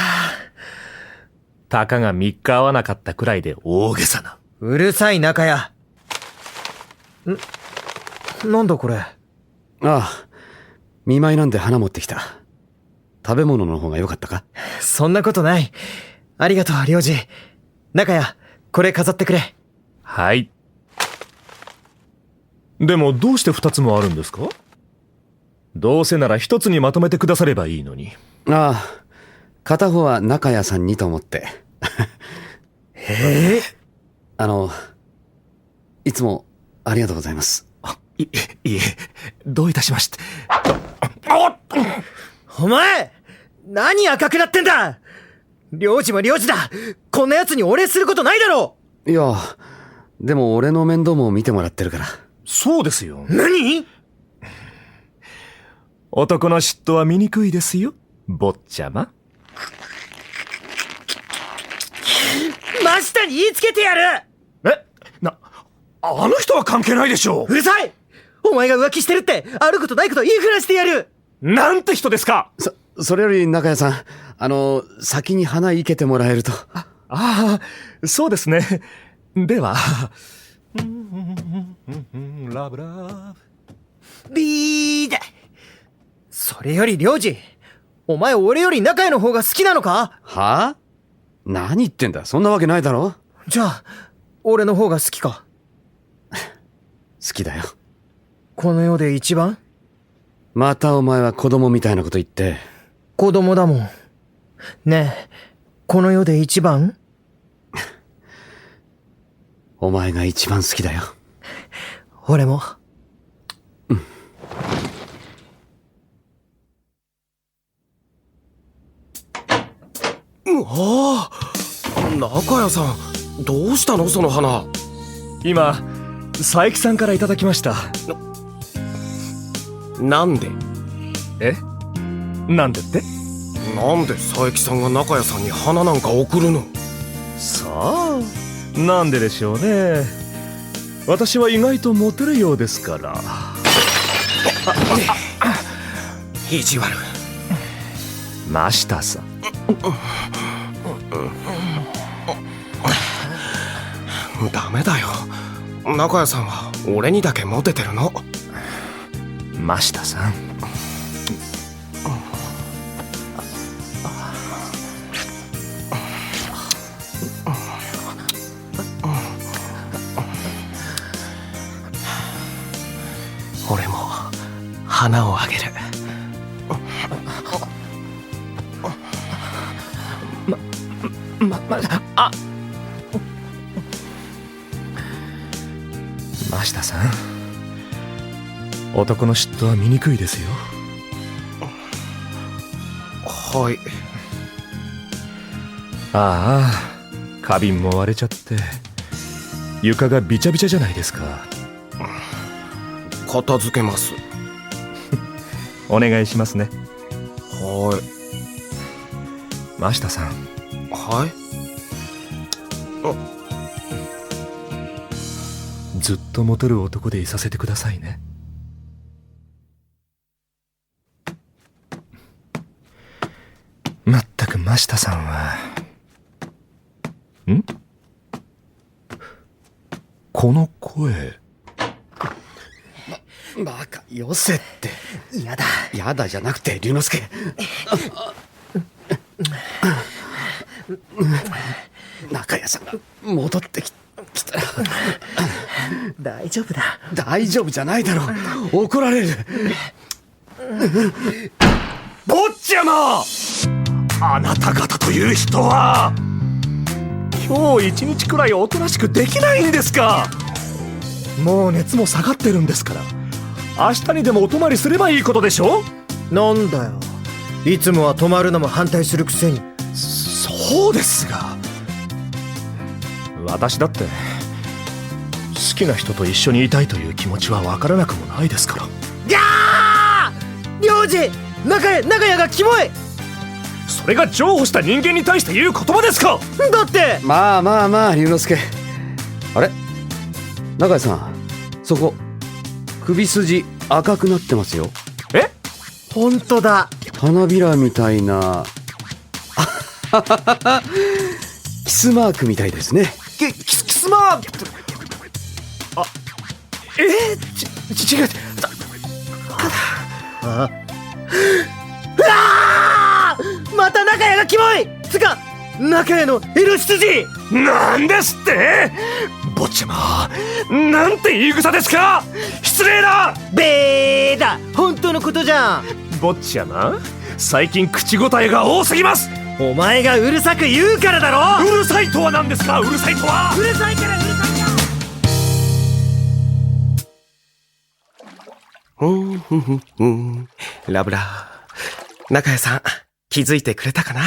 たかが3日会わなかったくらいで大げさな。うるさい中屋。なんだこれ。ああ、見舞いなんで花持ってきた。食べ物の方が良かったか？そんなことない。ありがとう、領事。中屋、これ飾ってくれ。はい。でもどうして2つもあるんですか？どうせなら1つにまとめてくださればいいのに。ああ、片方は中屋さんにと思って。いつもありがとうございます。いえ、どういたしまして。お前、何赤くなってんだ。領事も領事だ。こんな奴にお礼することないだろう。いや、でも俺の面倒も見てもらってるから。そうですよ。何？男の嫉妬は醜いですよ、坊ちゃま。真下に言いつけてやる。あの人は関係ないでしょう。うるさい。お前が浮気してるってあることないこと言いふらしてやる。なんて人ですか。それより中谷さん、先に花生けてもらえると。ああ、そうですね。では。ラブラブ。ビーだ。それより領事、お前俺より中谷の方が好きなのか？はあ？何言ってんだ、そんなわけないだろ。じゃあ俺の方が好きか？好きだよ。この世で一番？またお前は子供みたいなこと言って。子供だもん。ねえ、この世で一番？お前が一番好きだよ。俺も。ああ、中谷さん、どうしたのその花。今、佐伯さんからいただきました。なんで？なんでって？なんで佐伯さんが中谷さんに花なんか送るの？さあ、なんででしょうね。私は意外とモテるようですから。意地悪。真下さん。ダメだよ。中谷さんは俺にだけモテてるの。真下さん。俺も花をあげる。真下さん、男の嫉妬は醜いですよ。はい。ああ、花瓶も割れちゃって床がびちゃびちゃじゃないですか。片付けます。お願いしますね。はい。真下さん。はい。ずっとモテる男でいさせてくださいね。まったく真下さんは。この声。バカ、よせって。やだ。やだじゃなくて、龍之介。中谷さんが戻ってきたら。大丈夫だ。大丈夫じゃないだろう。怒られる。坊ちゃま、あなた方という人は今日一日くらいおとなしくできないんですか？もう熱も下がってるんですから、明日にでもお泊まりすればいいことでしょ。なんだよ、いつもは泊まるのも反対するくせに。そうですが、私だって好きな人と一緒にいたいという気持ちは分からなくもないですから。ギャー、領事、長屋がキモい。それが譲歩した人間に対して言う言葉ですか。だってまあまあまあ、龍之介。あれ、中井さん、そこ首筋赤くなってますよ。え、ほんとだ。花びらみたいなキスマークみたいですね。キスマーク。違う。うわー、また中屋がキモい。つか中屋のエロ出自なんですって。坊ちゃま、なんて言い草ですか。失礼だ。べーだ、本当のことじゃん。坊ちゃま、最近口答えが多すぎます。お前がうるさく言うからだろ。うるさいとは何ですか。うるさいとは。うるさいからうるさいんだ。ラブラ、中谷さん気づいてくれたかな。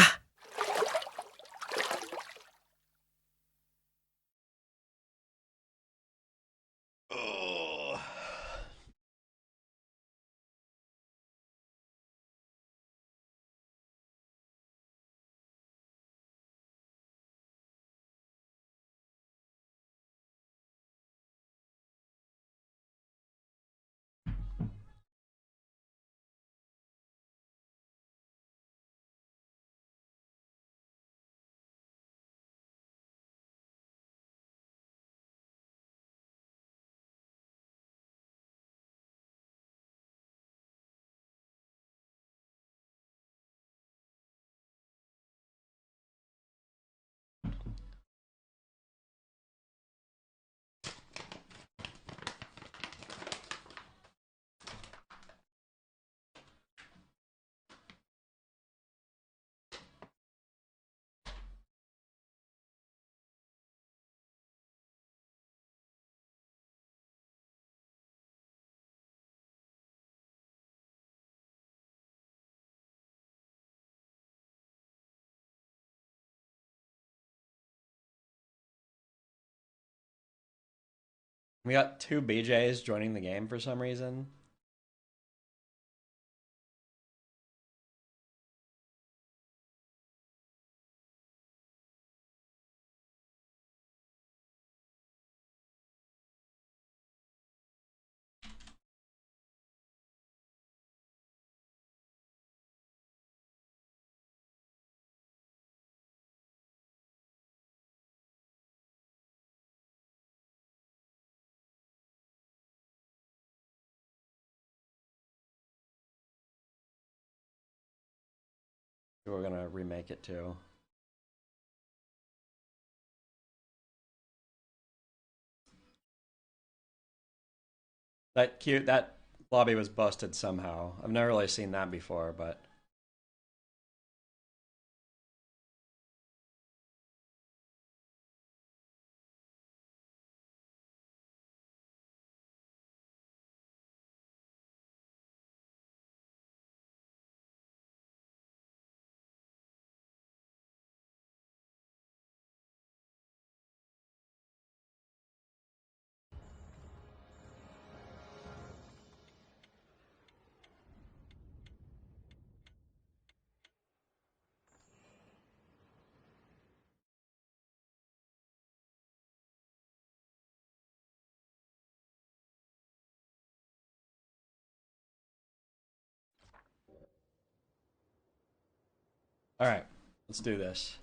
We got two BJs joining the game for some reason. We're gonna remake it too. That lobby was busted somehow. I've never really seen that before, but all right, let's do this.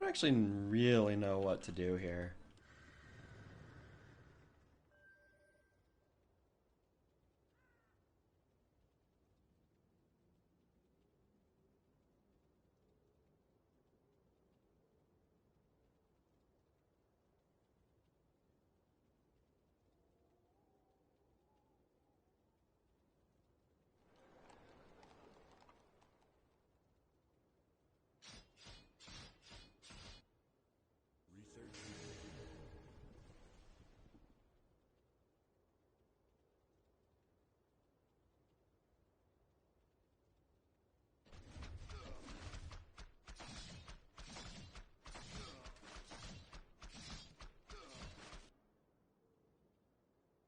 don't actually really know what to do here.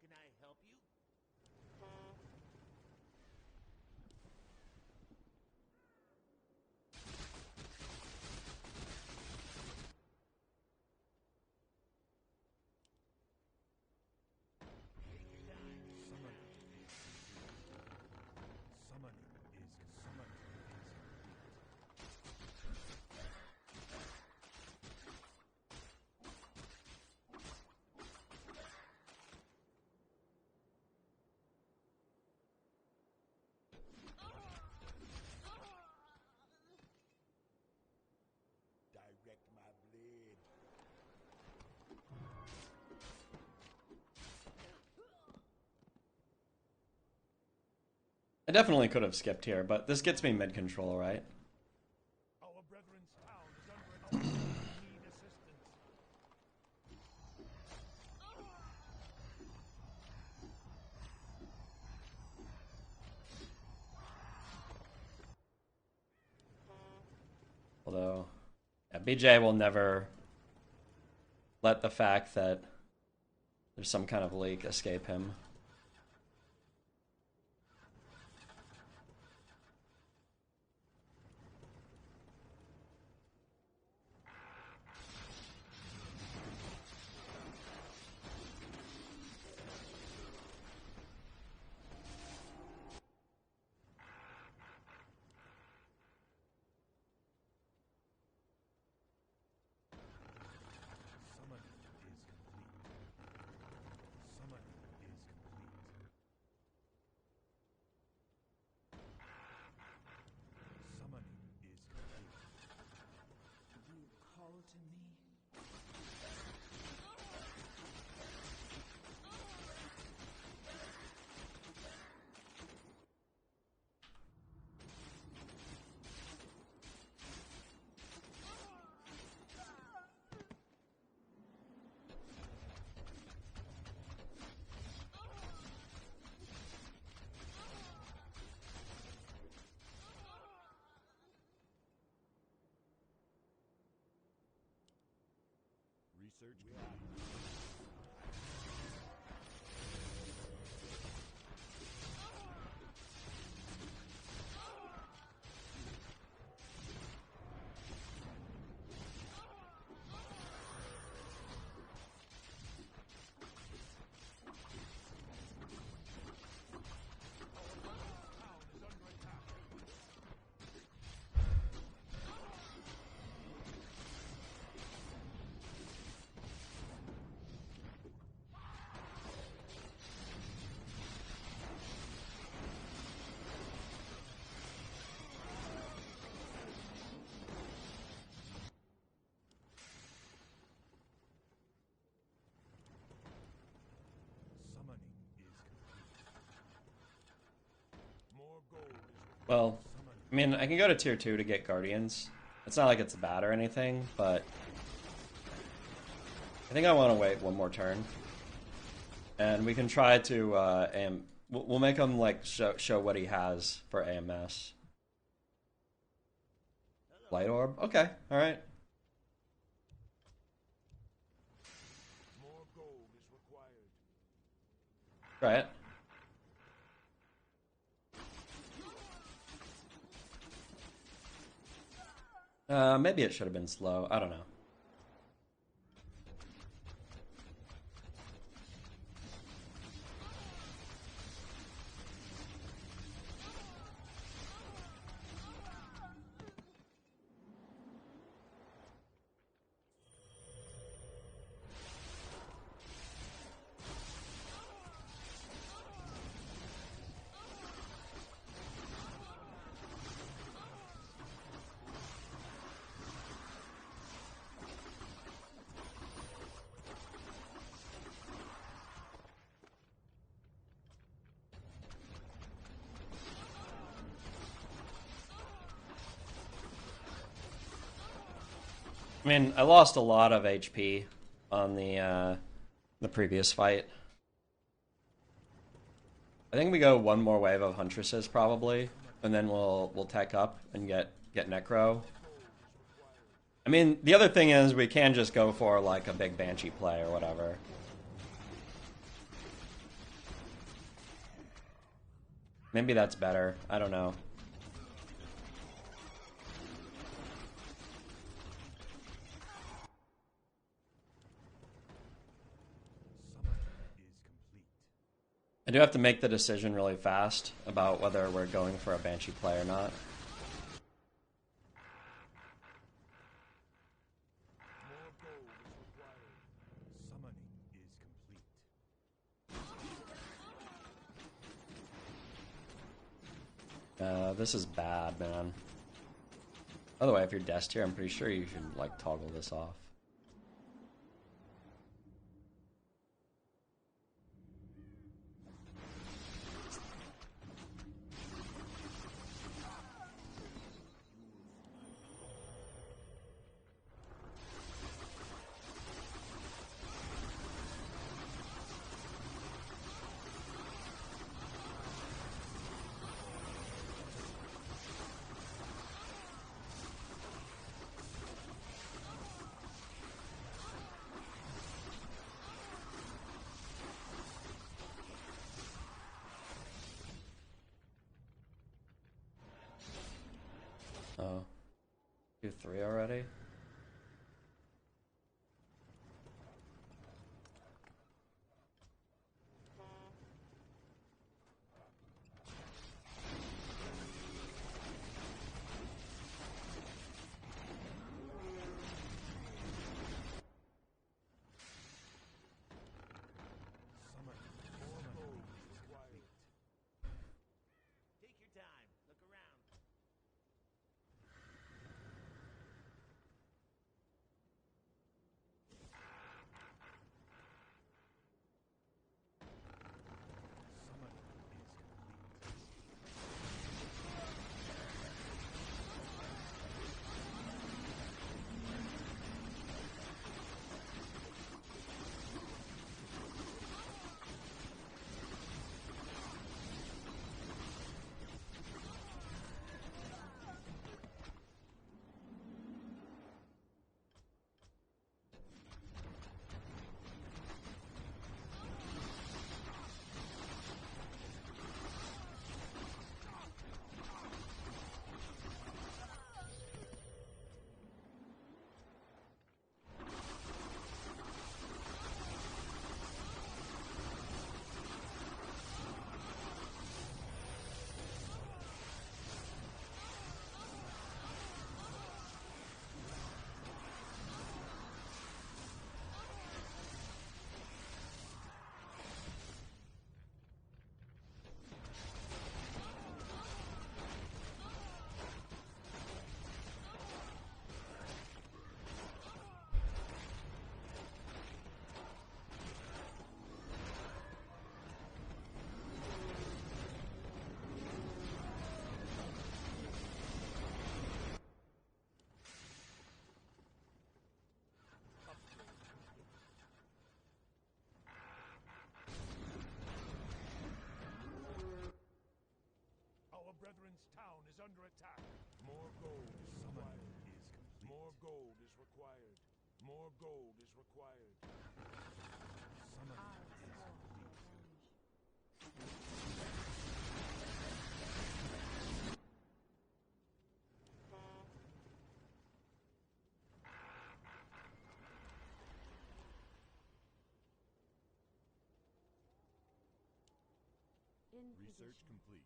Can I help you? Direct my blade. I definitely could have skipped here, but this gets me mid-control, right? Our brethren's town is under attack. We need assistance. Although, yeah, BJ will never let the fact that there's some kind of leak escape him. Research. Well, I mean, I can go to tier 2 to get Guardians. It's not like it's bad or anything, but I think I want to wait one more turn. And we can try to, we'll make him, like, show what he has for AMS. Light Orb? Okay, alright. More gold is required. Try it. Maybe it should have been slow. I don't know. I mean, I lost a lot of HP on the previous fight. I think we go one more wave of Huntresses probably, and then we'll tech up and get Necro. I mean, the other thing is we can just go for like a big Banshee play or whatever. Maybe that's better. I don't know. I do have to make the decision really fast about whether we're going for a Banshee play or not. This is bad, man. By the way, if you're dest here, I'm pretty sure you should, like, toggle this off. Oh. 2-3 already? brethren's town is under attack. More gold is required. More gold is required. More gold is required. Research complete.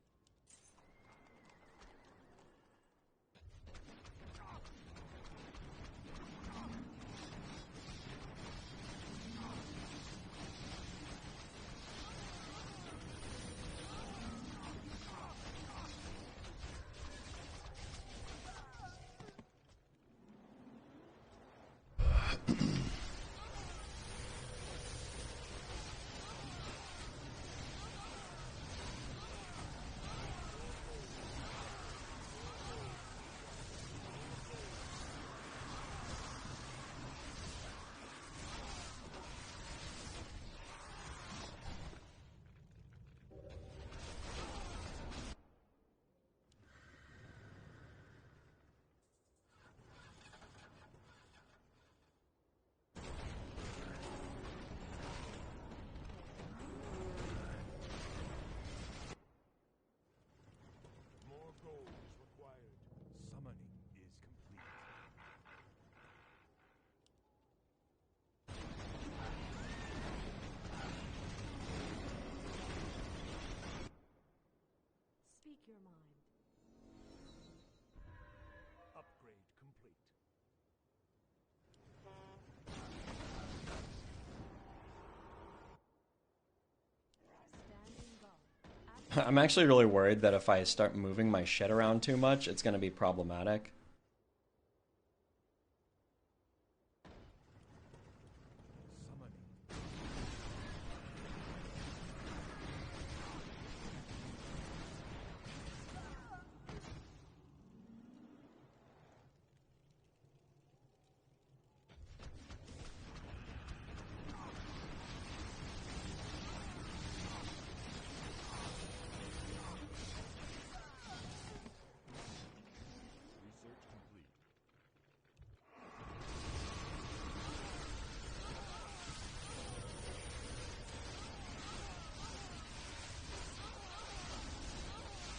I'm actually really worried that if I start moving my shit around too much, it's going to be problematic.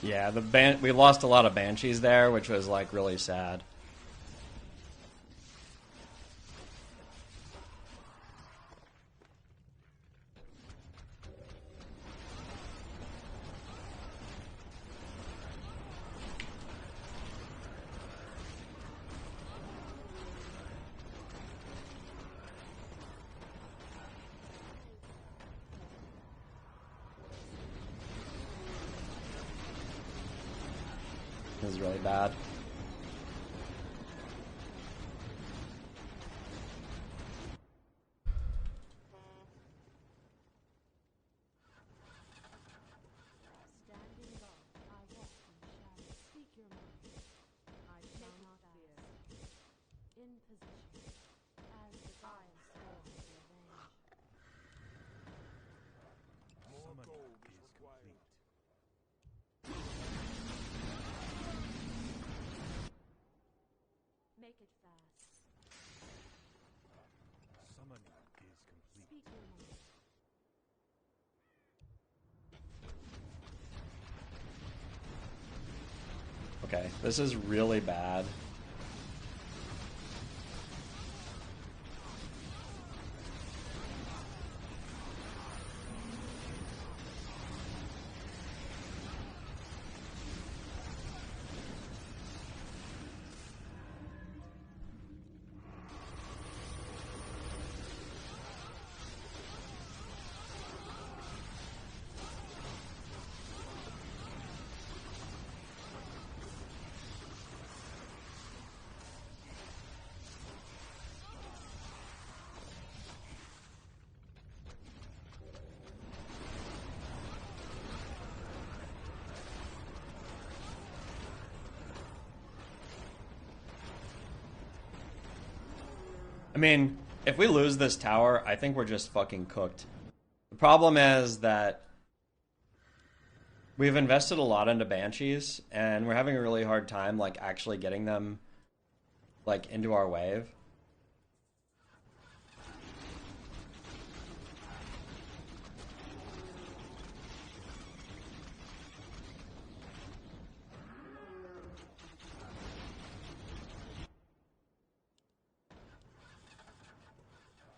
Yeah, we lost a lot of banshees there, which was like really sad. This is really bad. Standing guard, I walk in shadow. Speak your mind. I shall not fear. In position, as the I am sworn to avenge. More gold is required. Make it fast. Summoning is complete. Speak your mind. Okay, this is really bad. I mean, if we lose this tower, I think we're just fucking cooked. The problem is that we've invested a lot into banshees, and we're having a really hard time, like, actually getting them, like, into our wave.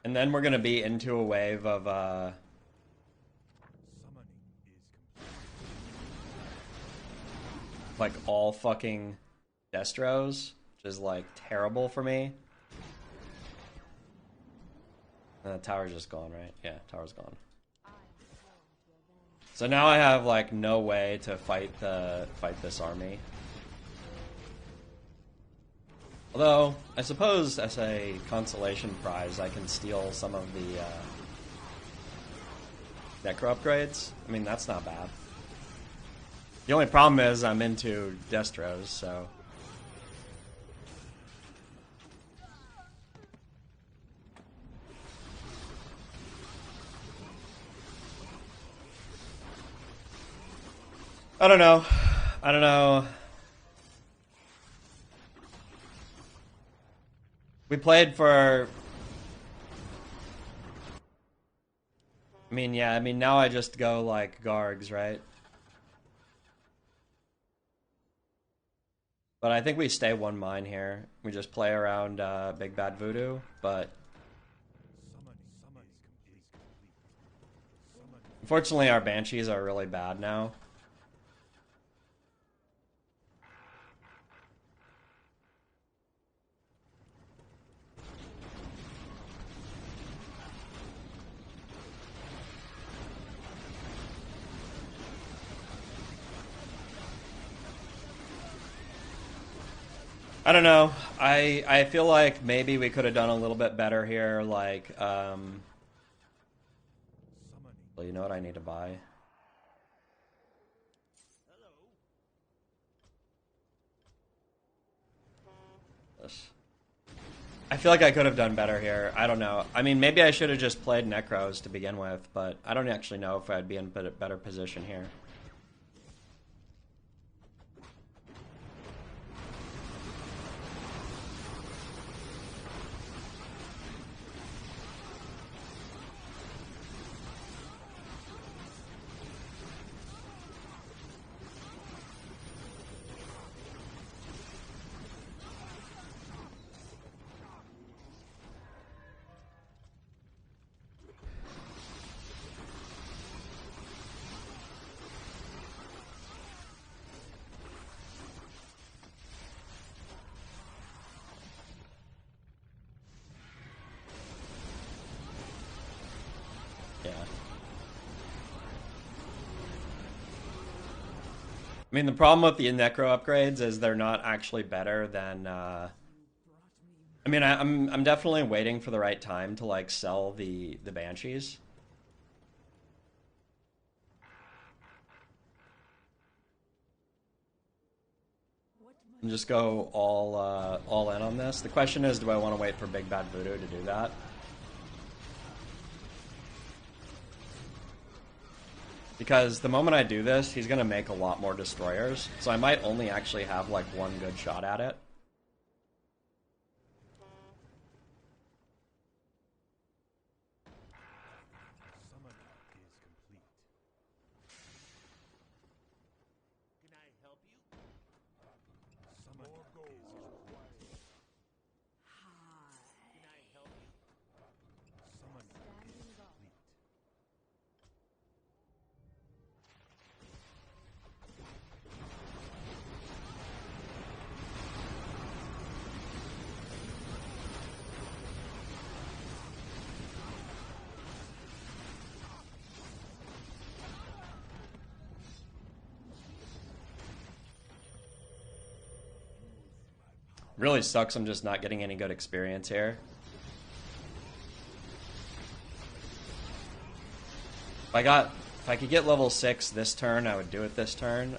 And then we're gonna be into a wave of, Summoning is complete. like, all fucking 𝕓𝕝𝕔𝕕s, which is, like, terrible for me. The tower's just gone, right? Yeah, tower's gone. I am sworn to avenge. So now I have, like, no way to fight this army. Although, I suppose as a consolation prize, I can steal some of the necro upgrades. I mean, that's not bad. The only problem is I'm into 𝕓𝕝𝕉s, so... I don't know. I don't know. We played for... I mean, yeah, I mean, now I just go, like, Gargs, right? But I think we stay one mine here. We just play around Big Bad Voodoo, but... Summoning is complete. Unfortunately, our Banshees are really bad now. I don't know. I feel like maybe we could have done a little bit better here. Like, well, you know what I need to buy? This. I feel like I could have done better here. I don't know. I mean, maybe I should have just played Necros to begin with, but I don't actually know if I'd be in a better position here. I mean, the problem with the Necro upgrades is they're not actually better than, I mean, I'm definitely waiting for the right time to, like, sell the Banshees. And just go all in on this. The question is, do I want to wait for Big Bad Voodoo to do that? Because the moment I do this, he's going to make a lot more destroyers. So I might only actually have like one good shot at it. Really sucks I'm just not getting any good experience here. If I could get level 6 this turn, I would do it this turn.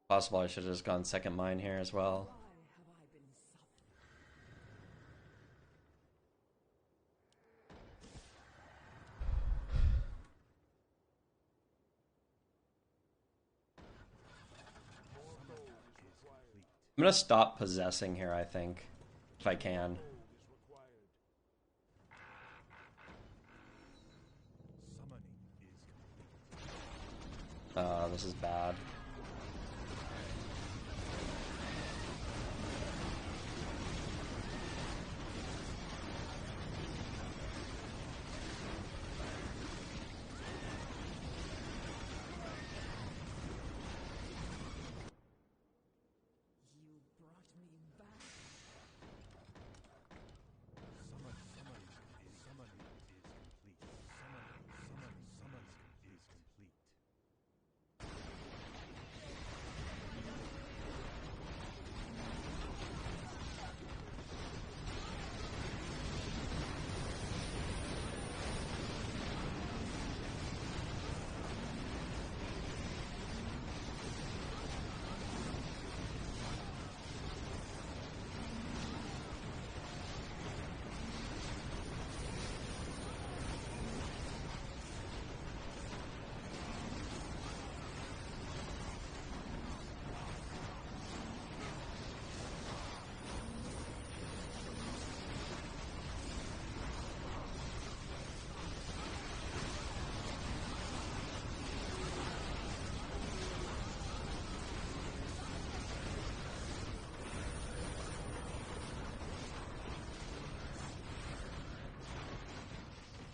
Possible I should have just gone second mine here as well. I'm gonna stop possessing here, I think, if I can. This is bad.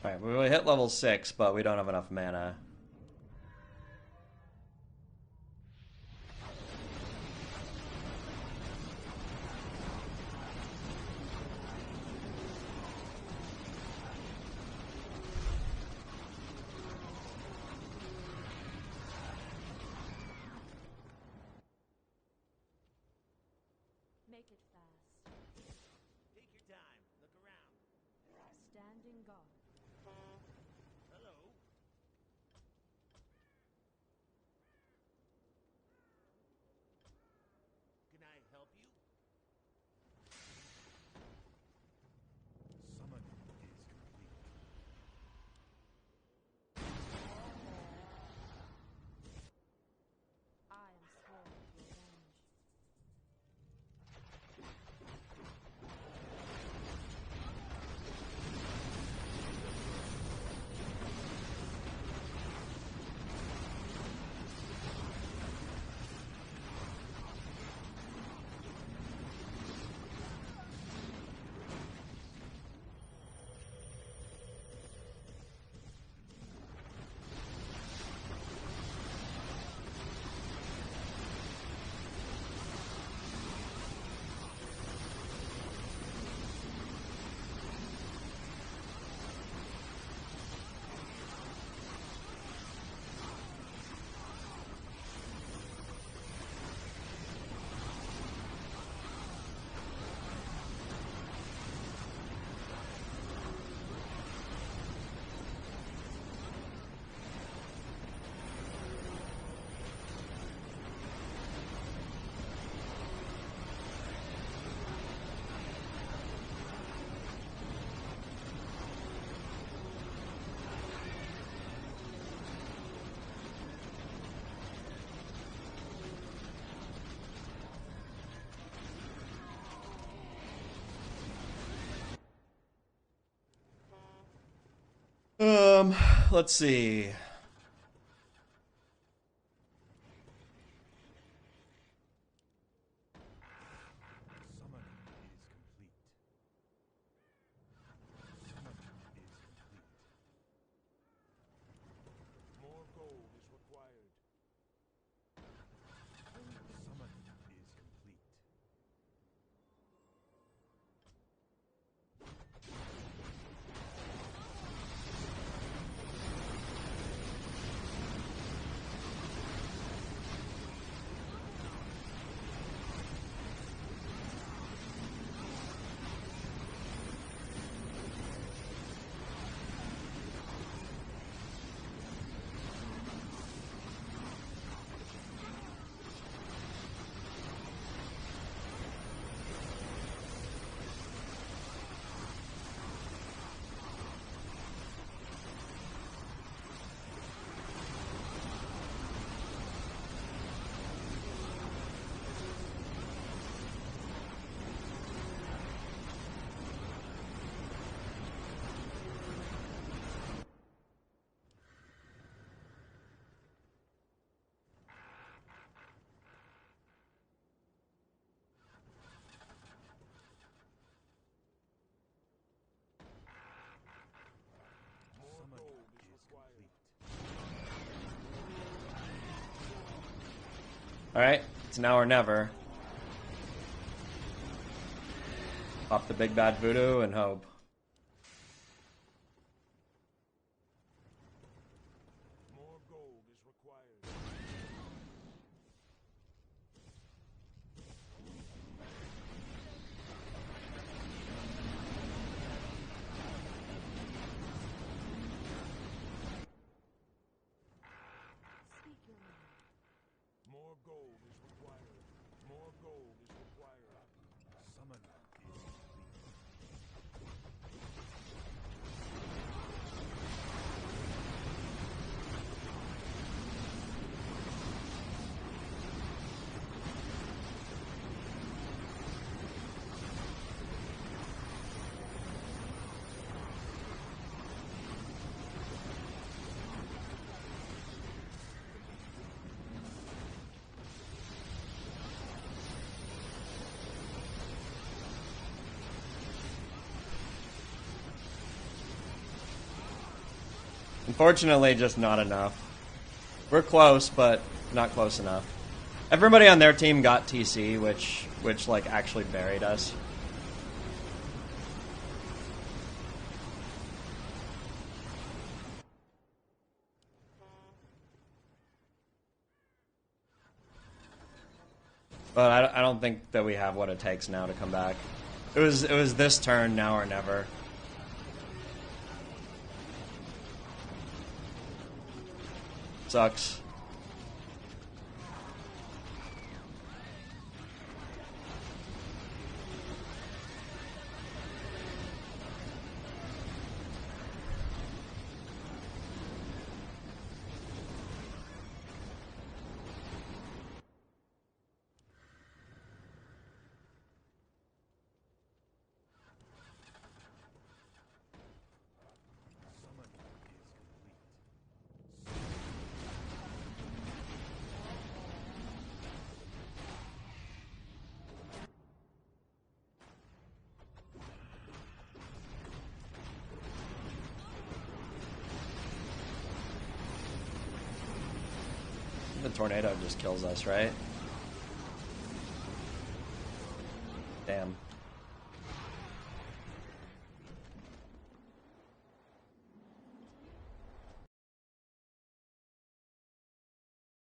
Alright, we hit level 6, but we don't have enough mana. Let's see. More gold is required. Summon is complete. More gold is required. Alright, it's now or never. Pop the big bad voodoo and hope. More gold is required. Speak your mind. More gold is required. More gold is required. Summon is complete. Unfortunately, just not enough. We're close, but not close enough. Everybody on their team got TC, which like actually buried us. But I don't think that we have what it takes now to come back. It was this turn, now or never. Sucks. The tornado just kills us, right? Damn.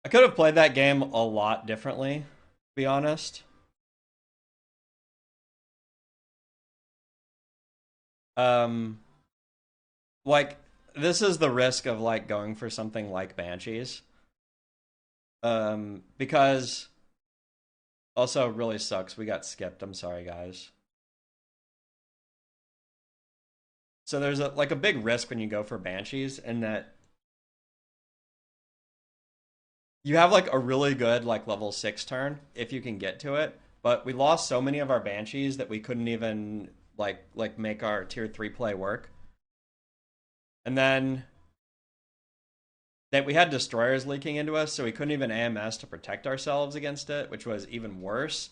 I could have played that game a lot differently, to be honest. Like, this is the risk of, like, going for something like Banshees. Because also really sucks. We got skipped. I'm sorry, guys. So there's a big risk when you go for Banshees, in that you have like a really good like level 6 turn if you can get to it, but we lost so many of our Banshees that we couldn't even like make our tier 3 play work. And then that we had destroyers leaking into us, so we couldn't even AMS to protect ourselves against it, which was even worse.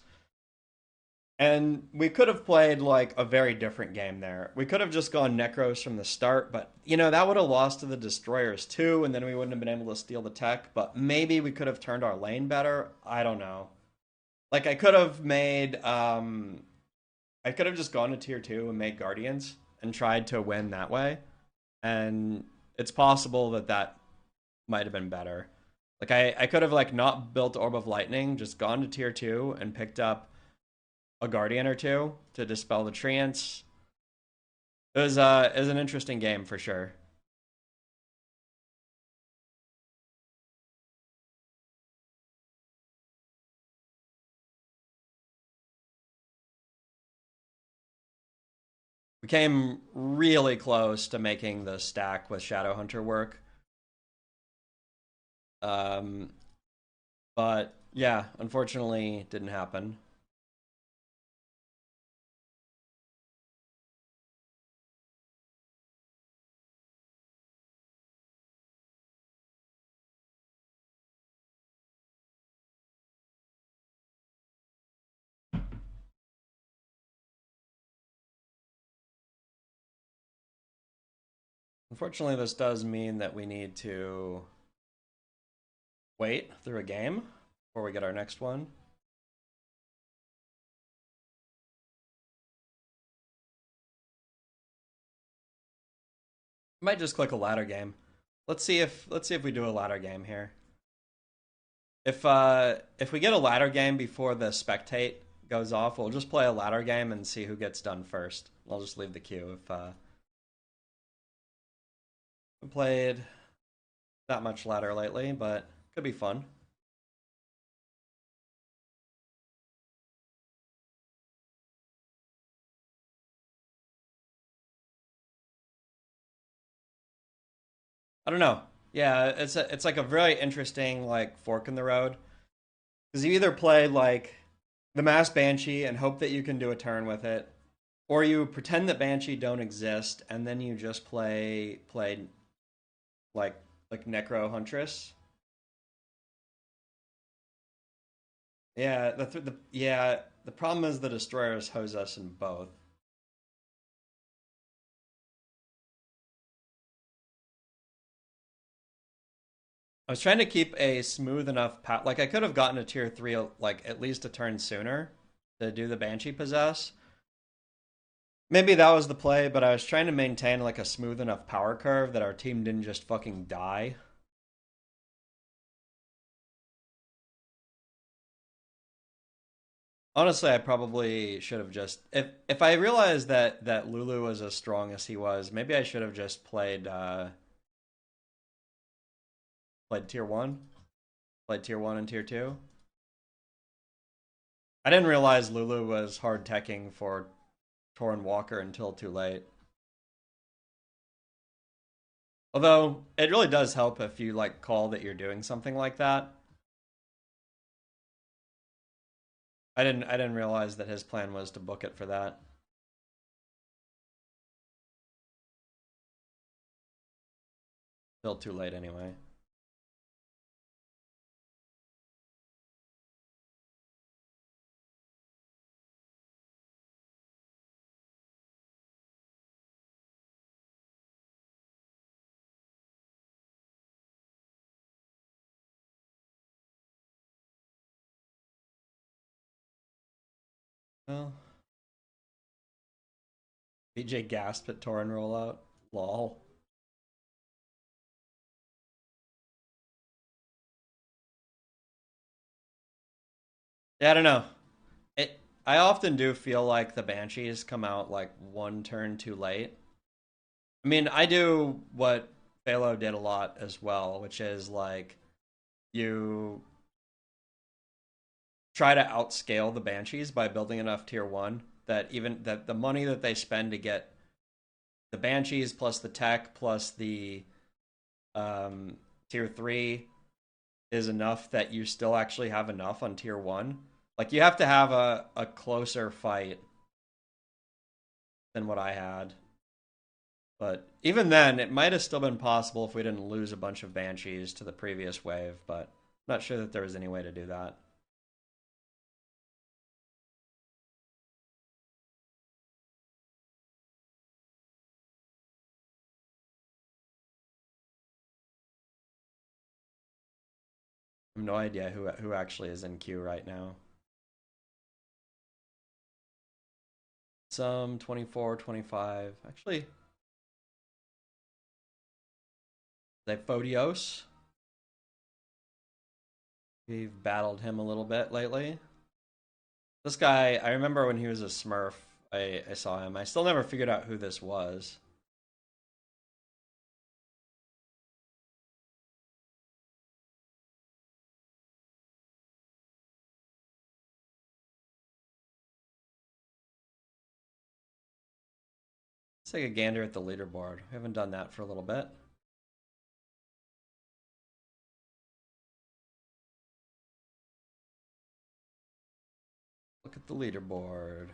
And we could have played like a very different game there. We could have just gone Necros from the start, but you know, that would have lost to the destroyers too, and then we wouldn't have been able to steal the tech. But maybe we could have turned our lane better. I don't know. Like I could have made I could have just gone to tier 2 and made Guardians and tried to win that way. And it's possible that that might have been better. Like I could have like not built Orb of Lightning, just gone to tier 2 and picked up a Guardian or two to dispel the trance. It was an interesting game for sure. We came really close to making the stack with Shadowhunter work. But yeah, unfortunately didn't happen. Unfortunately, this does mean that we need to wait through a game before we get our next one. Might just click a ladder game. Let's see if we do a ladder game here. If we get a ladder game before the spectate goes off, we'll just play a ladder game and see who gets done first. I'll just leave the queue if we played that much ladder lately, but could be fun. I don't know. Yeah, it's like a very interesting like fork in the road because you either play like the Mass Banshee and hope that you can do a turn with it, or you pretend that Banshee don't exist and then you just play like Necro Huntress. Yeah, the problem is the destroyers hose us in both. I was trying to keep a smooth enough path. Like I could have gotten a tier 3 like at least a turn sooner to do the Banshee possess. Maybe that was the play, but I was trying to maintain like a smooth enough power curve that our team didn't just fucking die. Honestly, I probably should have just if I realized that Lulu was as strong as he was, maybe I should have just played tier 1. Played tier 1 and tier 2. I didn't realize Lulu was hard teching for Torin Walker until too late. Although it really does help if you like call that you're doing something like that. I didn't realize that his plan was to book it for that. Still too late anyway. Well, BJ gasped at Torin rollout. Lol. Yeah, I don't know. I often do feel like the Banshees come out like one turn too late. I mean, I do what Phalo did a lot as well, which is like you try to outscale the Banshees by building enough tier 1 that even that the money that they spend to get the Banshees plus the tech plus the tier 3 is enough that you still actually have enough on tier 1. Like you have to have a closer fight than what I had. But even then, it might have still been possible if we didn't lose a bunch of Banshees to the previous wave, but I'm not sure that there was any way to do that. I have no idea who actually is in queue right now. Some 24, 25. Actually, they Phodios. We've battled him a little bit lately. This guy, I remember when he was a Smurf, I saw him. I still never figured out who this was. Let's take a gander at the leaderboard. We haven't done that for a little bit. Look at the leaderboard.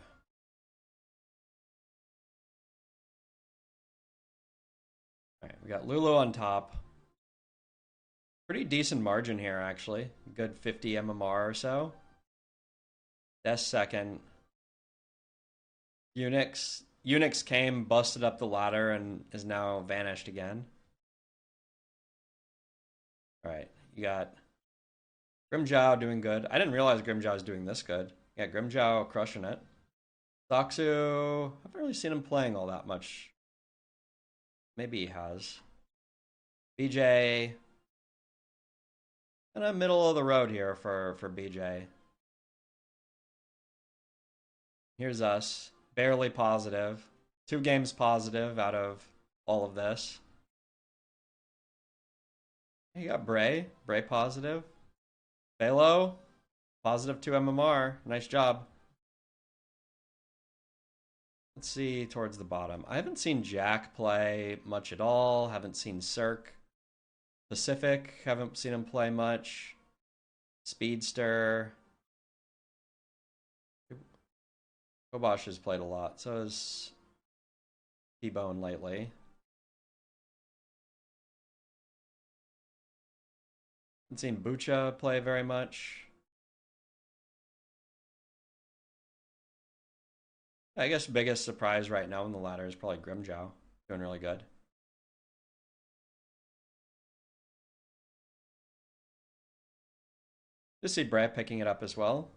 Alright, we got Lulu on top. Pretty decent margin here, actually. Good 50 MMR or so. That's second. Unix came, busted up the ladder, and is now vanished again. Alright, you got 𝕓𝕝𝕔𝕕 doing good. I didn't realize 𝕓𝕝𝕔𝕕 was doing this good. Yeah, 𝕓𝕝𝕔𝕕 crushing it. Saksu, I haven't really seen him playing all that much. Maybe he has. BJ, kind of middle of the road here for BJ. Here's us, barely positive. 2 games positive out of all of this. You got 𝕓𝕝𝕔 positive. Phalo, positive 2 MMR. Nice job. Let's see towards the bottom. I haven't seen Jack play much at all. Haven't seen Cirque. Pacific, haven't seen him play much. Speedster. Kobosh has played a lot. So has T-Bone lately. Haven't seen Bucha play very much. I guess biggest surprise right now in the ladder is probably 𝕓𝕝𝕔𝕕. Doing really good. Just see 𝕓𝕝𝕔 picking it up as well.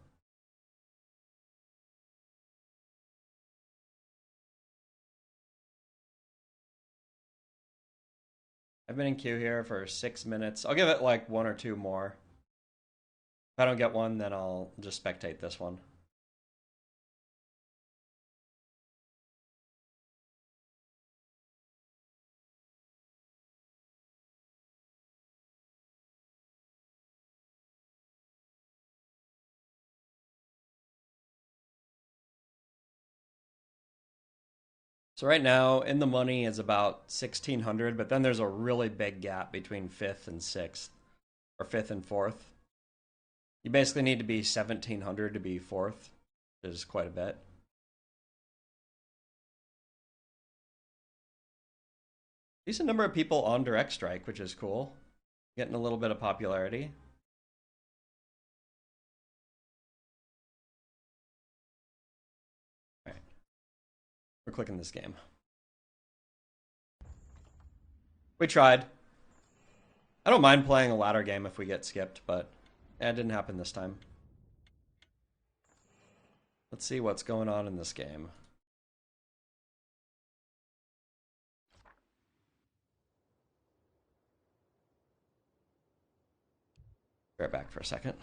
I've been in queue here for 6 minutes. I'll give it like 1 or 2 more. If I don't get one, then I'll just spectate this one. So right now, in the money is about 1,600, but then there's a really big gap between 5th and 6th, or 5th and 4th. You basically need to be 1,700 to be 4th, which is quite a bit. Decent number of people on Direct Strike, which is cool. Getting a little bit of popularity. We're clicking this game. We tried. I don't mind playing a ladder game if we get skipped, but it didn't happen this time. Let's see what's going on in this game. Be right back for a second.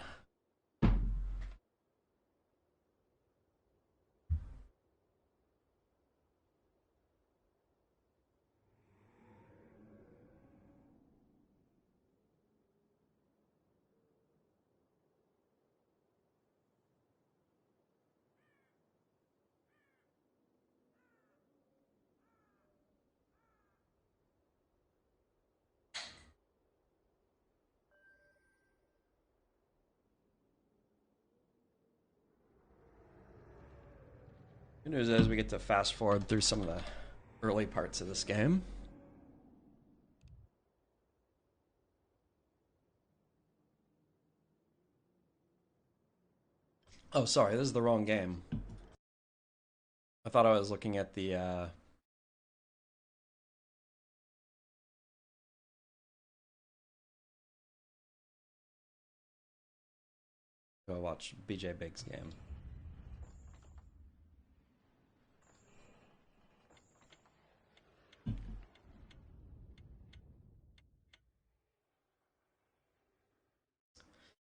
Good news is we get to fast forward through some of the early parts of this game. Oh, sorry, this is the wrong game. I thought I was looking at the go watch BJ Big's game.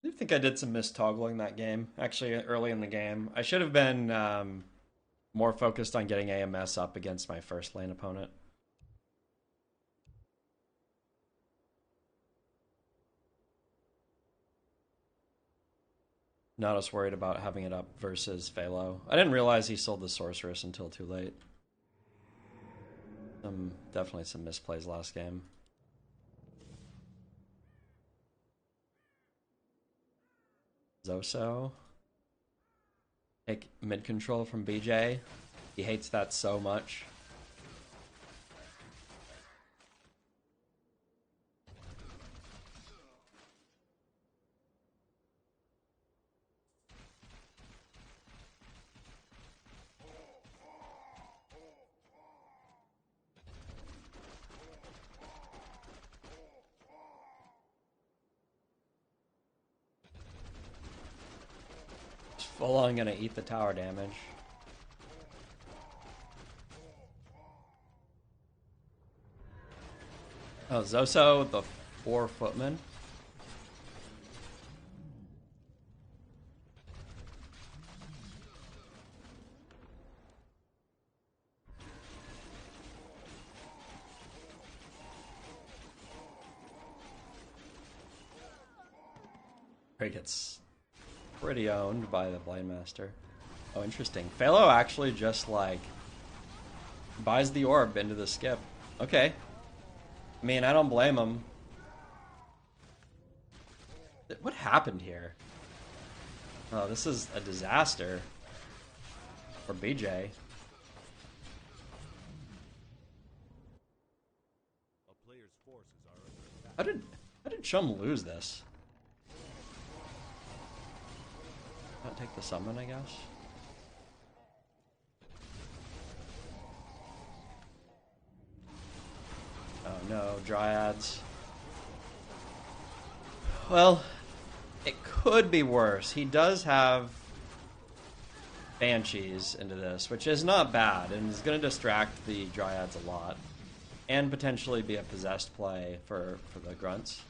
I think I did some mistoggling that game, actually, early in the game. I should have been more focused on getting AMS up against my first lane opponent. Not as worried about having it up versus Phalo. I didn't realize he sold the Sorceress until too late. Definitely some misplays last game. Zoso. Take mid control from BJ. He hates that so much. Full on gonna eat the tower damage. Oh, Zoso, the 4-footman. He gets pretty owned by the Blade Master. Oh, interesting. Phalo actually just, like, buys the orb into the skip. Okay. I mean, I don't blame him. What happened here? Oh, this is a disaster for BJ. How did Chum lose this? Not take the summon, I guess. Oh no, Dryads. Well, it could be worse. He does have Banshees into this, which is not bad, and is going to distract the Dryads a lot. And potentially be a possessed play for the Grunts.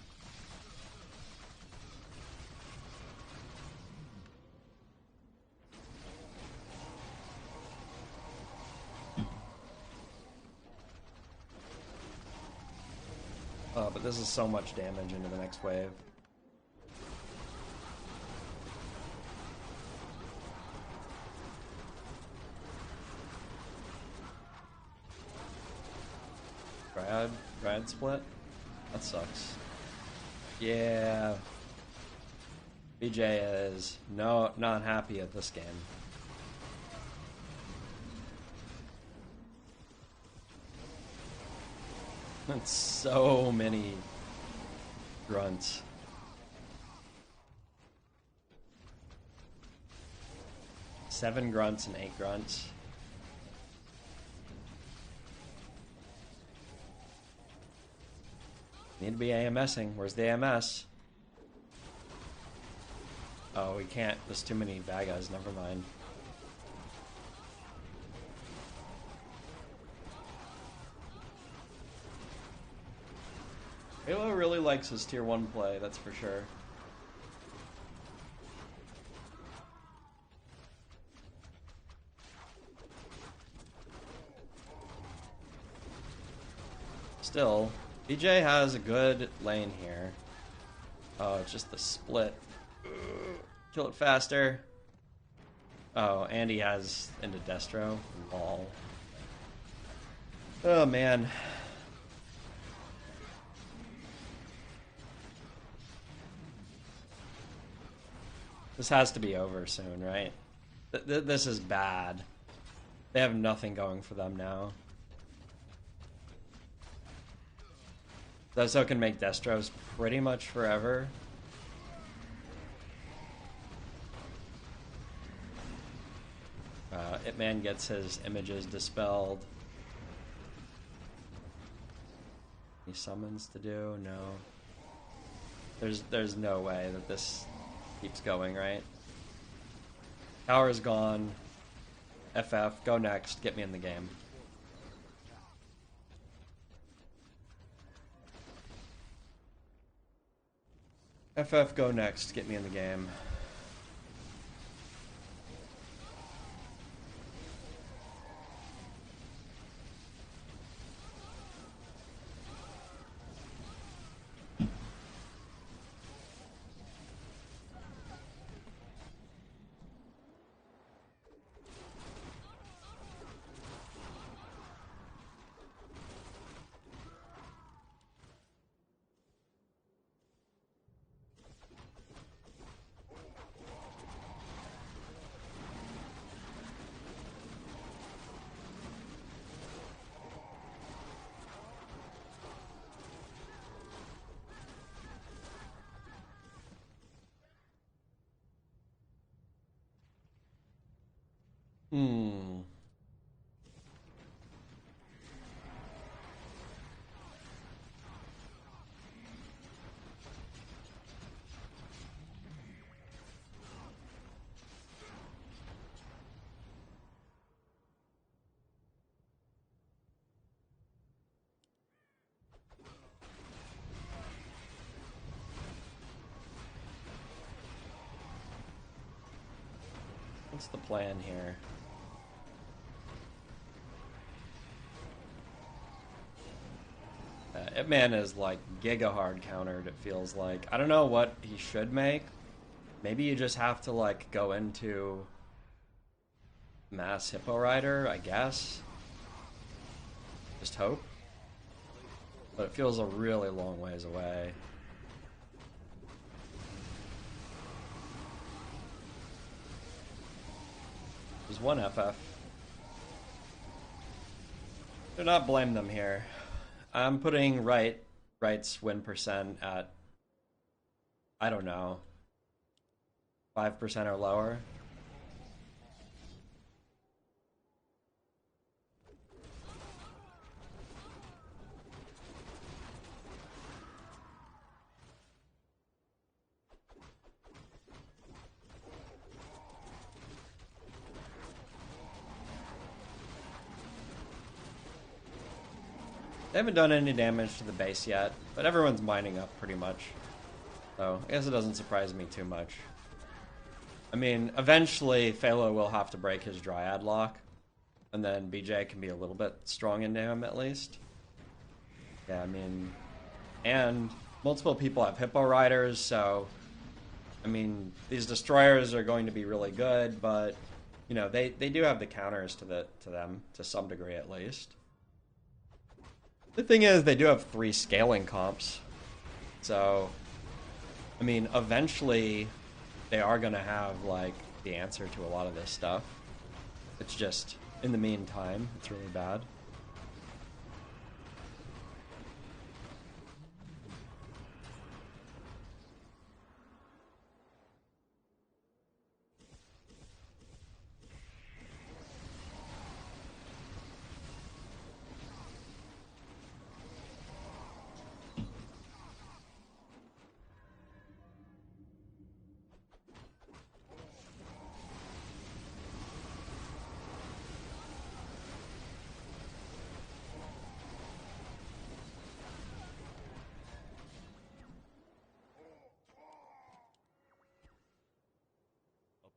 Oh, but this is so much damage into the next wave. Dryad split? That sucks. Yeah. BJ is not happy at this game. That's so many grunts. Seven grunts and 8 grunts. Need to be AMSing. Where's the AMS? Oh, we can't. There's too many Vagas. Never mind. Halo really likes his tier 1 play, that's for sure. Still, BJ has a good lane here. Oh, it's just the split. Kill it faster. Oh, and he has into Destro. Lol. Oh, man. This has to be over soon, right? This is bad. They have nothing going for them now. Zesso can make Destros pretty much forever. Ip-Man gets his images dispelled. Any summons to do? No. There's no way that this keeps going, right? Tower's gone. FF, go next, get me in the game. FF, go next, get me in the game. What's the plan here? Ip-Man is like giga hard countered, it feels like. I don't know what he should make. Maybe you just have to like go into Mass Hippo Rider, I guess. Just hope. But it feels a really long ways away. There's one FF. Do not blame them here. I'm putting Right's win percent at, I don't know, 5% or lower. They haven't done any damage to the base yet, but everyone's mining up pretty much. So I guess it doesn't surprise me too much. I mean, eventually Phalo will have to break his Dryad lock, and then BJ can be a little bit strong into him at least. Yeah, I mean, and multiple people have Hippo Riders, so I mean, these destroyers are going to be really good, but you know, they do have the counters to them to some degree at least. The thing is, they do have 3 scaling comps, so I mean, eventually they are going to have like the answer to a lot of this stuff. It's just, in the meantime, it's really bad.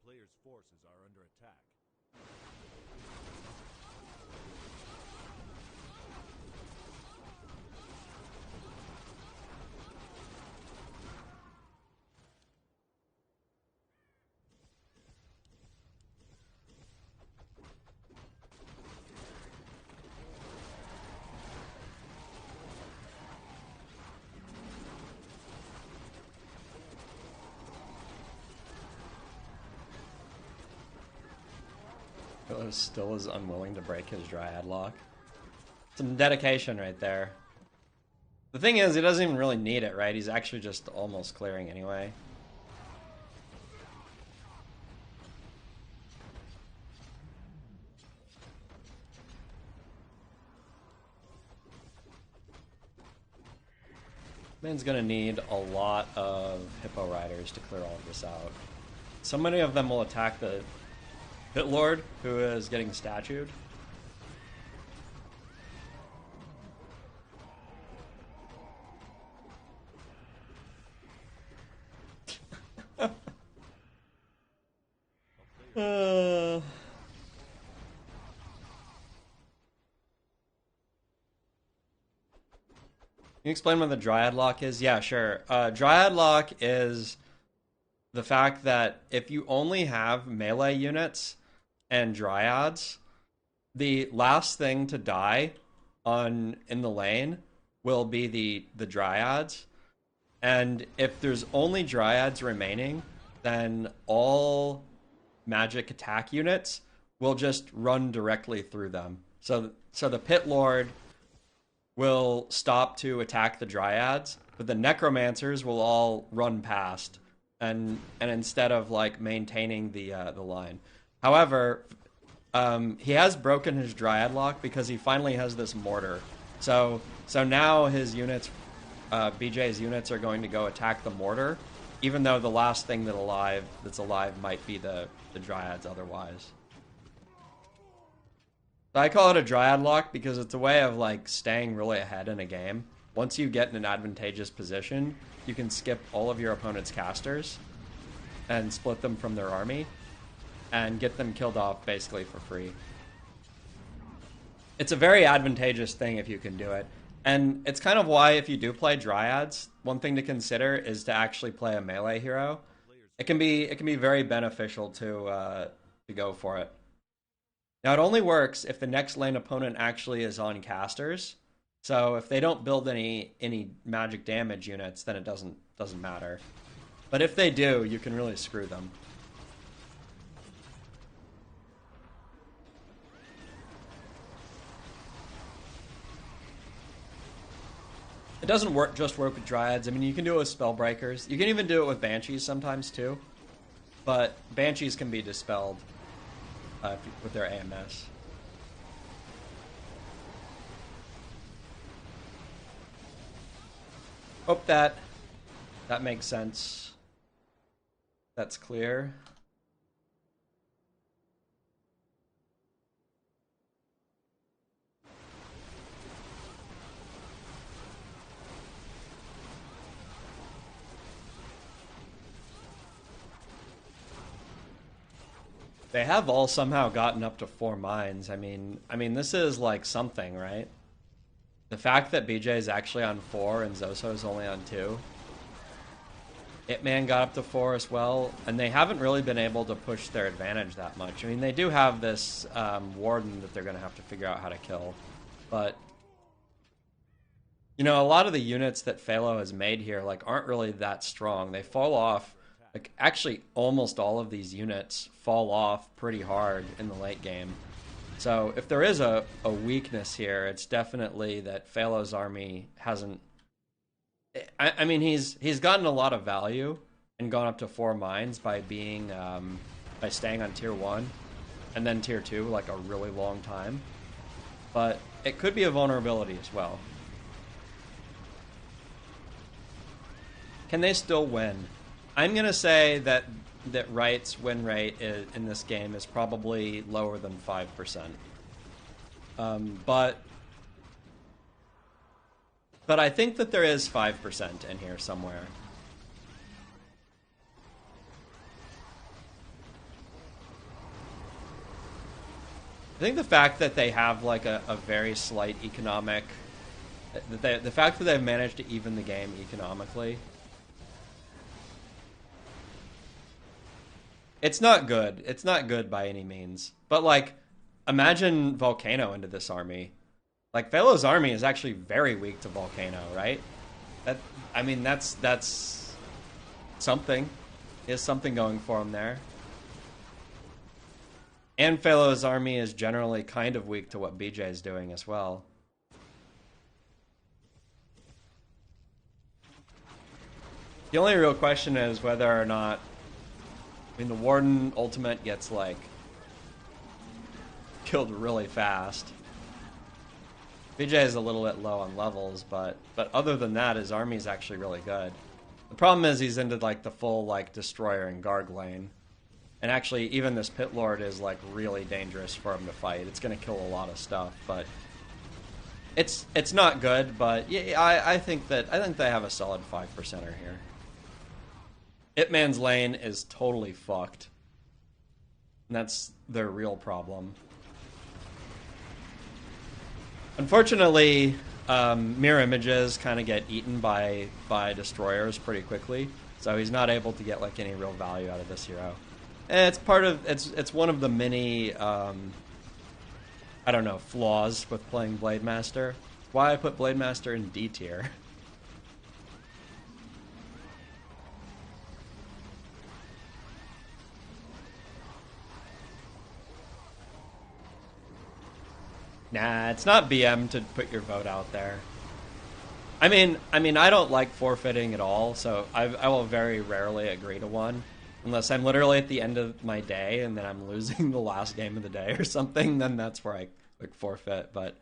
Player's forces are under attack. Phalo still is unwilling to break his Dryad lock. Some dedication right there. The thing is, he doesn't even really need it, right? He's actually just almost clearing anyway. Man's gonna need a lot of Hippo Riders to clear all of this out. So many of them will attack the Pit Lord, who is getting statued. Can you explain what the Dryad Lock is? Yeah, sure. Dryad Lock is the fact that if you only have melee units and Dryads, the last thing to die in the lane will be the Dryads. And if there's only Dryads remaining, then all magic attack units will just run directly through them. So the Pit Lord will stop to attack the Dryads, but the Necromancers will all run past, and instead of like maintaining the line. However, he has broken his Dryad Lock because he finally has this mortar. So now his units, BJ's units, are going to go attack the mortar, even though the last thing that's alive might be the Dryads otherwise. I call it a Dryad Lock because it's a way of like staying really ahead in a game. Once you get in an advantageous position, you can skip all of your opponent's casters and split them from their army and get them killed off basically for free. It's a very advantageous thing if you can do it. And it's kind of why if you do play Dryads, one thing to consider is to actually play a melee hero. It can be very beneficial to go for it. Now, it only works if the next lane opponent actually is on casters. So if they don't build any magic damage units, then it doesn't matter. But if they do, you can really screw them. It doesn't just work with Dryads. I mean, you can do it with Spellbreakers. You can even do it with Banshees sometimes, too. But Banshees can be dispelled with their AMS. Hope that makes sense. That's clear. They have all somehow gotten up to 4 mines. I mean, this is like something, right? The fact that BJ is actually on 4 and Zoso is only on 2. Hitman got up to 4 as well, and they haven't really been able to push their advantage that much. I mean, they do have this Warden that they're going to have to figure out how to kill. But, you know, a lot of the units that Phalo has made here like aren't really that strong. They fall off. Like, actually, almost all of these units fall off pretty hard in the late game. So if there is a weakness here, it's definitely that Phalo's army hasn't... I mean, he's gotten a lot of value and gone up to 4 mines by being by staying on tier 1 and then tier 2 like a really long time. But it could be a vulnerability as well. Can they still win? I'm gonna say that Wright's win rate in this game is probably lower than 5%. But I think that there is 5% in here somewhere. I think the fact that they have like a very slight economic... The fact that they've managed to even the game economically... It's not good. It's not good by any means. But, like, imagine Volcano into this army. Like, Phalo's army is actually very weak to Volcano, right? I mean, that's something. Is something going for him there. And Phalo's army is generally kind of weak to what BJ is doing as well. The only real question is whether or not, I mean, the Warden ultimate gets, like, killed really fast. BJ is a little bit low on levels, but other than that, his army's actually really good. The problem is he's into, like, the full, like, Destroyer and Garg lane. And actually, even this Pit Lord is, like, really dangerous for him to fight. It's gonna kill a lot of stuff, but it's not good, but yeah, I think they have a solid 5%er here. Hitman's lane is totally fucked. And that's their real problem. Unfortunately, mirror images kind of get eaten by destroyers pretty quickly, so he's not able to get like any real value out of this hero. And it's one of the many I don't know, flaws with playing Blade Master. Why I put Blade Master in D tier. Nah, it's not BM to put your vote out there. I mean, I don't like forfeiting at all, so I will very rarely agree to one. Unless I'm literally at the end of my day and then I'm losing the last game of the day or something, then that's where I like forfeit. But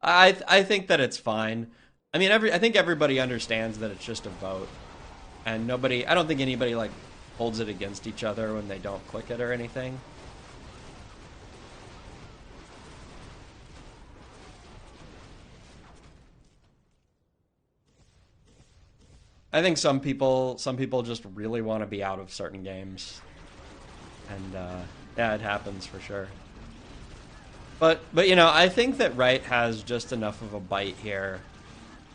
I think that it's fine. I mean, I think everybody understands that it's just a vote. And I don't think anybody like holds it against each other when they don't click it or anything. I think some people just really want to be out of certain games, and yeah, it happens for sure. But you know, I think that Wright has just enough of a bite here,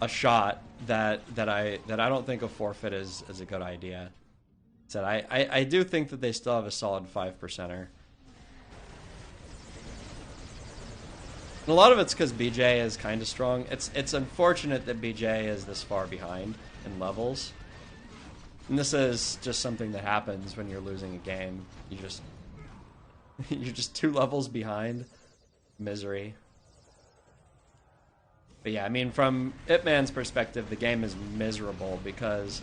a shot that I don't think a forfeit is a good idea. So I do think that they still have a solid 5%er. And a lot of it's because BJ is kind of strong. It's unfortunate that BJ is this far behind in levels. And this is just something that happens when you're losing a game. You're just 2 levels behind. Misery. But yeah, I mean, from Hitman's perspective, the game is miserable because,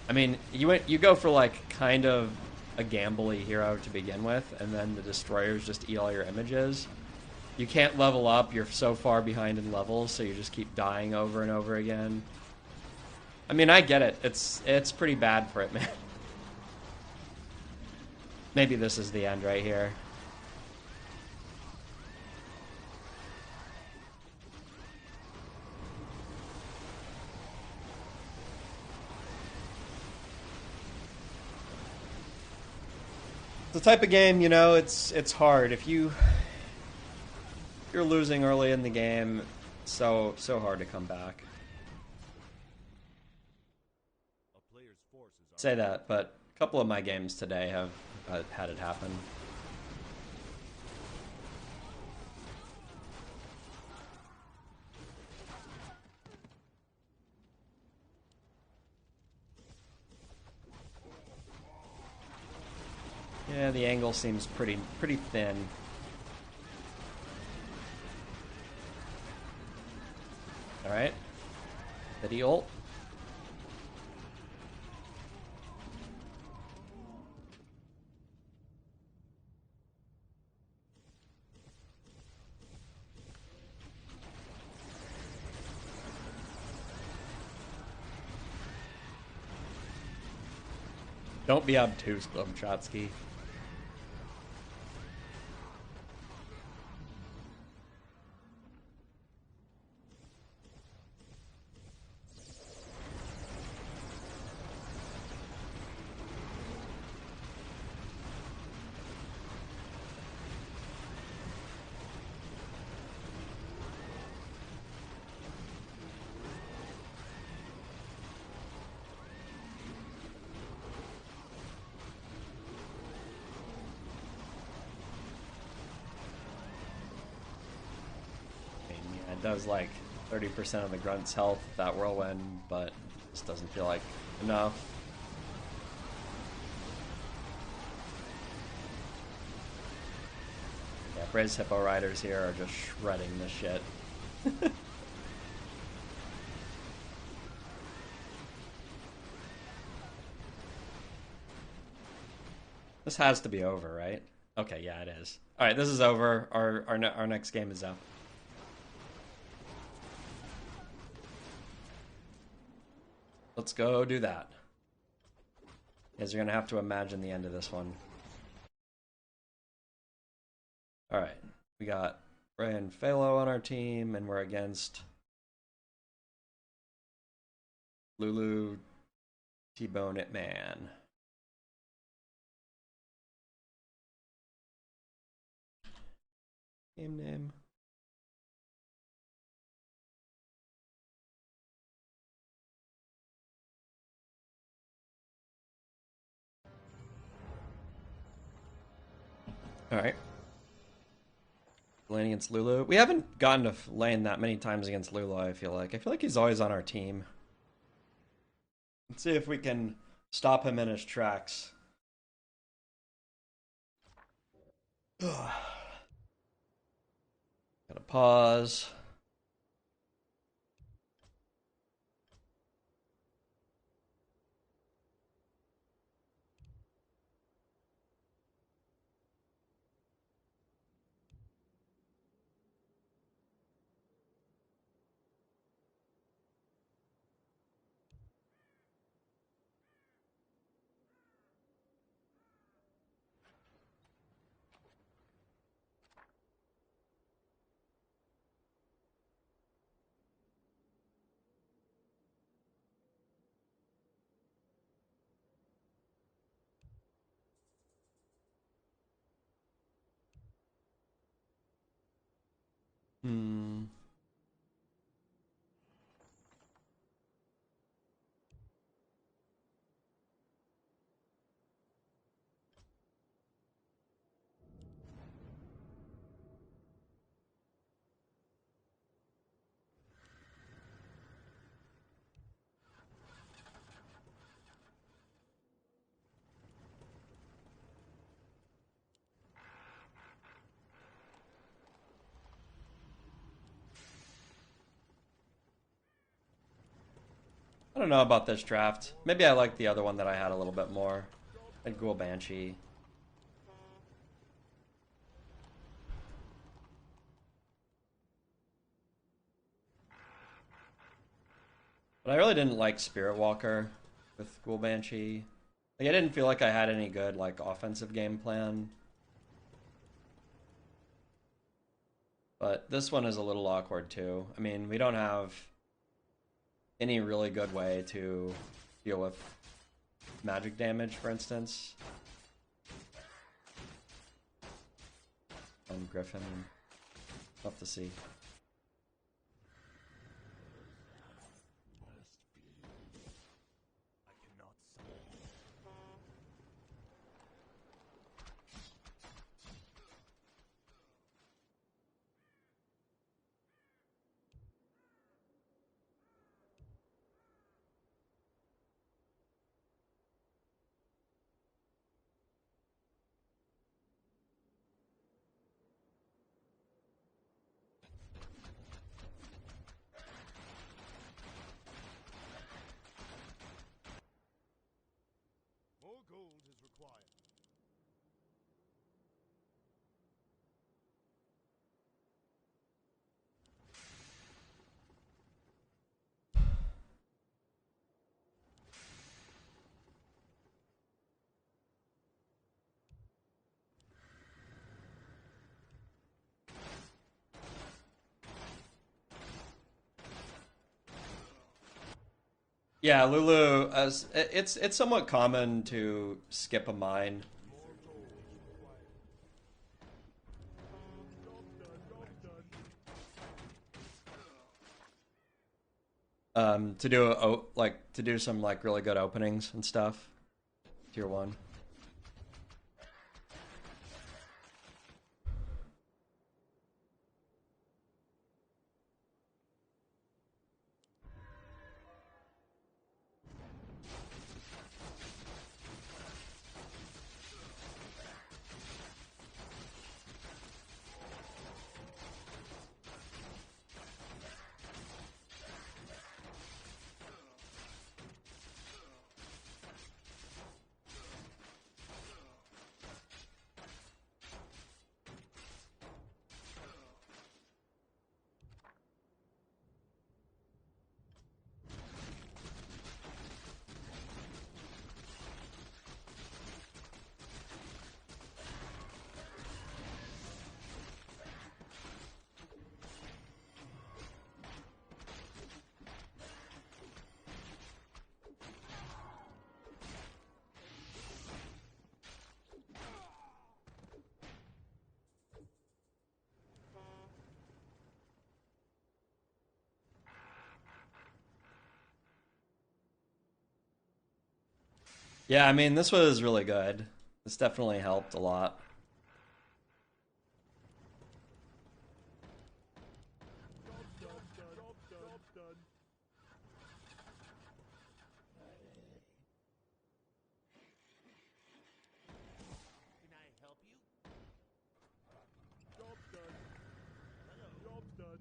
I mean, you go for like kind of a gambly hero to begin with, and then the destroyers just eat all your images. You can't level up, you're so far behind in levels, so you just keep dying over and over again. I mean, I get it. It's pretty bad for it, man. Maybe this is the end right here. The type of game, you know, it's hard. If you're losing early in the game, so hard to come back. Say that, but a couple of my games today have had it happen. Yeah, the angle seems pretty thin. All right, Biddy ult. Don't be obtuse, Blumchotsky. Does like 30% of the grunt's health with that whirlwind, but this doesn't feel like enough. Yeah, Briz Hippo Riders here are just shredding this shit. This has to be over, right? Okay, yeah, it is. All right, this is over. Our next game is up. Let's go do that. You guys are gonna have to imagine the end of this one. All right, we got Ray and Phalo on our team, and we're against 𝕓𝕝𝕔𝕕. Game name. All right. Playing against Lulu. We haven't gotten to lane that many times against Lulu, I feel like. I feel like he's always on our team. Let's see if we can stop him in his tracks. Gotta pause. Hmm. I don't know about this draft. Maybe I like the other one that I had a little bit more. I'd go Banshee. But I really didn't like Spirit Walker with Ghoul Banshee. Like, I didn't feel like I had any good like offensive game plan. But this one is a little awkward too. I mean, we don't have any really good way to deal with magic damage, for instance. Griffin. Tough to see. More gold is required. Yeah, Lulu, as it's somewhat common to skip a mine. To do to do some like really good openings and stuff. Tier 1. Yeah, I mean, this was really good. This definitely helped a lot. Can I help you? Job done. Hello. Job done.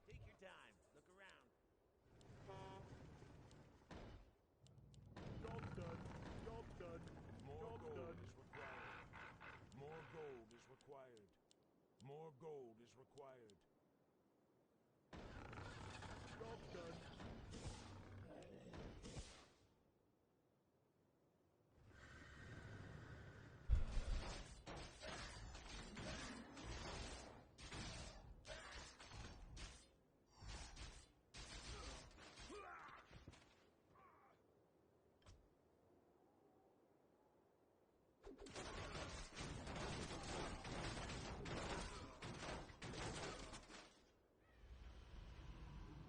Take your time. Look around. Job done. Job done. More gold is required. More gold is required. More gold is required. Job done.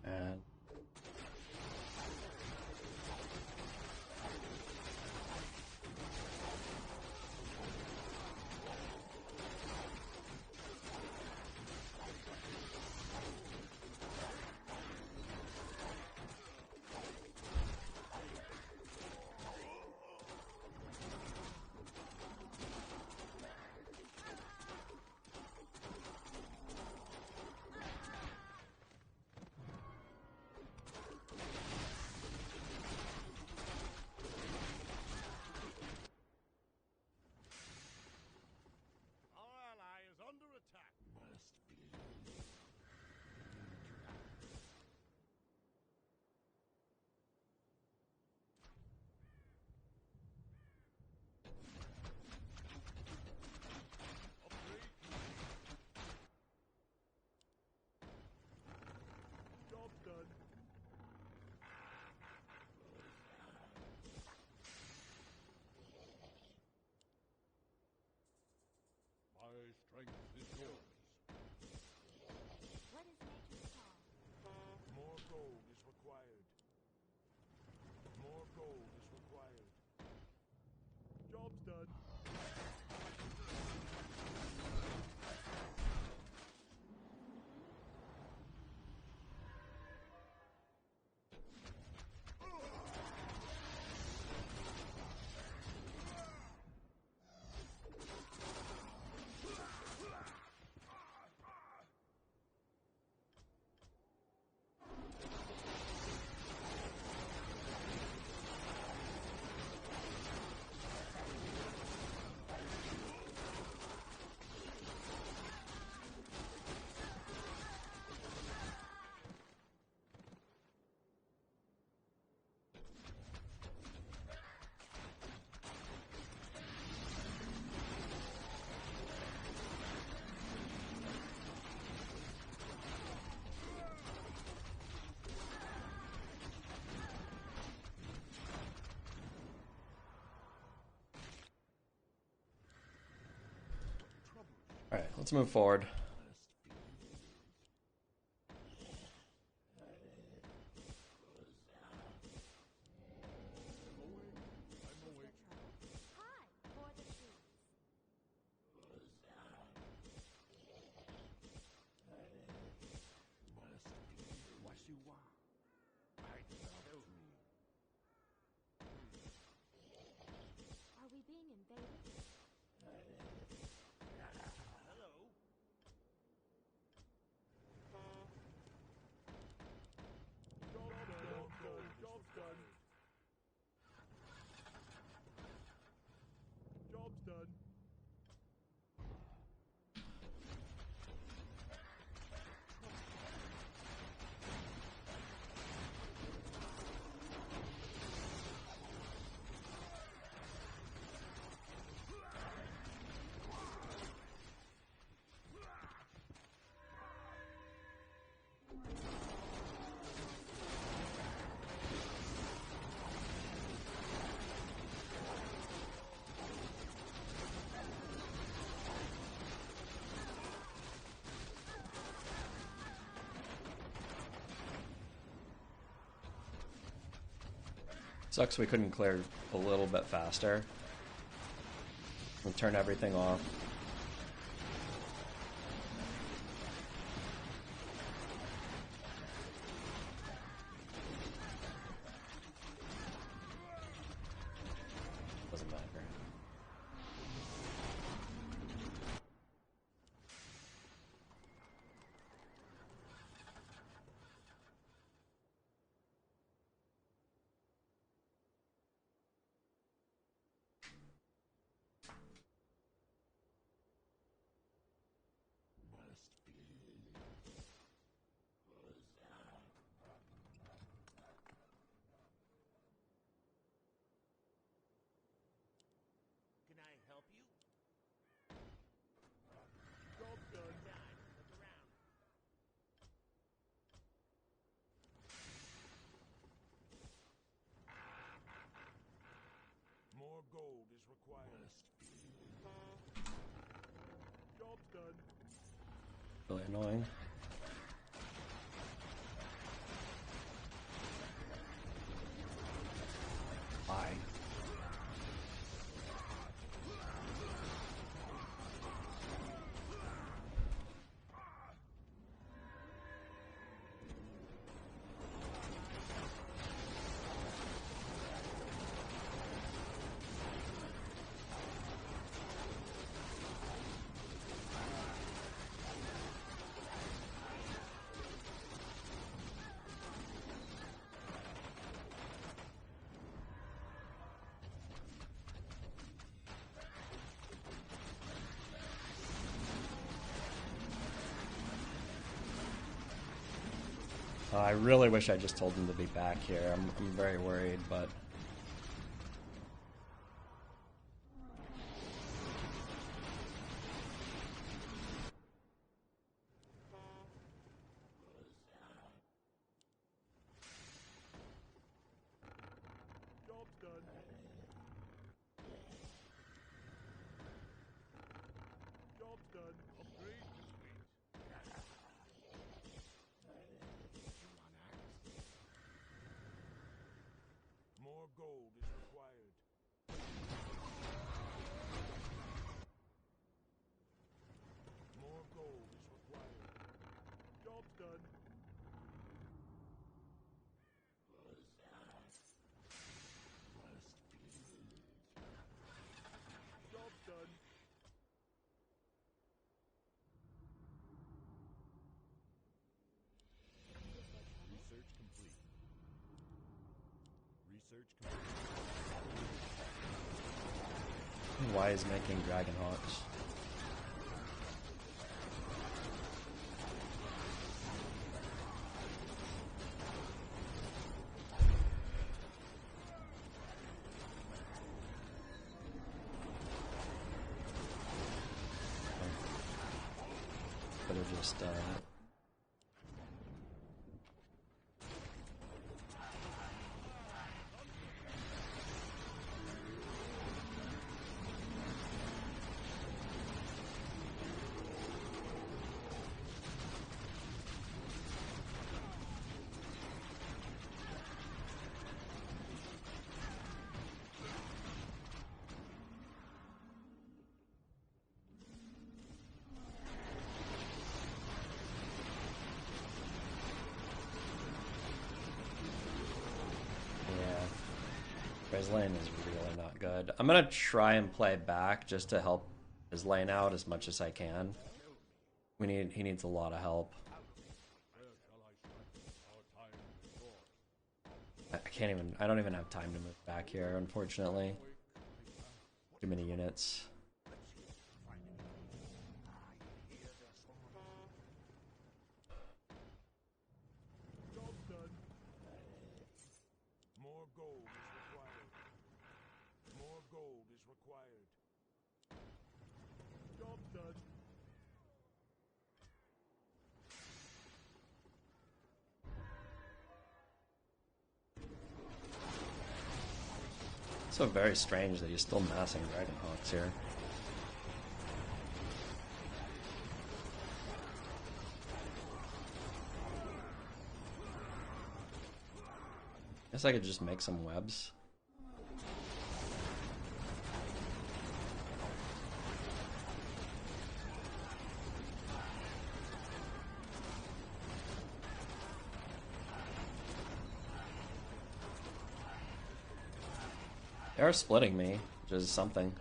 And Our ally is under attack. Upgrade. Job done. My strength is yours. What is nature's call? More gold is required. More gold is required. Job's done. all right, let's move forward. Sucks we couldn't clear a little bit faster. We'll turn everything off. Doesn't matter. Can I help you? Job done. Look around. More gold is required. Job's done. Really annoying. Why? I really wish I just told him to be back here. I'm very worried, but... Job's done. Job's done. Upgrade complete. More gold is required. More gold is required. Job's done. Job's done. Research complete. Research complete. Why is making Dragon Hawks? Could have just his lane is really not good. I'm gonna try and play back just to help his lane out as much as I can. He needs a lot of help. I don't even have time to move back here, unfortunately. Too many units. Job's done. More gold is required. More gold is required. Job's done. So very strange that he's still massing Dragon Hawks here. Guess I could just make some webs. They are splitting me, which is something.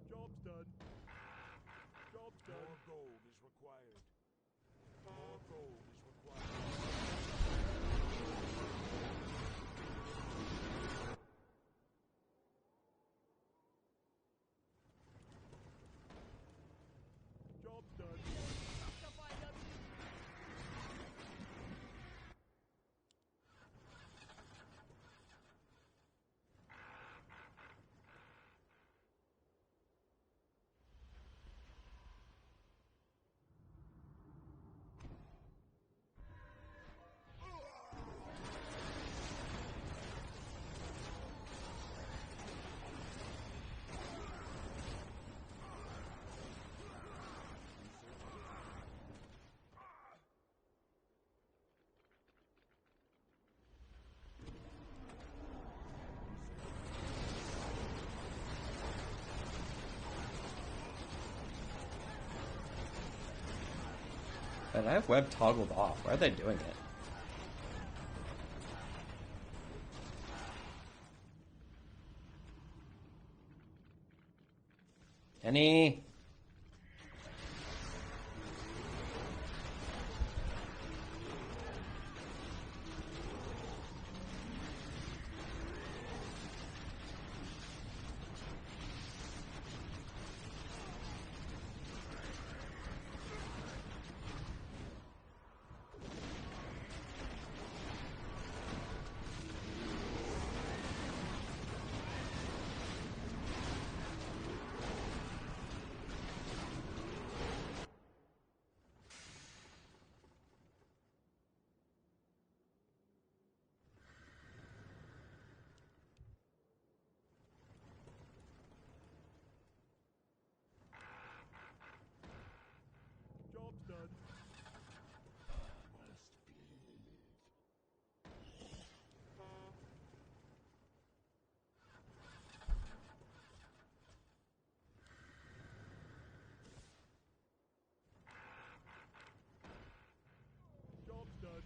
Job's done. Job's done. More gold is required. More gold is required. Job's done. And I have web toggled off. Why are they doing it? Kenny! Job's done. Job's done.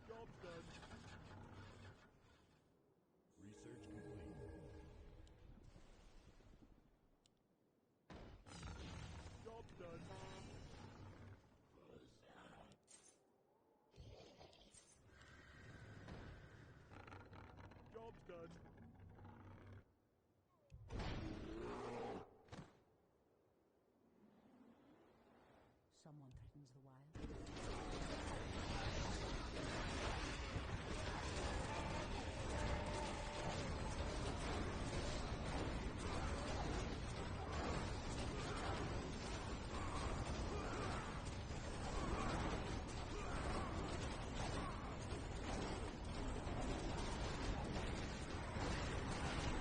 Job's done. Research complete. Job's done. Job's done. Someone threatens the wild.